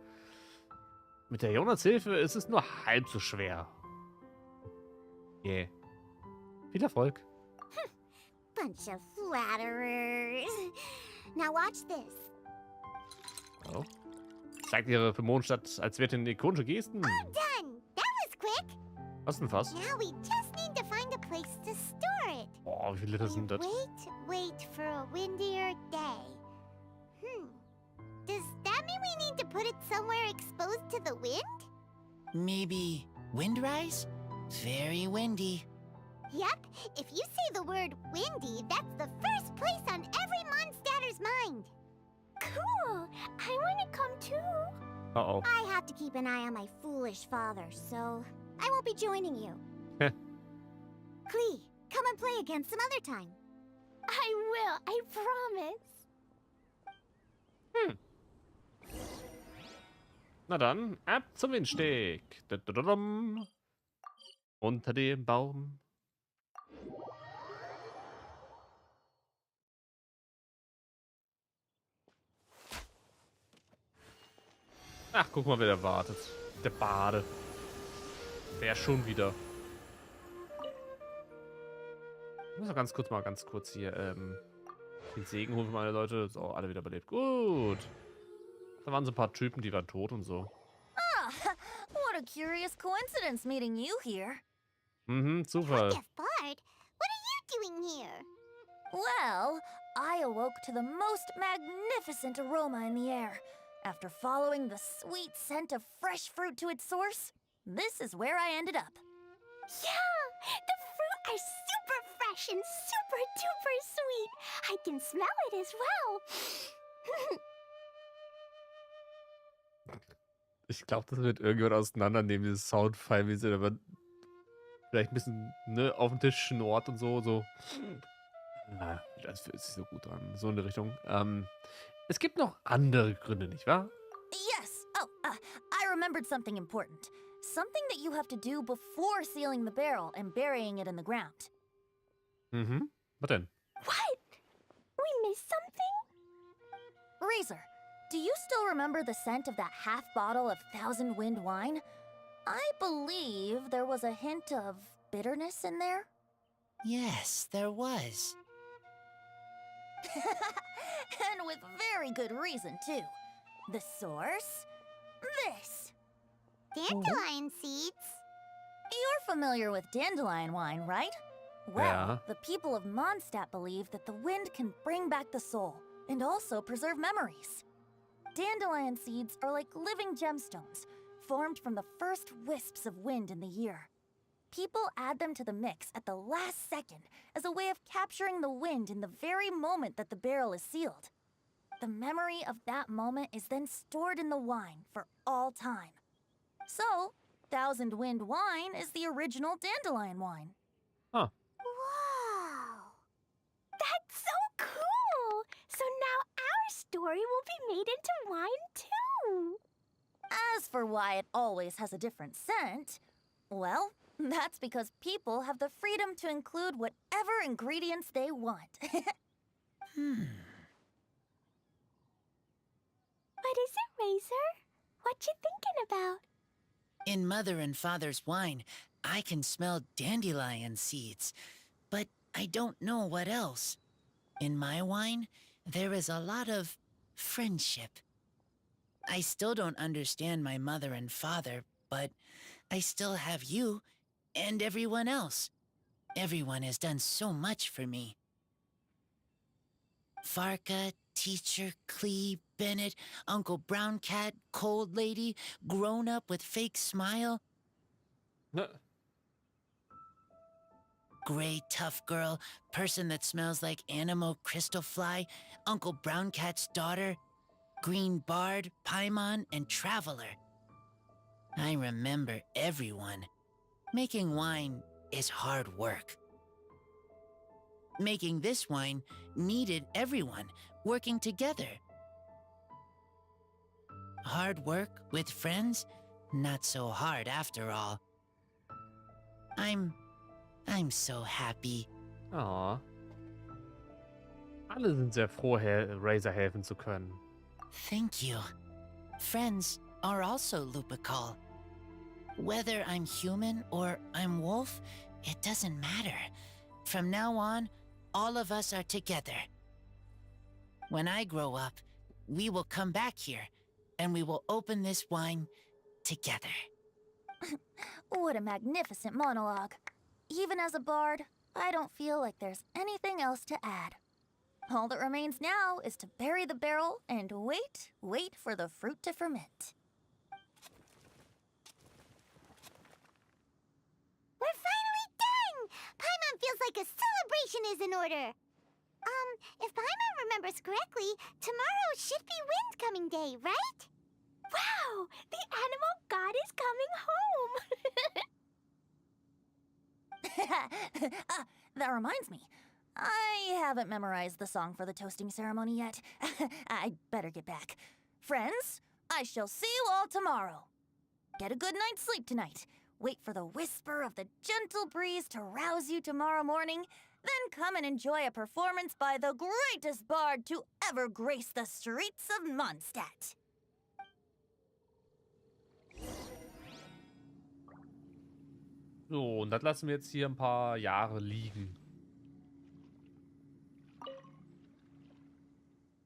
Mit der Jonas Hilfe ist es nur halb so schwer. Yeah. Viel Erfolg. Bunch of flatterers. Now watch this. Oh. Zeigt ihre für Mondstadt als Wirtin ikonische Gesten. All done. That was quick. Was denn was? Now we just need to find a place to store it. Oh, wie viele Liter sind das? Wait for a windier day. Does that mean we need to put it somewhere exposed to the wind? Maybe windrise? Very windy. Yep. If you say the word windy, that's the first place on every Mondstatter's mind. Cool. I want to come too. Uh-oh. I have to keep an eye on my foolish father, so I won't be joining you. Klee, come and play again some other time. I will, I promise. Na dann, ab zum Windsteg. Unter dem Baum. Ach, guck mal, wer da wartet. Der Bade. Wer schon wieder. Ich muss noch ganz kurz hier den Segen holen für meine Leute. So, alle wieder belebt. Gut. Da waren so ein paar Typen, die waren tot und so. Ah, what a curious coincidence meeting you here. Mhm, Zufall. Bard, what are you doing here? Well, I awoke to the most magnificent aroma in the air. After following the sweet scent of fresh fruit to its source, this is where I ended up. Yeah, the fruit are super fresh and super duper sweet. I can smell it as well. Ich glaube, das wird irgendwann auseinandernehmen, dieses Soundfile, wie sie aber vielleicht ein bisschen auf den Tisch schnurrt und so. Na, das fühlt sich so gut an. So in die Richtung. Es gibt noch andere Gründe, nicht wahr? Yes. Oh, I remembered something important. Something that you have to do before sealing the barrel and burying it in the ground. Mhm. Was denn? What? We missed something? Razor, do you still remember the scent of that half bottle of Thousand Wind wine? I believe there was a hint of bitterness in there. Yes, there was. And with very good reason, too. The source? This. Dandelion seeds? You're familiar with dandelion wine, right? Well, Yeah. the people of Mondstadt believe that the wind can bring back the soul and also preserve memories. Dandelion seeds are like living gemstones, formed from the first wisps of wind in the year. People add them to the mix at the last second as a way of capturing the wind in the very moment that the barrel is sealed. The memory of that moment is then stored in the wine for all time. So, Thousand Wind wine is the original dandelion wine. Huh. Wow. That's so cool. So now our story will be made into wine too. As for why it always has a different scent, well, that's because people have the freedom to include whatever ingredients they want. What is it, Razor? What you thinking about? In Mother and Father's wine, I can smell dandelion seeds. but I don't know what else. In my wine, there is a lot of friendship. I still don't understand my mother and father, but I still have you and everyone else. Everyone has done so much for me. Farka, Teacher, Clee, Bennett, Uncle Brown Cat, Cold Lady, Grown Up with Fake Smile. Gray Tough Girl, Person that Smells like Animo Crystal Fly, Uncle Brown Cat's Daughter, Green Bard, Paimon, and Traveler. I remember everyone. Making wine is hard work. Making this wine needed everyone working together. Hard work with friends? Not so hard after all. I'm so happy. Oh. Alle sind sehr froh, Razor helfen zu können. Thank you. Friends are also Lupical. Whether I'm human or I'm wolf, it doesn't matter. From now on, all of us are together. When I grow up, we will come back here, and we will open this wine together. What a magnificent monologue. Even as a bard, I don't feel like there's anything else to add. All that remains now is to bury the barrel and wait for the fruit to ferment. We're finally done! Paimon feels like a celebration is in order. If Paimon remembers correctly, tomorrow should be Wind Coming Day, right? Wow! The animal god is coming home! That reminds me. I haven't memorized the song for the toasting ceremony yet. I'd better get back. Friends, I shall see you all tomorrow. Get a good night's sleep tonight. Wait for the whisper of the gentle breeze to rouse you tomorrow morning. Then come and enjoy a performance by the greatest bard to ever grace the streets of Mondstadt. So, und das lassen wir jetzt hier ein paar Jahre liegen.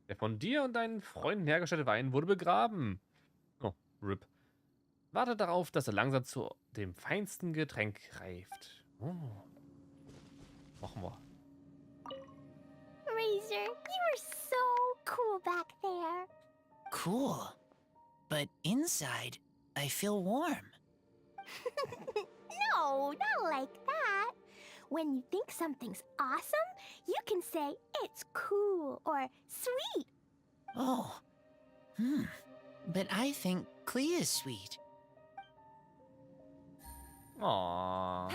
Der von dir und deinen Freunden hergestellte Wein wurde begraben. Oh, RIP. Warte darauf, dass er langsam zu dem feinsten Getränk reift. Oh. Machen wir. Razor, you were so cool back there. Cool. But inside, I feel warm. No, not like that. When you think something's awesome, you can say it's cool or sweet. Oh. But I think Clea is sweet. Aww.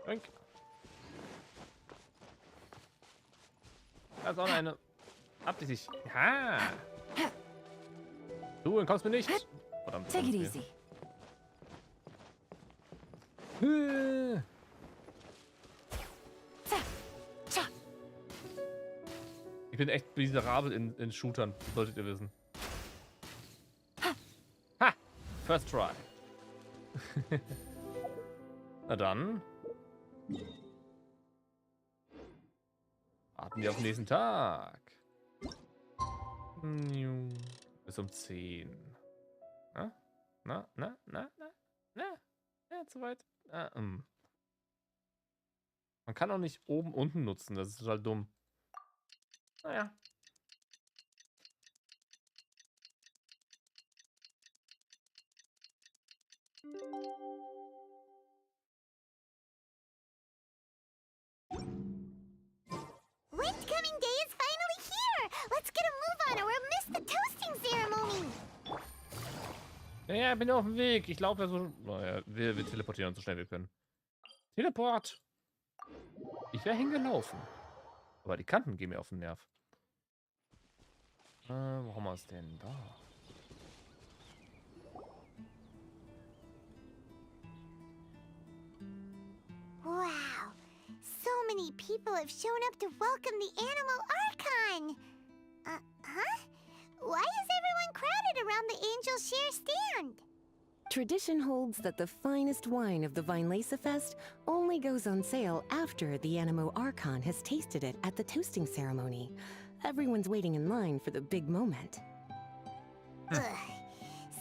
Danke. Da ist auch noch eine. Absichtlich. Ha! Du entkommst mir nicht. Verdammt. Take it easy. Ich bin echt miserabel in Shootern, solltet ihr wissen. Ha! First try. Na dann. Warten wir auf den nächsten Tag. Bis um 10. Na, zu weit. Man kann auch nicht oben, unten nutzen, das ist total dumm. Naja. Wind Coming Day is finally here! Let's get a move on or we'll miss the toasting ceremony! Ja, bin auf dem Weg. Ich laufe so. Naja, wir teleportieren uns so schnell wir können. Teleport! Ich wäre hingelaufen. Aber die Kanten gehen mir auf den Nerv. Wo haben wir es denn? Da. Wow! So many people have shown up to welcome the Animal Archon! Huh? Why is everyone crowded around the Angel Share understand. Tradition holds that the finest wine of the Vinelesa Fest only goes on sale after the Animo Archon has tasted it at the toasting ceremony. Everyone's waiting in line for the big moment. Ugh.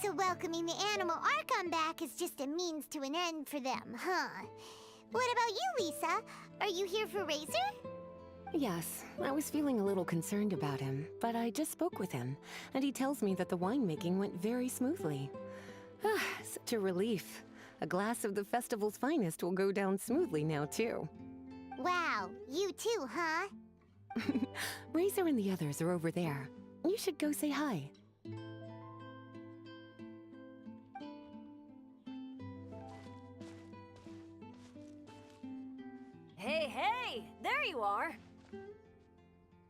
So welcoming the Animal Archon back is just a means to an end for them, huh? What about you, Lisa? Are you here for Razor? Yes, I was feeling a little concerned about him, but I just spoke with him, and he tells me that the winemaking went very smoothly. Such a relief. A glass of the festival's finest will go down smoothly now, too. Wow, you too, huh? Razor and the others are over there. You should go say hi. Hey, there you are.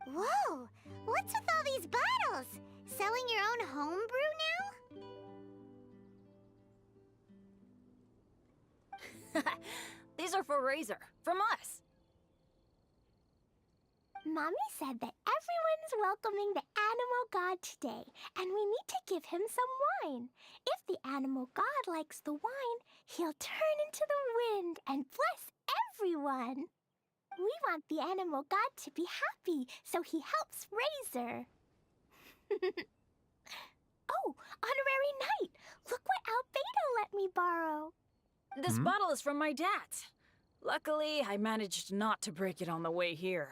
Whoa, what's with all these bottles? Selling your own homebrew now? These are for Razor, from us. Mommy said that everyone's welcoming the animal god today, and we need to give him some wine. If the animal god likes the wine, he'll turn into the wind and bless everyone. We want the animal god to be happy, so he helps Razor. Oh, honorary knight! Look what Albedo let me borrow. This bottle is from my dad. Luckily, I managed not to break it on the way here.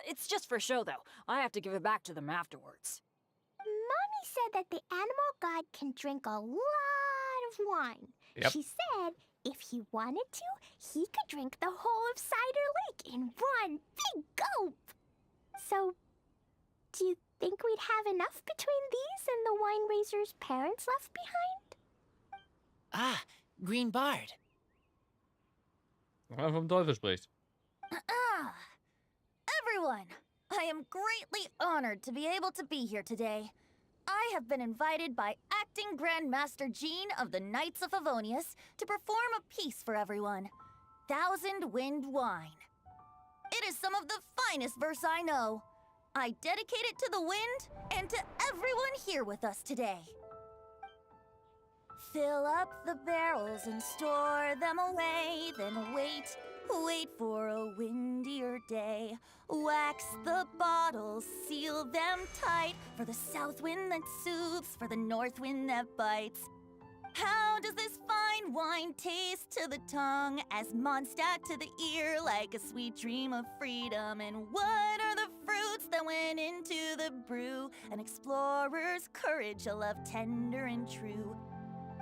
It's just for show, though. I have to give it back to them afterwards. Mommy said that the animal god can drink a lot of wine. Yep. She said if he wanted to, he could drink the whole of Cider Lake in one big gulp. So, do you think we'd have enough between these and the wine raiser's parents left behind? Ah, Green Bard. Wenn man vom Teufel spricht. Everyone, I am greatly honored to be able to be here today. I have been invited by Acting Grand Master Jean of the Knights of Favonius to perform a piece for everyone. Thousand Wind Wine. It is some of the finest verse I know. I dedicate it to the wind and to everyone here with us today. Fill up the barrels and store them away, then wait for a windier day. Wax the bottles, seal them tight, for the south wind that soothes, for the north wind that bites. How does this fine wine taste to the tongue, as Mondstadt to the ear, like a sweet dream of freedom? And what are the fruits that went into the brew? An explorer's courage, a love tender and true.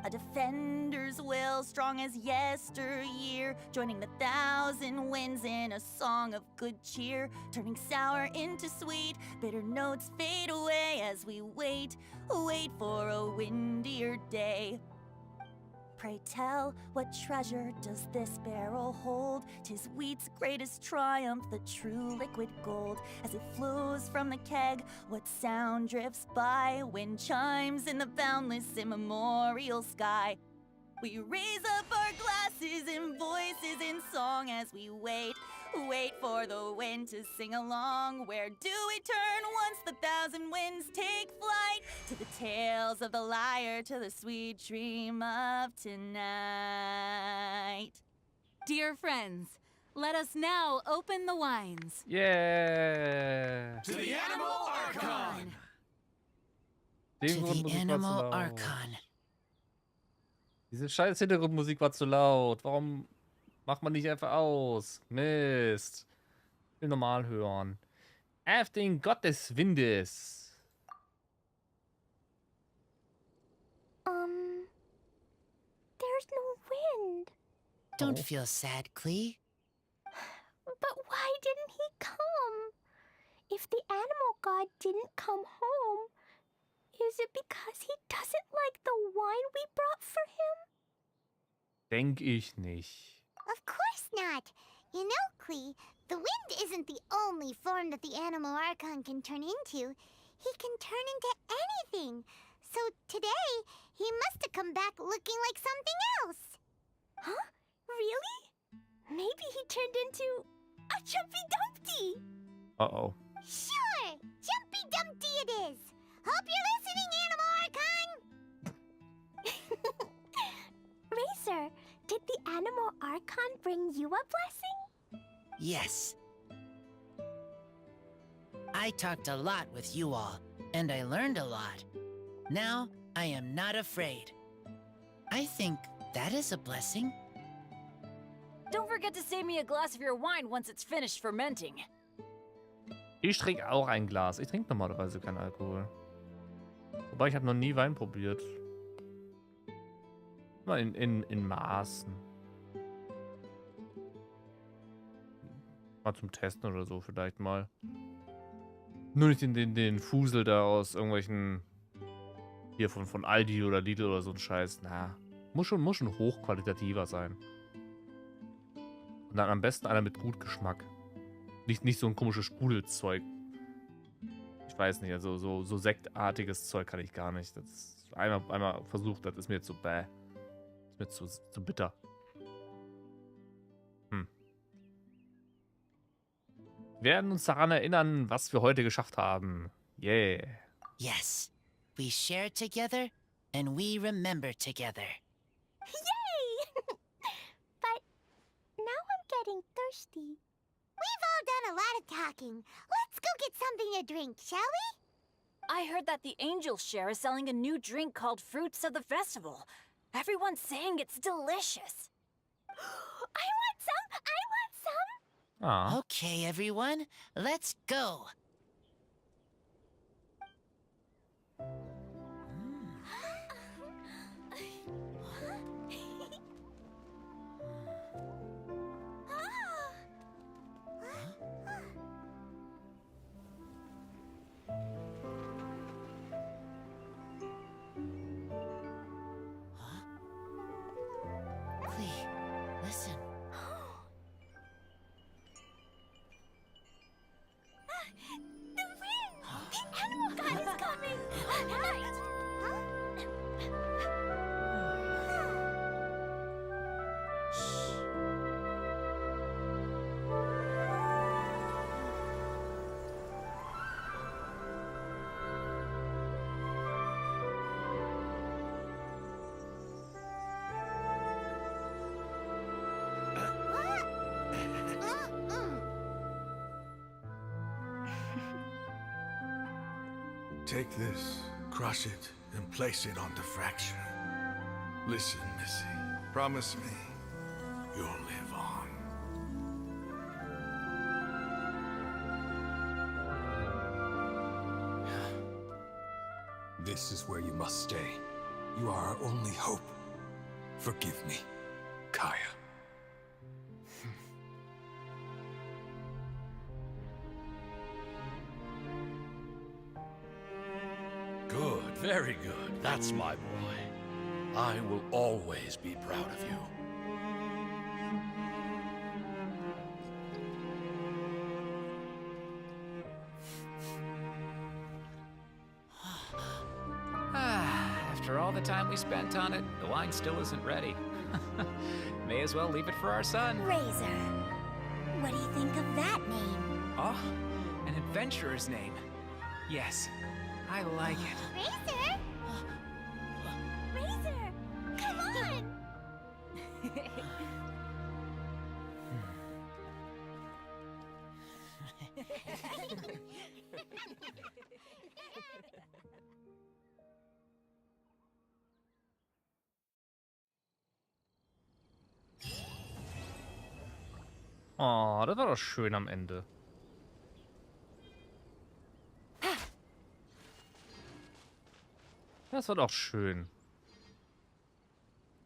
A defender's will, strong as yesteryear, joining the thousand winds in a song of good cheer, turning sour into sweet, bitter notes fade away as we wait for a windier day. Pray tell, what treasure does this barrel hold? 'Tis wheat's greatest triumph, the true liquid gold. As it flows from the keg, what sound drifts by? Wind chimes in the boundless immemorial sky. We raise up our glasses and voices in song as we wait for the wind to sing along. Where do we turn once the thousand winds take flight? To the tales of the lyre, to the sweet dream of tonight. Dear friends, let us now open the wines. Yeah! To the Animal Archon! Die To Hintergrundmusik the war zu Animal laut. Archon. Diese scheiß Hintergrundmusik war zu laut. Warum macht man nicht einfach aus? Mist. Ich will normal hören. Auf den Gott des Windes. There's no wind. Don't feel sad, Klee. But why didn't he come? If the animal god didn't come home, is it because he doesn't like the wine we brought for him? Denk ich nicht. Of course not. You know, Klee, the wind isn't the only form that the Animal Archon can turn into. He can turn into anything. So today, he must have come back looking like something else. Huh? Really? Maybe he turned into a Jumpy Dumpty. Uh-oh. Sure, Jumpy Dumpty it is. Hope you're listening, Animal Archon. Animal Archon bring you a blessing? Yes. I talked a lot with you all, and I learned a lot. Now, I am not afraid. I think that is a blessing. Don't forget to save me a glass of your wine once it's finished fermenting. Ich trinke auch ein Glas. Ich trinke normalerweise keinen Alkohol. Wobei, ich habe noch nie Wein probiert. Mal in Maßen. Mal zum Testen oder so vielleicht mal. Nur nicht den Fusel da aus irgendwelchen... Hier von Aldi oder Lidl oder so ein Scheiß. Na, muss schon hochqualitativer sein. Und dann am besten einer mit gut Geschmack. Nicht so ein komisches Sprudelzeug. Ich weiß nicht, also so sektartiges Zeug kann ich gar nicht. Das ist einmal versucht, das ist mir jetzt so bäh. Ist mir zu bitter. Wir werden uns daran erinnern, was wir heute geschafft haben. Yeah. Yes. We share together, and we remember together. Yay! But now I'm getting thirsty. We've all done a lot of talking. Let's go get something to drink, shall we? I heard that the Angel Share is selling a new drink called Fruits of the Festival. Everyone's saying it's delicious. I want some! I want some! Aw. Okay, everyone, let's go. Listen. The wind! The animal god is coming! Right! Take this, crush it, and place it on the fracture. Listen, Missy. Promise me you'll live on. This is where you must stay. You are our only hope. Forgive me, Kaya. Good, very good. That's my boy. I will always be proud of you. After all the time we spent on it, the wine still isn't ready. May as well leave it for our son. Razor. What do you think of that name? Oh, an adventurer's name. Yes, I like it. Razor? Razor! Come on! Oh, das war doch schön am Ende. Das war doch schön.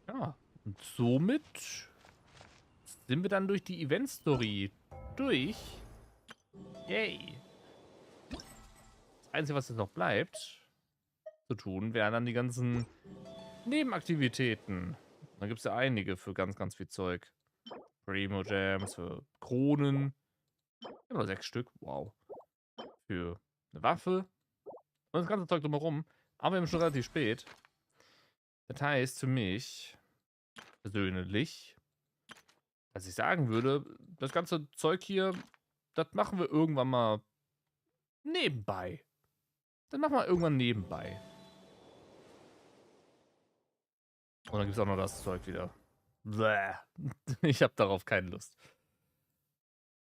Ja, und somit sind wir dann durch die Event-Story durch. Yay. Das Einzige, was jetzt noch bleibt zu tun, wären dann die ganzen Nebenaktivitäten. Da gibt es ja einige für ganz, ganz viel Zeug. Primo Jams, für Kronen. Ja, nur 6 Stück. Wow. Für eine Waffe. Und das ganze Zeug drumherum. Aber wir haben schon relativ spät. Das heißt für mich persönlich, dass ich sagen würde, das ganze Zeug hier, das machen wir irgendwann mal nebenbei. Das machen wir irgendwann nebenbei. Und dann gibt es auch noch das Zeug wieder. Bäh. Ich habe darauf keine Lust.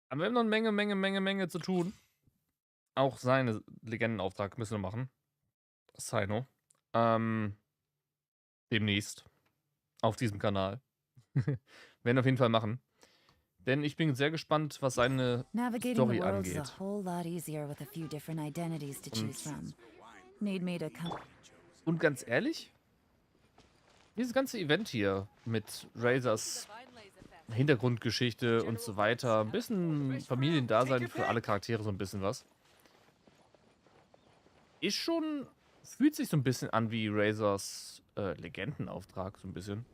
Aber wir haben noch eine Menge zu tun. Auch seine Legendenauftrag müssen wir machen. Sino. Demnächst. Auf diesem Kanal. Werden auf jeden Fall machen. Denn ich bin sehr gespannt, was seine Navigating Story the world's angeht. a whole lot easier with a few different identities to choose from. Need me to come. Und ganz ehrlich, dieses ganze Event hier mit Razors Hintergrundgeschichte und so weiter, ein bisschen Familiendasein für alle Charaktere, so ein bisschen was, ist schon, fühlt sich so ein bisschen an wie Razors Legendenauftrag, so ein bisschen.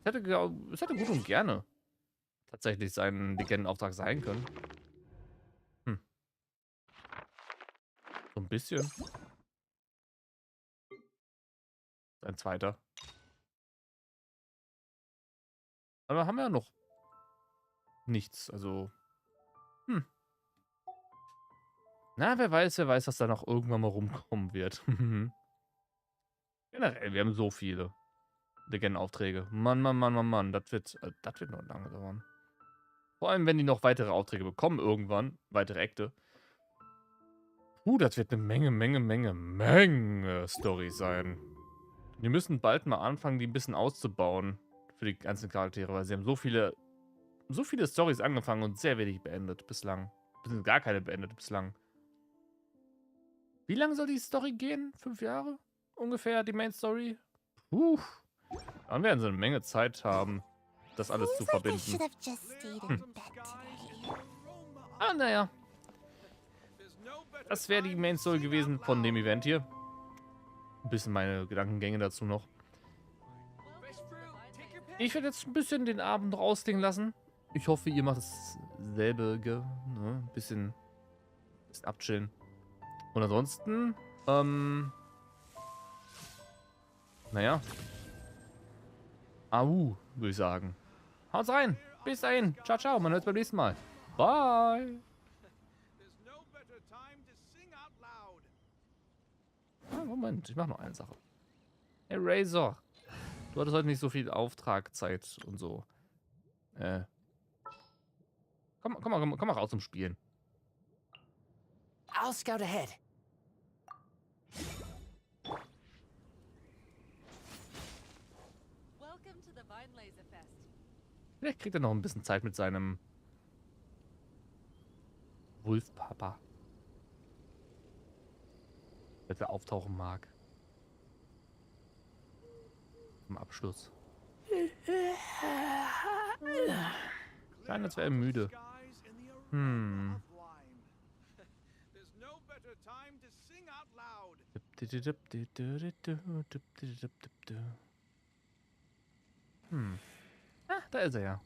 Es hätte gut und gerne tatsächlich sein Legendenauftrag sein können. So ein bisschen. Ein zweiter. Aber haben wir ja noch nichts, also. Na, wer weiß, was da noch irgendwann mal rumkommen wird. Generell, wir haben so viele Legendenaufträge. Mann. Das wird noch lange dauern. Vor allem, wenn die noch weitere Aufträge bekommen irgendwann, weitere Akte. Das wird eine Menge Story sein. Wir müssen bald mal anfangen, die ein bisschen auszubauen für die ganzen Charaktere, weil sie haben so viele Storys angefangen und sehr wenig beendet bislang. Beziehungsweise gar keine beendet bislang. Wie lange soll die Story gehen? 5 Jahre? Ungefähr, die Main Story? Dann werden sie eine Menge Zeit haben, das alles zu verbinden. Naja. Das wäre die Main Story gewesen von dem Event hier. Ein bisschen meine Gedankengänge dazu noch. Ich werde jetzt ein bisschen den Abend rausklingen lassen. Ich hoffe, ihr macht dasselbe. Ne? Ein bisschen abchillen. Und ansonsten, naja. Würde ich sagen. Haut's rein. Bis dahin. Ciao. Man hört's beim nächsten Mal. Bye. Moment, ich mache noch eine Sache. Hey Razor, du hattest heute nicht so viel Auftragzeit und so. Komm mal raus zum Spielen. I'll scout ahead. Welcome to the Vine Laser Fest. Vielleicht kriegt er noch ein bisschen Zeit mit seinem Wolfpapa. Wenn er auftauchen mag. Zum Abschluss. Scheint, als wäre er müde. Da ist er ja.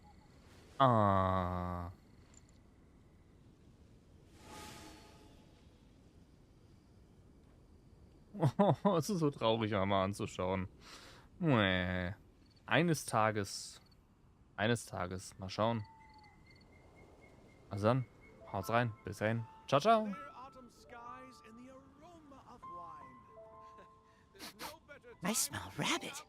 Es ist so traurig, mal anzuschauen. Eines Tages. Mal schauen. Also dann, haut's rein. Bis dahin. Ciao. I smell rabbit.